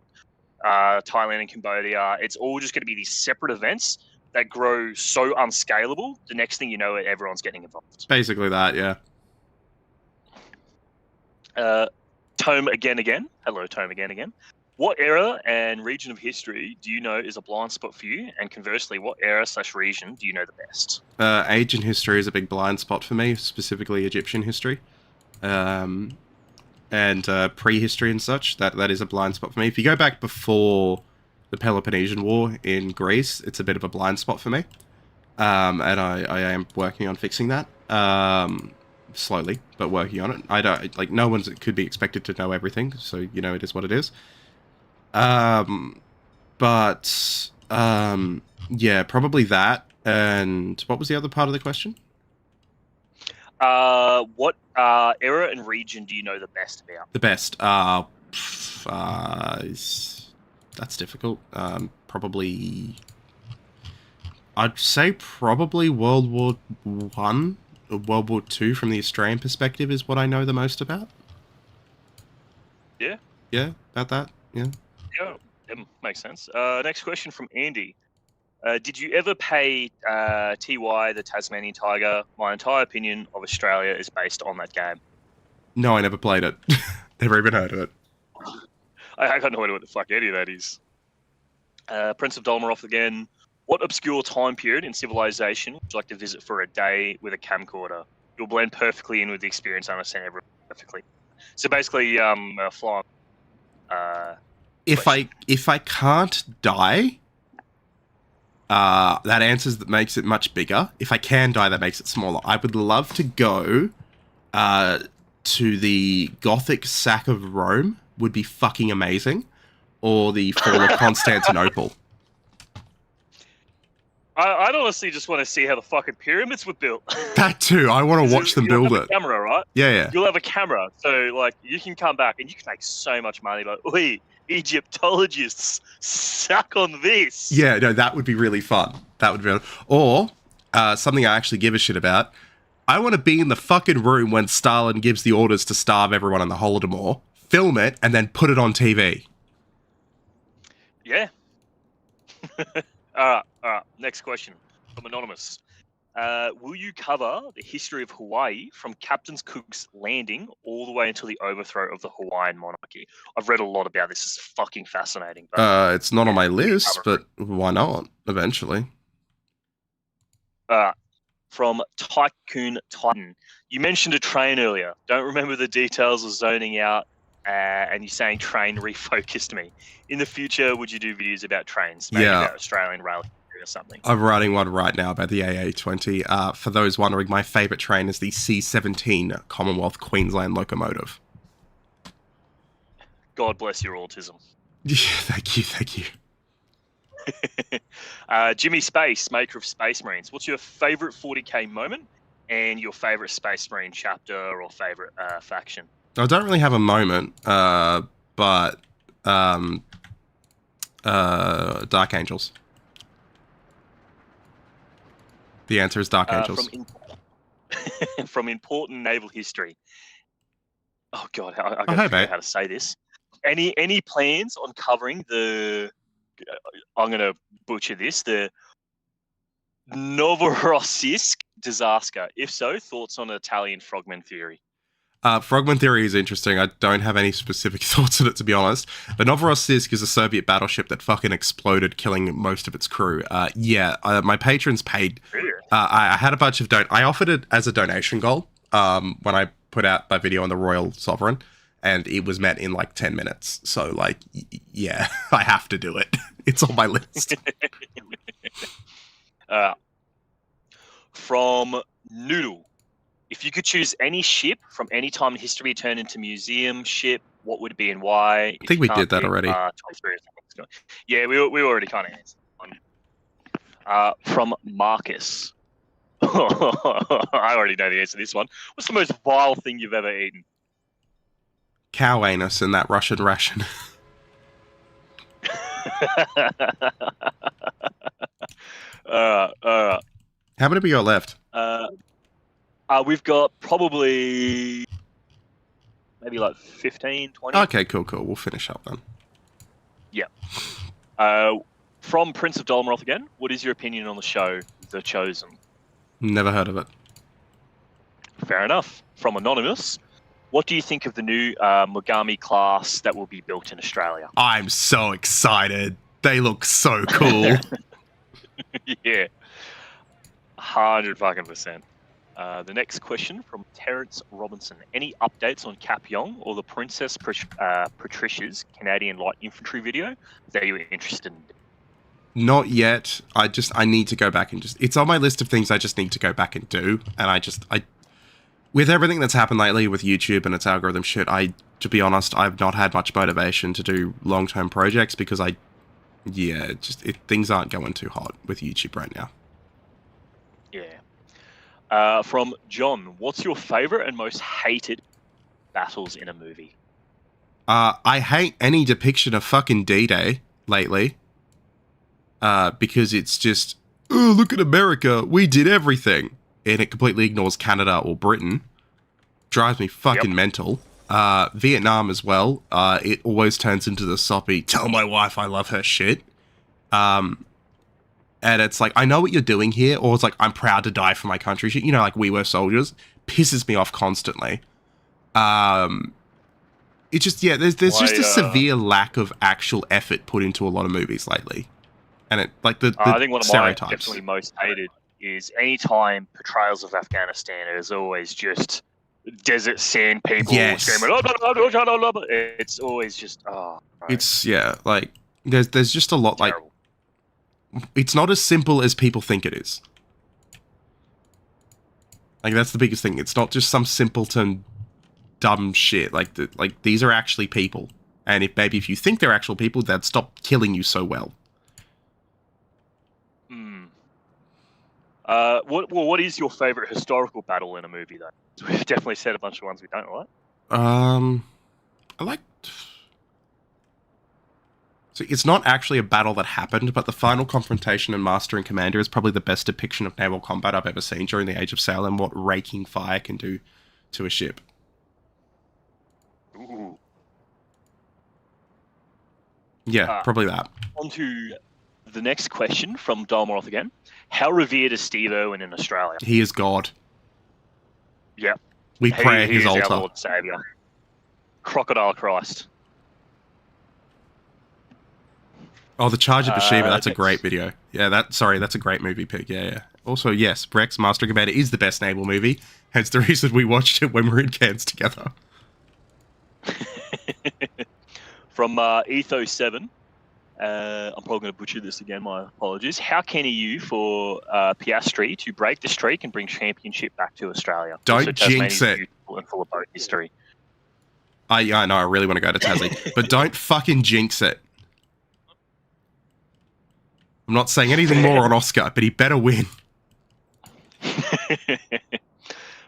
Speaker 3: Thailand and Cambodia. It's all just going to be these separate events that grow so unscalable, the next thing you know, everyone's getting involved.
Speaker 2: Basically that, yeah.
Speaker 3: Tome again. Hello, Tome again. What era and region of history do you know is a blind spot for you? And conversely, what era/region do you know the best?
Speaker 2: Ancient history is a big blind spot for me, specifically Egyptian history. And prehistory and such, that is a blind spot for me. If you go back before the Peloponnesian War in Greece, it's a bit of a blind spot for me. And I am working on fixing that. Slowly, but working on it. I don't, like, no one could be expected to know everything, so, you know, it is what it is. Yeah, probably that. And what was the other part of the question?
Speaker 3: What era and region do you know the best about?
Speaker 2: The best. That's difficult. Probably, I'd say probably World War I or World War II from the Australian perspective is what I know the most about.
Speaker 3: Yeah.
Speaker 2: Yeah, about that. Yeah.
Speaker 3: Yeah, it makes sense. Next question from Andy. Did you ever pay TY, the Tasmanian Tiger? My entire opinion of Australia is based on that game.
Speaker 2: No, I never played it. Never even heard of it.
Speaker 3: I got no idea what the fuck any of that is. Prince of Dolmarov again. What obscure time period in civilization would you like to visit for a day with a camcorder? You'll blend perfectly in with the experience. I understand everything perfectly. So basically, flying.
Speaker 2: If I can't die, that makes it much bigger. If I can die, that makes it smaller. I would love to go to the Gothic sack of Rome. Would be fucking amazing. Or the fall of Constantinople.
Speaker 3: I'd honestly just want to see how the fucking pyramids were built.
Speaker 2: That too. I want to watch them
Speaker 3: You'll
Speaker 2: build
Speaker 3: have
Speaker 2: it.
Speaker 3: a camera, right?
Speaker 2: Yeah, yeah.
Speaker 3: You'll have a camera, so like you can come back and you can make so much money. Like, oi, Egyptologists, suck on this.
Speaker 2: Yeah, no, that would be really fun. That would be, or something I actually give a shit about. I want to be in the fucking room when Stalin gives the orders to starve everyone in the Holodomor, film it, and then put it on TV.
Speaker 3: Yeah. Next question from Anonymous. Will you cover the history of Hawaii from Captain Cook's landing all the way until the overthrow of the Hawaiian monarchy? I've read a lot about this. It's fucking fascinating. But,
Speaker 2: It's not on my list, but why not? Eventually.
Speaker 3: From Tycoon Titan. You mentioned a train earlier. Don't remember the details of zoning out, and you saying train refocused me. In the future, would you do videos about trains? Maybe about Australian rail or something.
Speaker 2: I'm writing one right now about the AA20. For those wondering, my favourite train is the C17 Commonwealth Queensland locomotive.
Speaker 3: God bless your autism.
Speaker 2: Yeah, thank you.
Speaker 3: Jimmy Space, maker of Space Marines. What's your favourite 40k moment and your favourite Space Marine chapter or favourite faction?
Speaker 2: I don't really have a moment, but Dark Angels. The answer is Dark Angels.
Speaker 3: From important naval history. Oh God, I
Speaker 2: hey,
Speaker 3: don't know how to say this. Any plans on covering the? I'm going to butcher this. The Novorossiysk disaster. If so, thoughts on Italian frogman theory?
Speaker 2: Frogman theory is interesting. I don't have any specific thoughts on it, to be honest. But Novorossiysk is a Soviet battleship that fucking exploded, killing most of its crew. My patrons paid.
Speaker 3: Really?
Speaker 2: I had a bunch of I offered it as a donation goal when I put out my video on the Royal Sovereign, and it was met in like 10 minutes. So, like, yeah, I have to do it. It's on my list.
Speaker 3: From Noodle. If you could choose any ship from any time in history turned into museum ship, what would it be and why?
Speaker 2: I think we did that already.
Speaker 3: Yeah, we already kind of answered one. From Marcus. I already know the answer to this one. What's the most vile thing you've ever eaten?
Speaker 2: Cow anus in that Russian ration. How many we got left?
Speaker 3: We've got probably maybe like 15, 20.
Speaker 2: Okay, cool. We'll finish up then.
Speaker 3: Yeah. From Prince of Dolmaroth again, what is your opinion on the show The Chosen?
Speaker 2: Never heard of it.
Speaker 3: Fair enough. From Anonymous, what do you think of the new Mogami class that will be built in Australia?
Speaker 2: I'm so excited. They look so cool.
Speaker 3: Yeah. 100%. The next question from Terrence Robinson. Any updates on Cap Yong or the Princess Patricia's Canadian Light Infantry video that you were interested in?
Speaker 2: Not yet. I need to go back and it's on my list of things I just need to go back and do. And with everything that's happened lately with YouTube and its algorithm shit, to be honest, I've not had much motivation to do long-term projects because things aren't going too hot with YouTube right now.
Speaker 3: Yeah. From John, what's your favorite and most hated battles in a movie?
Speaker 2: I hate any depiction of fucking D-Day lately. Because it's just, oh, look at America, we did everything. And it completely ignores Canada or Britain. Drives me fucking mental. Vietnam as well. It always turns into the soppy, tell my wife I love her shit. And it's like, I know what you're doing here. Or it's like, I'm proud to die for my country shit. You know, like We Were Soldiers. Pisses me off constantly. It just, there's just a severe lack of actual effort put into a lot of movies lately. And it, like, the
Speaker 3: I think one of my
Speaker 2: stereotypes.
Speaker 3: definitely most hated is anytime portrayals of Afghanistan, it is always just desert sand people screaming, oh, blah, blah, blah. It's always just, oh. Right.
Speaker 2: It's, like, there's just a lot,
Speaker 3: Terrible.
Speaker 2: like, it's not as simple as people think it is. Like, that's the biggest thing. It's not just some simpleton, dumb shit. Like, these are actually people. And if you think they're actual people, they'd stop killing you so well.
Speaker 3: What is your favorite historical battle in a movie, though? We've definitely said a bunch of ones we don't like.
Speaker 2: I like. So it's not actually a battle that happened, but the final confrontation in Master and Commander is probably the best depiction of naval combat I've ever seen during the Age of Sail and what raking fire can do to a ship.
Speaker 3: Ooh.
Speaker 2: Yeah, probably that.
Speaker 3: On to the next question from Dalmoroth again. How revered is Steve Irwin in Australia?
Speaker 2: He is God.
Speaker 3: Yeah.
Speaker 2: We pray at
Speaker 3: He
Speaker 2: his
Speaker 3: is our
Speaker 2: altar.
Speaker 3: Lord Saviour. Crocodile Christ.
Speaker 2: Oh, the Charge of Bathsheba, that's a
Speaker 3: next.
Speaker 2: great video. Yeah, that's a great movie pick. Yeah. Also, yes, Rex, Master and Commander is the best naval movie. Hence the reason we watched it when we were in Cairns together.
Speaker 3: From Etho7, I'm probably going to butcher this again, my apologies. How keen are you for Piastri to break the streak and bring championship back to Australia?
Speaker 2: Don't
Speaker 3: Also, Tasmania's
Speaker 2: jinx it.
Speaker 3: beautiful and full of boat history.
Speaker 2: I know, I really want to go to Tassie. But don't fucking jinx it. I'm not saying anything more on Oscar, but he better win.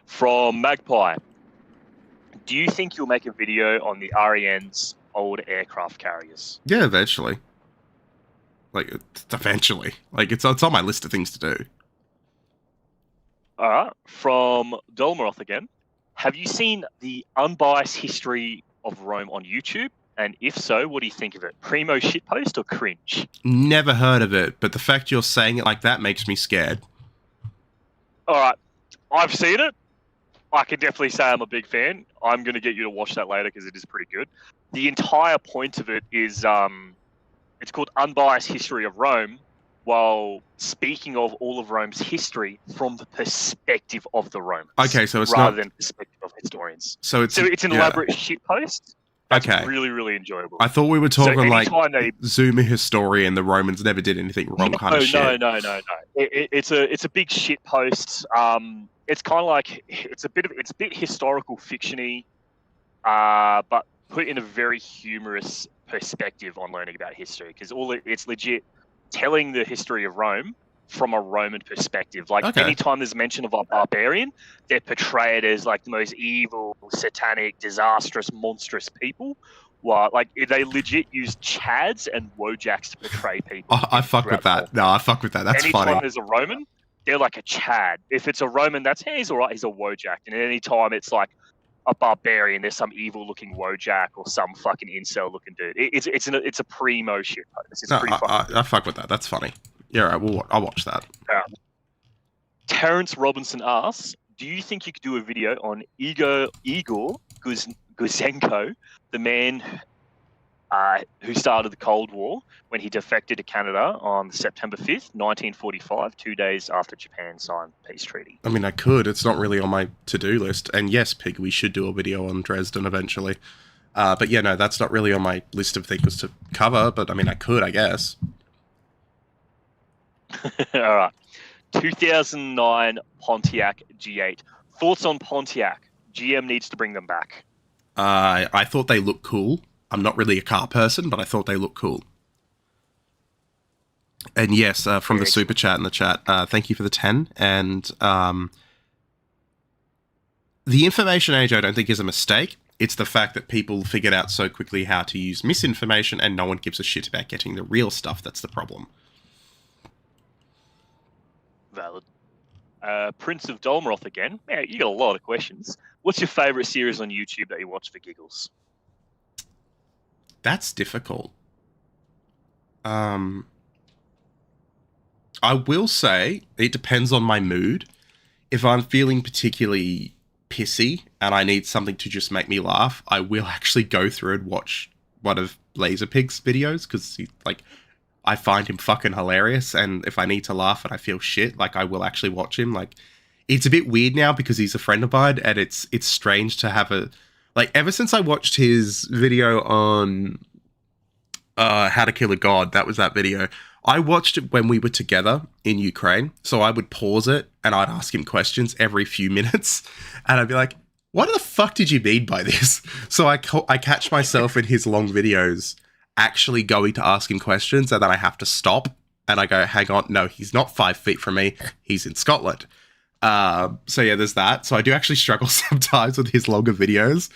Speaker 3: From Magpie, do you think you'll make a video on the REN's old aircraft carriers?
Speaker 2: Yeah, eventually. Like, eventually. Like, it's on my list of things to do.
Speaker 3: All right. From Dolmoroth again, have you seen the unbiased history of Rome on YouTube? And if so, what do you think of it? Primo shitpost or cringe?
Speaker 2: Never heard of it, but the fact you're saying it like that makes me scared.
Speaker 3: All right. I've seen it. I can definitely say I'm a big fan. I'm going to get you to watch that later because it is pretty good. The entire point of it is it's called Unbiased History of Rome, while speaking of all of Rome's history from the perspective of the Romans.
Speaker 2: Okay, so it's
Speaker 3: rather
Speaker 2: not...
Speaker 3: than perspective of historians.
Speaker 2: So it's
Speaker 3: an elaborate shitpost. That's
Speaker 2: okay.
Speaker 3: really, really enjoyable.
Speaker 2: I thought we were talking like
Speaker 3: they...
Speaker 2: Zoomer historian, the Romans never did anything wrong kind of shit.
Speaker 3: No. It's a big shitpost. It's kind of like it's a bit historical fictiony, but put in a very humorous perspective on learning about history, because it's legit telling the history of Rome from a Roman perspective. Like anytime there's mention of a barbarian, they're portrayed as like the most evil, satanic, disastrous, monstrous people. Well, like they legit use chads and wojaks to portray people.
Speaker 2: I fuck with that. No, I fuck with that. That's
Speaker 3: anytime
Speaker 2: funny.
Speaker 3: There's a Roman, they're like a chad. If it's a Roman, he's all right. He's a wojak. And at any time it's like a barbarian, there's some evil-looking wojak or some fucking incel-looking dude. It's a primo shit. It's pretty funny.
Speaker 2: I fuck with that. That's funny. Yeah, right. I'll watch that.
Speaker 3: Terrence Robinson asks, do you think you could do a video on Igor Guzenko, the man who started the Cold War when he defected to Canada on September 5th, 1945, 2 days after Japan signed the peace treaty?
Speaker 2: I mean, I could. It's not really on my to-do list. And yes, Pig, we should do a video on Dresden eventually. But yeah, no, that's not really on my list of things to cover. But I mean, I could, I guess.
Speaker 3: All right. 2009 Pontiac G8. Thoughts on Pontiac? GM needs to bring them back.
Speaker 2: I thought they looked cool. I'm not really a car person, but I thought they looked cool. And yes, from the super chat in the chat, thank you for the 10. And the information age, I don't think is a mistake. It's the fact that people figured out so quickly how to use misinformation and no one gives a shit about getting the real stuff. That's the problem.
Speaker 3: Valid. Prince of Dolmoroth again. Man, you got a lot of questions. What's your favourite series on YouTube that you watch for giggles?
Speaker 2: That's difficult. I will say it depends on my mood. If I'm feeling particularly pissy and I need something to just make me laugh, I will actually go through and watch one of Laserpig's videos because I find him fucking hilarious, and if I need to laugh and I feel shit, I will actually watch him. It's a bit weird now because he's a friend of mine, and it's strange to have ever since I watched his video on How to Kill a God, that was that video. I watched it when we were together in Ukraine, so I would pause it and I'd ask him questions every few minutes, and I'd be like, what the fuck did you mean by this? So I catch myself in his long videos actually going to ask him questions, and then I have to stop And I go, hang on, no, he's not 5 feet from me. He's in Scotland. So yeah, there's that. So I do actually struggle sometimes with his longer videos,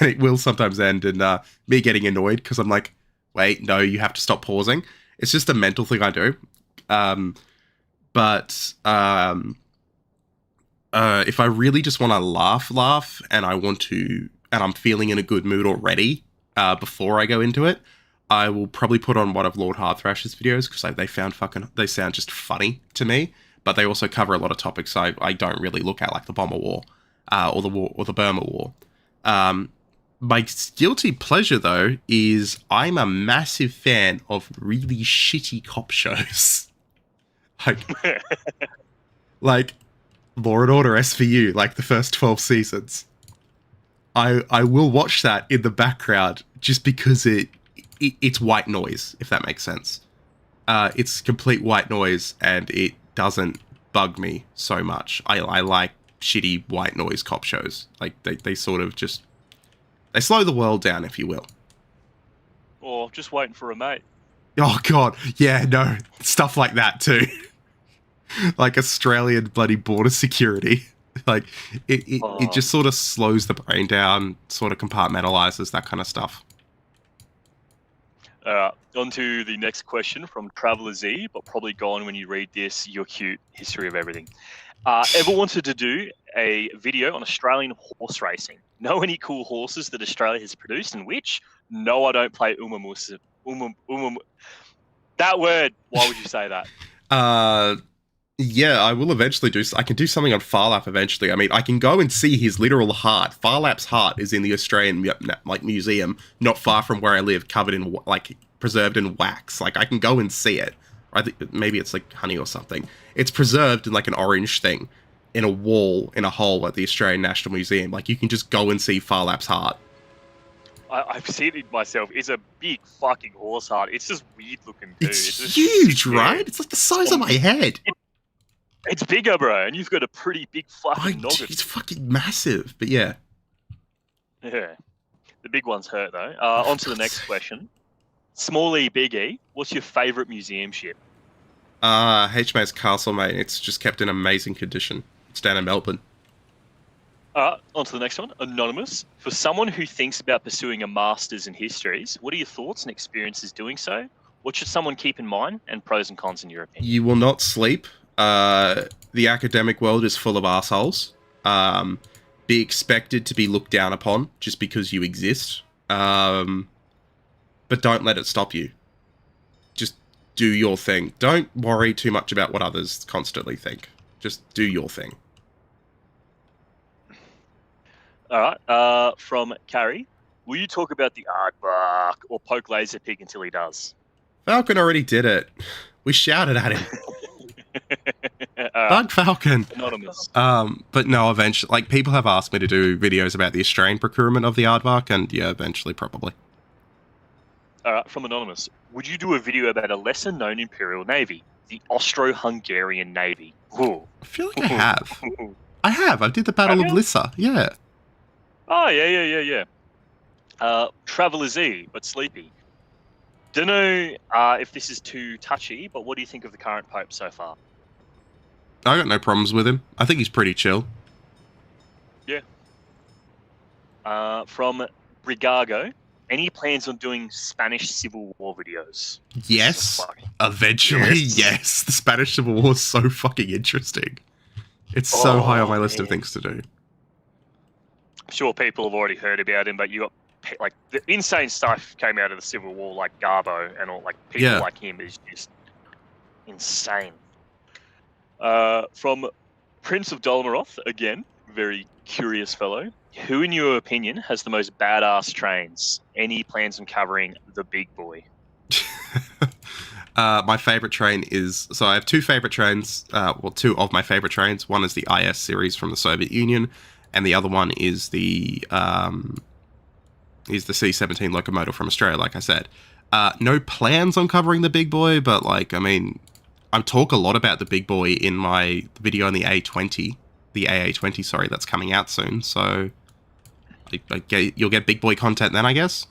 Speaker 2: and it will sometimes end in me getting annoyed because I'm like, wait, no, you have to stop pausing. It's just a mental thing I do. But if I really just want to laugh, and and I'm feeling in a good mood already, before I go into it, I will probably put on one of Lord Hardthrash's videos because they sound just funny to me. But they also cover a lot of topics I don't really look at, like the Bomber War, or the Burma War. My guilty pleasure, though, is I'm a massive fan of really shitty cop shows. like Law and Order SVU, like the first 12 seasons. I will watch that in the background just because it's white noise, if that makes sense. It's complete white noise, and it doesn't bug me so much. I like shitty white noise cop shows. Like they sort of just they slow the world down, if you will.
Speaker 3: Or just waiting for a mate.
Speaker 2: Oh god, yeah, no, stuff like that too. Like Australian bloody border security. Like it just sort of slows the brain down, sort of compartmentalizes that kind of stuff.
Speaker 3: On to the next question from Traveller Z, but probably gone when you read this. You're cute. History of everything. Ever wanted to do a video on Australian horse racing? Know any cool horses that Australia has produced, and which? No, I don't play Umamusa. That word. Why would you say that?
Speaker 2: Yeah, I will eventually I can do something on Farlap eventually. I mean, I can go and see his literal heart. Farlap's heart is in the Australian museum, not far from where I live, covered in preserved in wax. Like I can go and see it. I think maybe it's like honey or something. It's preserved in like an orange thing in a wall in a hole at the Australian National Museum. Like you can just go and see Farlap's heart.
Speaker 3: I've seen it myself. It's a big fucking horse heart. It's just weird looking too.
Speaker 2: It's huge, right? It's like the size of my head.
Speaker 3: It's bigger, bro, and you've got a pretty big fucking noggin.
Speaker 2: It's fucking massive, but yeah.
Speaker 3: Yeah. The big ones hurt, though. On to the next question. Small E, Big E, what's your favourite museum ship?
Speaker 2: HMAS Castle, mate. It's just kept in amazing condition. It's down in Melbourne.
Speaker 3: On to the next one. Anonymous. For someone who thinks about pursuing a Masters in Histories, what are your thoughts and experiences doing so? What should someone keep in mind, and pros and cons in your opinion?
Speaker 2: You will not sleep. The academic world is full of assholes. Be expected to be looked down upon just because you exist. But don't let it stop you. Just do your thing. Don't worry too much about what others constantly think. Just do your thing.
Speaker 3: All right. From Carrie, will you talk about the aardvark or poke Laserpig until he does?
Speaker 2: Falcon already did it. We shouted at him. Bug Falcon.
Speaker 3: Anonymous.
Speaker 2: But no, eventually, like, people have asked me to do videos about the Australian procurement of the aardvark, and yeah, eventually, probably.
Speaker 3: From Anonymous, would you do a video about a lesser-known Imperial Navy, the Austro-Hungarian Navy? Ooh.
Speaker 2: I feel like I have. I did the Battle of Lissa, yeah.
Speaker 3: Oh, yeah. Traveller Z, but sleepy. Don't know if this is too touchy, but what do you think of the current Pope so far?
Speaker 2: I got no problems with him. I think he's pretty chill.
Speaker 3: Yeah. From Brigago, any plans on doing Spanish Civil War videos?
Speaker 2: Yes. Eventually, yes. The Spanish Civil War is so fucking interesting. It's so high on my list of things to do.
Speaker 3: I'm sure people have already heard about him, but you got like the insane stuff came out of the Civil War, like Garbo and all, like people like him is just insane. From Prince of Dolmaroth, again, very curious fellow. Who, in your opinion, has the most badass trains? Any plans on covering the big boy?
Speaker 2: My favorite train is... So I have two favorite trains. Two of my favorite trains. One is the IS series from the Soviet Union, and the other one is the C-17 locomotive from Australia, like I said. No plans on covering the big boy, but, like, I mean... I talk a lot about the big boy in my video on the A20. The AA20, sorry, that's coming out soon. So you'll get big boy content then, I guess.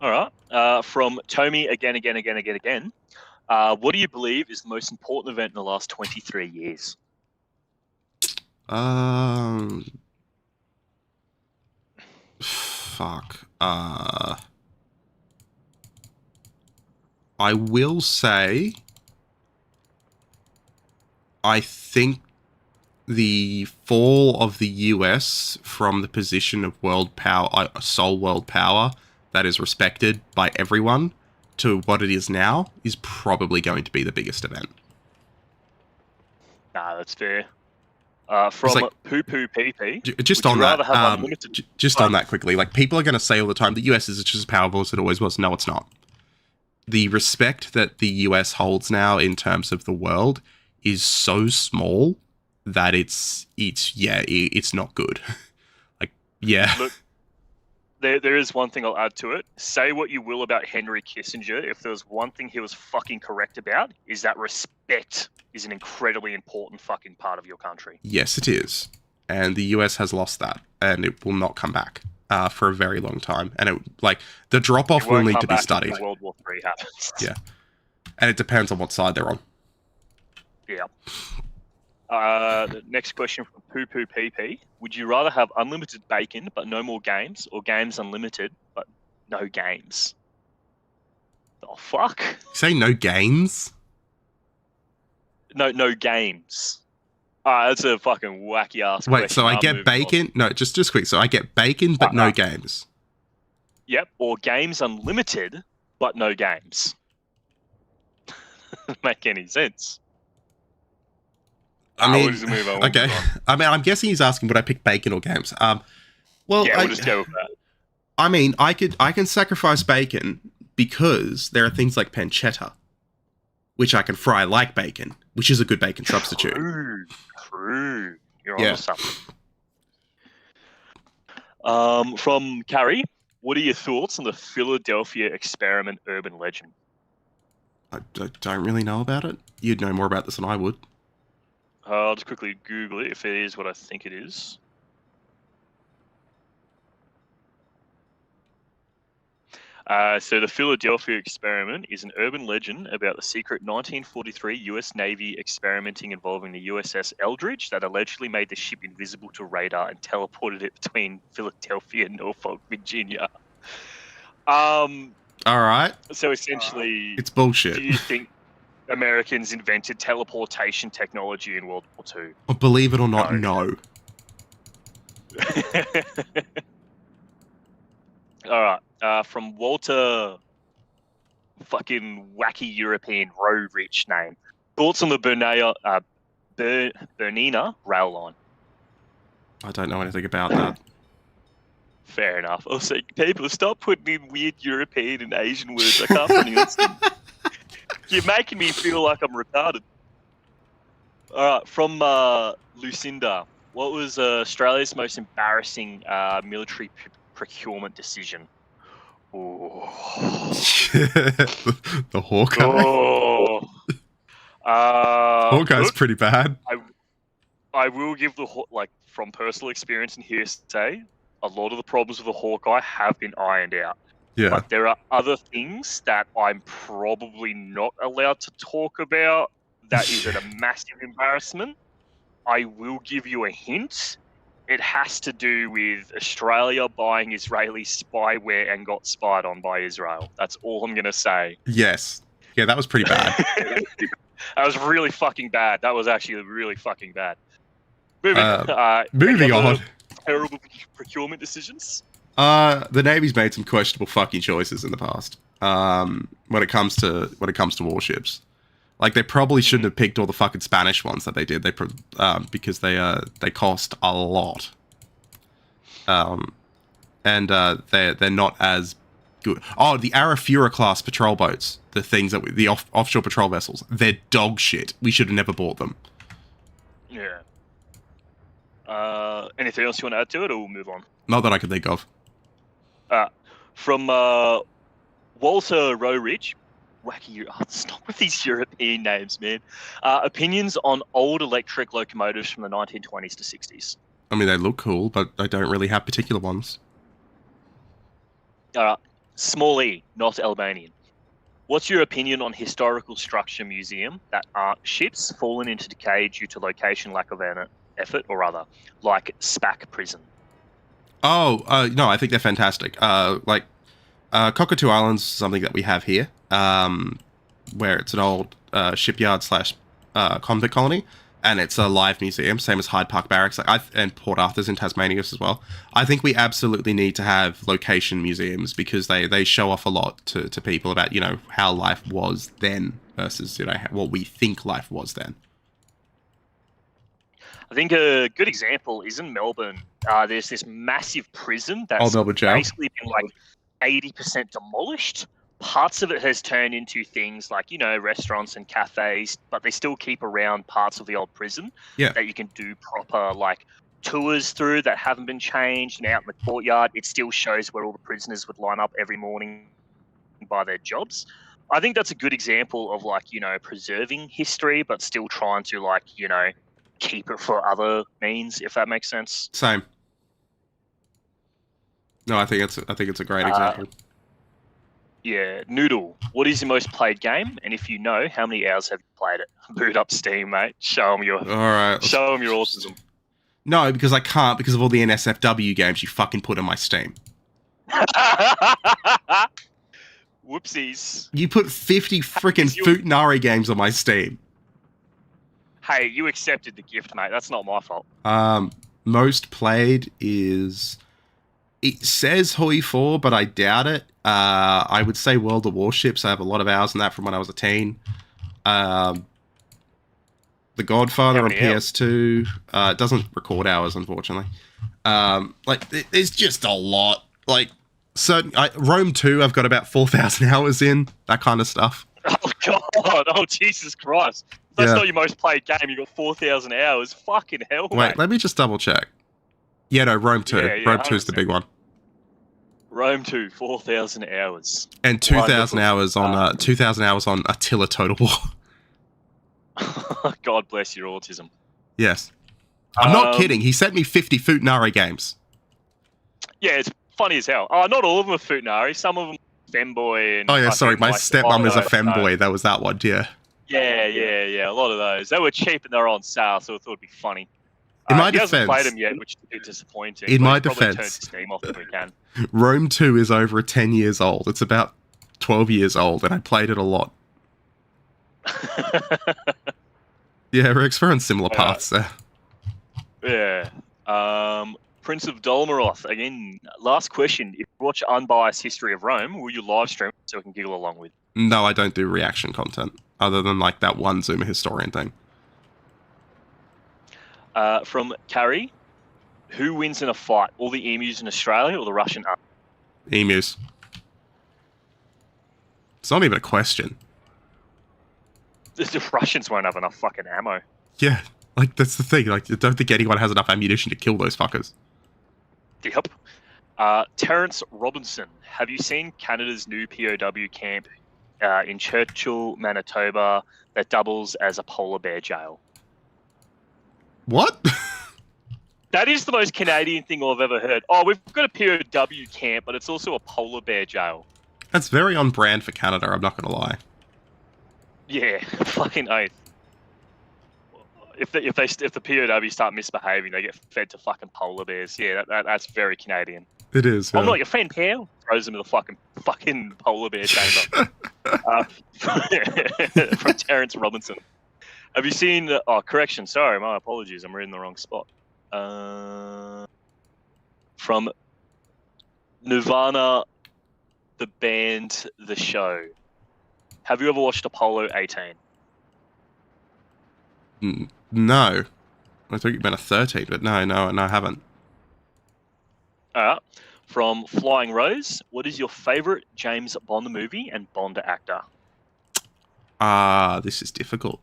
Speaker 3: All right. From Tommy again. What do you believe is the most important event in the last 23 years?
Speaker 2: Fuck. I will say, I think the fall of the US from the position of world power, sole world power that is respected by everyone, to what it is now, is probably going to be the biggest event.
Speaker 3: Nah, that's fair. From
Speaker 2: like-
Speaker 3: Poo Poo PP.
Speaker 2: Just
Speaker 3: would
Speaker 2: on
Speaker 3: you rather
Speaker 2: that,
Speaker 3: have unlimited?
Speaker 2: just on that quickly, like, people are going to say all the time, the US is just as powerful as it always was. No, it's not. The respect that the US holds now in terms of the world is so small that it's not good. Like, yeah.
Speaker 3: Look, there is one thing I'll add to it. Say what you will about Henry Kissinger. If there was one thing he was fucking correct about, is that respect is an incredibly important fucking part of your country.
Speaker 2: Yes, it is. And the US has lost that, and it will not come back for a very long time. And the drop-off will need to be studied.
Speaker 3: World War III happens.
Speaker 2: Yeah. And it depends on what side they're on.
Speaker 3: Yeah. The next question from Poo Poo PP. Would you rather have unlimited bacon but no more games, or games unlimited but no games? Oh, fuck.
Speaker 2: You say no games?
Speaker 3: No games. That's a fucking wacky ass question.
Speaker 2: Wait, so I get bacon? No, just quick. So I get bacon but no games.
Speaker 3: Yep, or games unlimited but no games. Doesn't make any sense.
Speaker 2: I mean,
Speaker 3: we'll just move on.
Speaker 2: Okay. I mean, I'm guessing he's asking would I pick bacon or games. Well,
Speaker 3: yeah, we'll just go with that.
Speaker 2: I mean, I can sacrifice bacon because there are things like pancetta, which I can fry like bacon, which is a good bacon substitute.
Speaker 3: True. You're on something. From Carrie, what are your thoughts on the Philadelphia experiment urban legend?
Speaker 2: I don't really know about it. You'd know more about this than I would.
Speaker 3: I'll just quickly Google it if it is what I think it is. So the Philadelphia experiment is an urban legend about the secret 1943 US Navy experimenting involving the USS Eldridge that allegedly made the ship invisible to radar and teleported it between Philadelphia and Norfolk, Virginia.
Speaker 2: All right.
Speaker 3: So essentially,
Speaker 2: it's bullshit.
Speaker 3: Do you think Americans invented teleportation technology in World War II?
Speaker 2: Well, believe it or not, no.
Speaker 3: All right. From Walter, fucking wacky European road rich name. Thoughts on the Bernina rail line?
Speaker 2: I don't know anything about that.
Speaker 3: Fair enough. I'll say, people, stop putting in weird European and Asian words. I can't pronounce them. You're making me feel like I'm retarded. All right. From Lucinda. What was Australia's most embarrassing military procurement decision? Oh.
Speaker 2: The Hawkeye.
Speaker 3: Oh.
Speaker 2: Hawkeye's pretty bad.
Speaker 3: I will give from personal experience and hearsay, a lot of the problems with the Hawkeye have been ironed out.
Speaker 2: Yeah.
Speaker 3: But there are other things that I'm probably not allowed to talk about that is a massive embarrassment. I will give you a hint. It has to do with Australia buying Israeli spyware and got spied on by Israel. That's all I'm going to say.
Speaker 2: Yes. Yeah, that was pretty bad.
Speaker 3: That was really fucking bad. That was actually really fucking bad.
Speaker 2: Moving on.
Speaker 3: Terrible procurement decisions.
Speaker 2: The Navy's made some questionable fucking choices in the past. When it comes to warships, like they probably shouldn't have picked all the fucking Spanish ones that they did. Because they cost a lot. And they're not as good. Oh, the Arafura class patrol boats, the things that the offshore patrol vessels, they're dog shit. We should have never bought them.
Speaker 3: Yeah. Anything else you want to add to it, or we'll move on?
Speaker 2: Not that I could think of.
Speaker 3: From Walter Rowridge, wacky. Stop with these European names, man. Opinions on old electric locomotives from the 1920s to 60s.
Speaker 2: I mean, they look cool, but I don't really have particular ones.
Speaker 3: Small E, not Albanian. What's your opinion on historical structure museum that aren't ships fallen into decay due to location, lack of effort, or other, like SPAC prison?
Speaker 2: No, I think they're fantastic. Cockatoo Island's something that we have here, where it's an old shipyard slash convict colony, and it's a live museum, same as Hyde Park Barracks, and Port Arthur's in Tasmania as well. I think we absolutely need to have location museums because they show off a lot to people about, you know, how life was then versus, you know, what we think life was then.
Speaker 3: I think a good example is in Melbourne. There's this massive prison that's
Speaker 2: Melbourne jail.
Speaker 3: basically been like 80% demolished. Parts of it has turned into things like, you know, restaurants and cafes, but they still keep around parts of the old prison that you can do proper like tours through that haven't been changed. And out in the courtyard, it still shows where all the prisoners would line up every morning by their jobs. I think that's a good example of like, you know, preserving history, but still trying to like, you know, keep it for other means, if that makes sense.
Speaker 2: Same. No, I think it's a great example.
Speaker 3: Yeah, Noodle, what is your most played game? And if you know, how many hours have you played it? Boot up Steam, mate. Show them your autism.
Speaker 2: No, because I can't because of all the NSFW games you fucking put in my Steam.
Speaker 3: Whoopsies.
Speaker 2: You put 50 freaking Futanari games on my Steam.
Speaker 3: Hey, you accepted the gift, mate. That's not my fault.
Speaker 2: Most played is... It says Hoi 4, but I doubt it. I would say World of Warships. I have a lot of hours in that from when I was a teen. The Godfather on PS2. It doesn't record hours, unfortunately. There's just a lot. Rome 2, I've got about 4,000 hours in. That kind of stuff.
Speaker 3: Oh, God. Oh, Jesus Christ. That's not your most played game. You got 4,000 hours. Fucking hell,
Speaker 2: Wait,
Speaker 3: mate.
Speaker 2: let me just double check. Yeah, no, Rome 2.
Speaker 3: Yeah,
Speaker 2: Rome 2 is the big one.
Speaker 3: Rome 2, 4,000 hours.
Speaker 2: And 2,000 hours on 2,000 hours on Attila Total War.
Speaker 3: God bless your autism.
Speaker 2: Yes. I'm not kidding. He sent me 50 Futanari games.
Speaker 3: Yeah, it's funny as hell. Not all of them are Futanari. Some of them are Femboy. And
Speaker 2: my stepmom is a femboy. That was that one, yeah.
Speaker 3: Yeah. A lot of those. They were cheap and they were on sale, so I thought it'd be funny.
Speaker 2: In my
Speaker 3: he hasn't
Speaker 2: defense,
Speaker 3: played them yet, which is a bit disappointing.
Speaker 2: In my
Speaker 3: probably
Speaker 2: defense,
Speaker 3: turn Steam off if we can.
Speaker 2: Rome 2 is over 10 years old. It's about 12 years old, and I played it a lot. Yeah, Rex, we're on similar paths there.
Speaker 3: Yeah. Prince of Dolmaroth, again, last question. If you watch Unbiased History of Rome, will you live stream it so we can giggle along with?
Speaker 2: No, I don't do reaction content, other than like that one Zoomer historian thing.
Speaker 3: From Carrie, who wins in a fight? All the emus in Australia or the Russian army?
Speaker 2: Emus. It's not even a question.
Speaker 3: The Russians won't have enough fucking ammo.
Speaker 2: Yeah, like that's the thing. Like, I don't think anyone has enough ammunition to kill those fuckers.
Speaker 3: Yep. Terence Robinson, have you seen Canada's new POW camp in Churchill, Manitoba, that doubles as a polar bear jail?
Speaker 2: What?
Speaker 3: That is the most Canadian thing I've ever heard. Oh, we've got a POW camp, but it's also a polar bear jail.
Speaker 2: That's very on brand for Canada, I'm not going to lie.
Speaker 3: Yeah, fucking oath. If the POW start misbehaving, they get fed to fucking polar bears. Yeah, that's very Canadian.
Speaker 2: It is.
Speaker 3: I'm like, your friend Pal throws them in the fucking polar bear chamber. From Terence Robinson. Have you seen? Correction. Sorry, my apologies. I'm reading the wrong spot. From Nirvana, the band, the show. Have you ever watched Apollo 18?
Speaker 2: No. I thought you meant a 13, but no, I haven't.
Speaker 3: From Flying Rose, what is your favourite James Bond movie and Bond actor?
Speaker 2: This is difficult.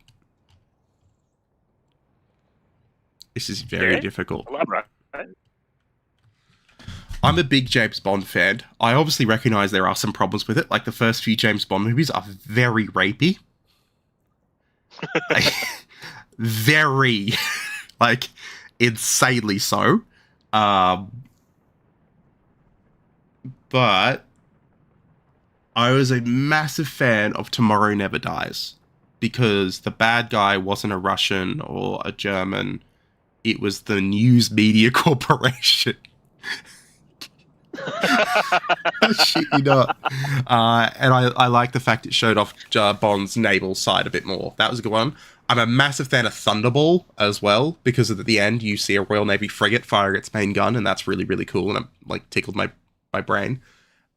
Speaker 2: This is very difficult.
Speaker 3: Elaborate.
Speaker 2: I'm a big James Bond fan. I obviously recognise there are some problems with it. Like, the first few James Bond movies are very rapey. Very, like, insanely so. But I was a massive fan of Tomorrow Never Dies because the bad guy wasn't a Russian or a German. It was the News Media Corporation. Shit you not. And I like the fact it showed off Bond's naval side a bit more. That was a good one. I'm a massive fan of Thunderball as well, because at the end you see a Royal Navy frigate fire its main gun, and that's really, really cool, and it like tickled my brain.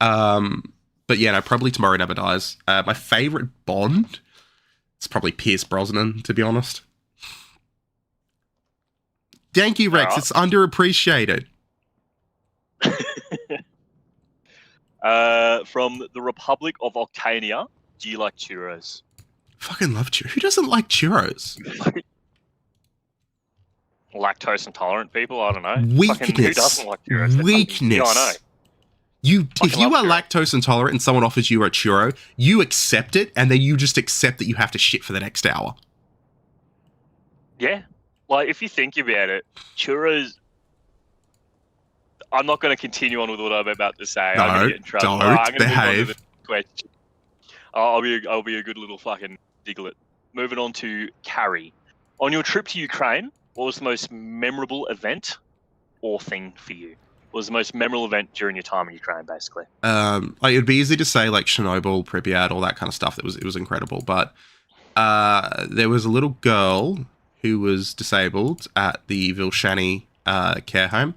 Speaker 2: But yeah, no, probably Tomorrow Never Dies. My favorite Bond, it's probably Pierce Brosnan, to be honest. Thank you, Rex. It's underappreciated.
Speaker 3: From the Republic of Octania, do you like churros?
Speaker 2: Fucking love churros. Who doesn't like churros?
Speaker 3: Lactose intolerant people? I don't know.
Speaker 2: Weakness.
Speaker 3: Fucking who doesn't like churros?
Speaker 2: Weakness.
Speaker 3: Yeah, I know.
Speaker 2: If you are
Speaker 3: churros.
Speaker 2: lactose intolerant and someone offers you a churro, you accept it, and then you just accept that you have to shit for the next hour.
Speaker 3: Yeah. Like, if you think about it, churros... I'm not going to continue on with what I'm about to say. I'm going to get in trouble.
Speaker 2: Don't
Speaker 3: I'm gonna
Speaker 2: behave.
Speaker 3: move on to the question. I'll be a good little fucking diglet. Moving on to Carrie. On your trip to Ukraine, what was the most memorable event or thing for you? What was the most memorable event during your time in Ukraine, basically?
Speaker 2: Like it'd be easy to say like Chernobyl, Pripyat, all that kind of stuff. It was incredible, but there was a little girl who was disabled at the Vilshani care home,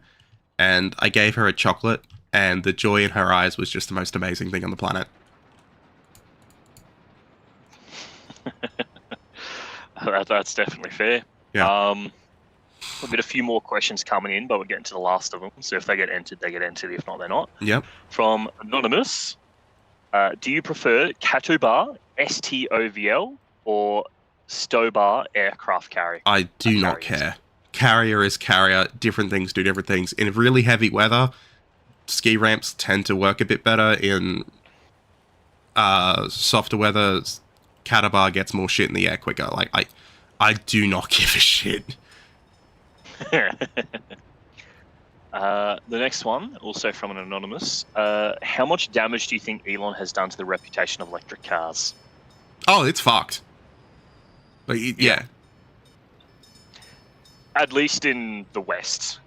Speaker 2: and I gave her a chocolate, and the joy in her eyes was just the most amazing thing on the planet.
Speaker 3: That's definitely fair.
Speaker 2: Yeah.
Speaker 3: We've got a few more questions coming in, but we're getting to the last of them. So if they get entered, they get entered. If not, they're not.
Speaker 2: Yep.
Speaker 3: From Anonymous, do you prefer Katobar, STOVL, or Stobar aircraft carrier?
Speaker 2: I do not care. Carrier is carrier. Different things do different things. In really heavy weather, ski ramps tend to work a bit better. In softer weather, Katabar gets more shit in the air quicker. Like I do not give a shit.
Speaker 3: The next one, also from an Anonymous. How much damage do you think Elon has done to the reputation of electric cars?
Speaker 2: Oh, it's fucked. Like, yeah.
Speaker 3: At least in the West.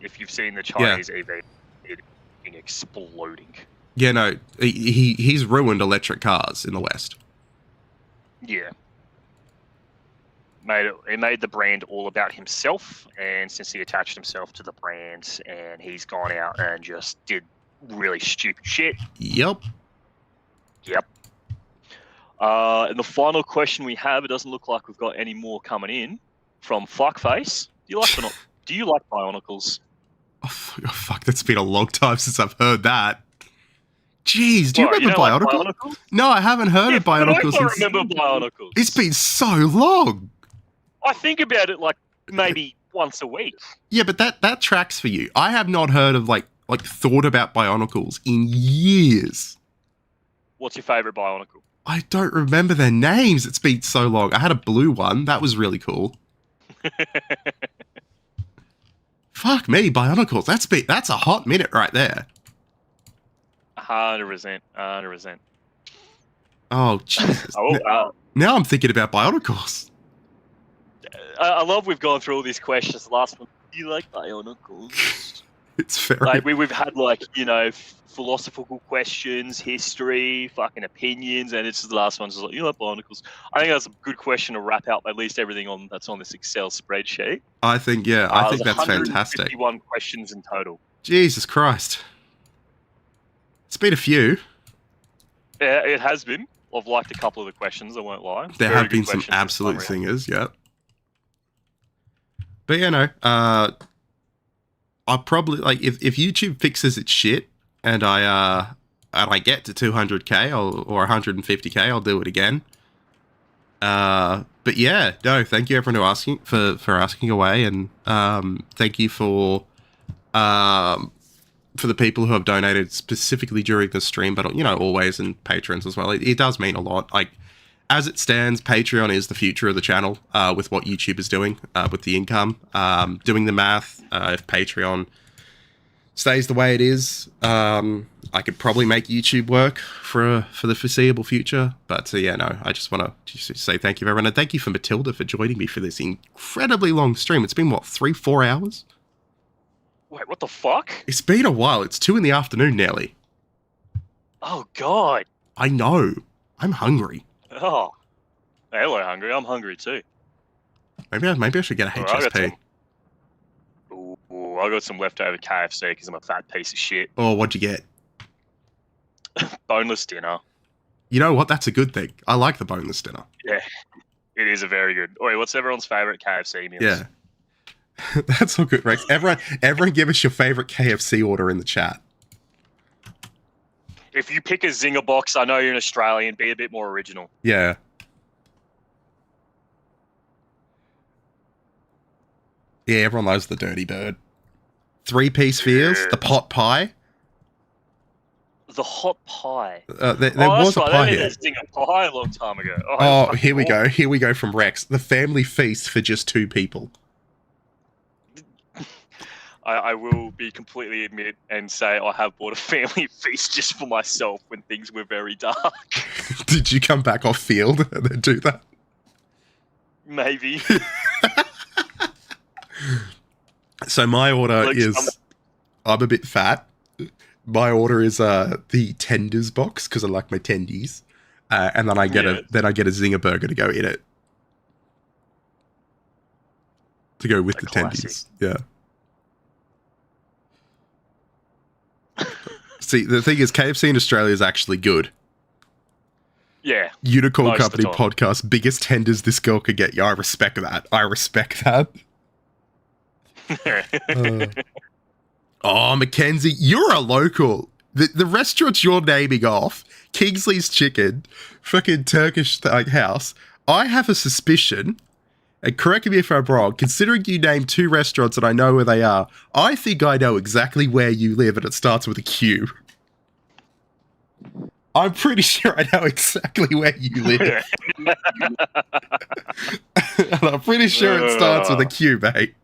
Speaker 3: If you've seen the Chinese EV, it's exploding.
Speaker 2: Yeah, no, he's ruined electric cars in the West.
Speaker 3: Yeah. It made the brand all about himself, and since he attached himself to the brand, and he's gone out and just did really stupid shit.
Speaker 2: Yep.
Speaker 3: And the final question we have, it doesn't look like we've got any more coming in, from Fuckface. Do you like Bionicles?
Speaker 2: Oh, fuck, that's been a long time since I've heard that. Jeez, do you remember Bionicles?
Speaker 3: Like Bionicles?
Speaker 2: No, I haven't heard of Bionicles.
Speaker 3: I remember Bionicles.
Speaker 2: It's been so long.
Speaker 3: I think about it like maybe once a week.
Speaker 2: Yeah, but that tracks for you. I have not heard of like thought about Bionicles in years.
Speaker 3: What's your favourite Bionicle?
Speaker 2: I don't remember their names. It's been so long. I had a blue one. That was really cool. Fuck me, Bionicles. That's a hot minute right there.
Speaker 3: 100%.
Speaker 2: Oh, Jesus. Now I'm thinking about Bionicles.
Speaker 3: I love we've gone through all these questions. The last one, do you like Bionicles?
Speaker 2: It's very...
Speaker 3: Like, we've had, like, philosophical questions, history, fucking opinions, and it's the last one. Just like, you like Bionicles? I think that's a good question to wrap up at least everything that's on this Excel spreadsheet.
Speaker 2: I think that's fantastic.
Speaker 3: 151 questions in total.
Speaker 2: Jesus Christ. It's been a few.
Speaker 3: Yeah, it has been. I've liked a couple of the questions, I won't lie.
Speaker 2: There have been some absolute singers, yeah. But I'll probably, like, if YouTube fixes its shit and I get to 200k or 150k, I'll do it again. But yeah, no, thank you everyone for asking away, and thank you for the people who have donated specifically during the stream, but always, and patrons as well. It does mean a lot. Like, as it stands, Patreon is the future of the channel, with what YouTube is doing, with the income. Doing the math, if Patreon stays the way it is. I could probably make YouTube work for the foreseeable future. But yeah, no, I just want to say thank you, everyone. And thank you for Matilda for joining me for this incredibly long stream. It's been, what, 3-4 hours?
Speaker 3: Wait, what the fuck?
Speaker 2: It's been a while. It's 2 PM nearly.
Speaker 3: Oh, God.
Speaker 2: I know. I'm hungry.
Speaker 3: Oh. Hello, hungry. I'm hungry too.
Speaker 2: Maybe I should get a HSP.
Speaker 3: I got some leftover KFC because I'm a fat piece of shit.
Speaker 2: Oh, what'd you get?
Speaker 3: Boneless dinner.
Speaker 2: You know what? That's a good thing. I like the boneless dinner.
Speaker 3: Yeah, it is a very good. Wait, what's everyone's favorite KFC meal?
Speaker 2: Yeah. That's all good, Rex. Everyone give us your favorite KFC order in the chat.
Speaker 3: If you pick a Zinger box, I know you're an Australian, be a bit more original.
Speaker 2: Yeah. Yeah, everyone loves the dirty bird. 3-piece fears, the pot pie.
Speaker 3: The hot pie.
Speaker 2: There was a pie here.
Speaker 3: There was a pie a long time ago.
Speaker 2: Oh, here we go. Here we go from Rex. The family feast for just 2 people.
Speaker 3: I will be completely admit and say I have bought a family feast just for myself when things were very dark.
Speaker 2: Did you come back off field and then do that?
Speaker 3: Maybe.
Speaker 2: So my order is... I'm a bit fat. My order is the tenders box because I like my tendies, and then I get a Zinger burger to go in it, to go with the tendies. Yeah. See, the thing is, KFC in Australia is actually good.
Speaker 3: Yeah.
Speaker 2: Unicorn Company podcast, biggest tenders this girl could get. Yeah, I respect that. I respect that. Oh, Mackenzie, you're a local. The restaurants you're naming off, Kingsley's Chicken, fucking Turkish house, I have a suspicion, and correct me if I'm wrong, considering you named 2 restaurants and I know where they are, I think I know exactly where you live and it starts with a Q. I'm pretty sure I know exactly where you live. And I'm pretty sure it starts with a Q, mate.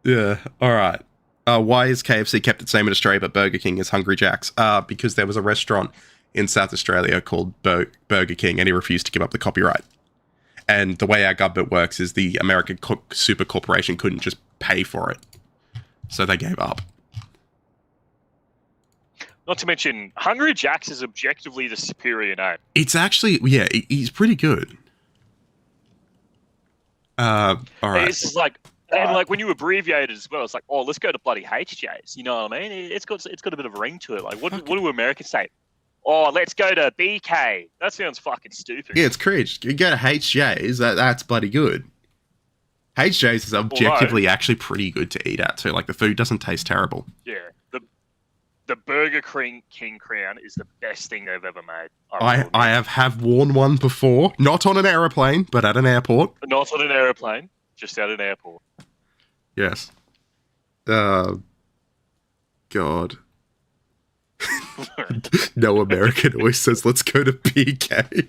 Speaker 2: Yeah, alright. Why is KFC kept its name in Australia but Burger King is Hungry Jack's? Because there was a restaurant in South Australia called Burger King and he refused to give up the copyright. And the way our government works is the American super corporation couldn't just pay for it. So they gave up.
Speaker 3: Not to mention, Hungry Jack's is objectively the superior name.
Speaker 2: It's actually, yeah, he's pretty good. Alright.
Speaker 3: It's like... And like when you abbreviate it as well, it's like, oh, let's go to bloody HJs. You know what I mean? It's got a bit of a ring to it. Like, what do Americans say? Oh, let's go to BK. That sounds fucking stupid.
Speaker 2: Yeah, it's cringe. You go to HJs, that's bloody good. HJs is objectively actually pretty good to eat at too. Like the food doesn't taste terrible.
Speaker 3: Yeah, the Burger King crown is the best thing they've ever made.
Speaker 2: I have worn one before, not on an aeroplane, but at an airport.
Speaker 3: Not on an aeroplane. Just at an airport.
Speaker 2: Yes. God. No American always says, let's go to PK.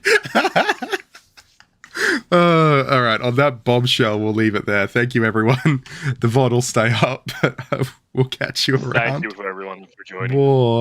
Speaker 2: All right. On that bombshell, we'll leave it there. Thank you, everyone. The VOD will stay up. We'll catch you around.
Speaker 3: Thank you for everyone for joining.
Speaker 2: Boy.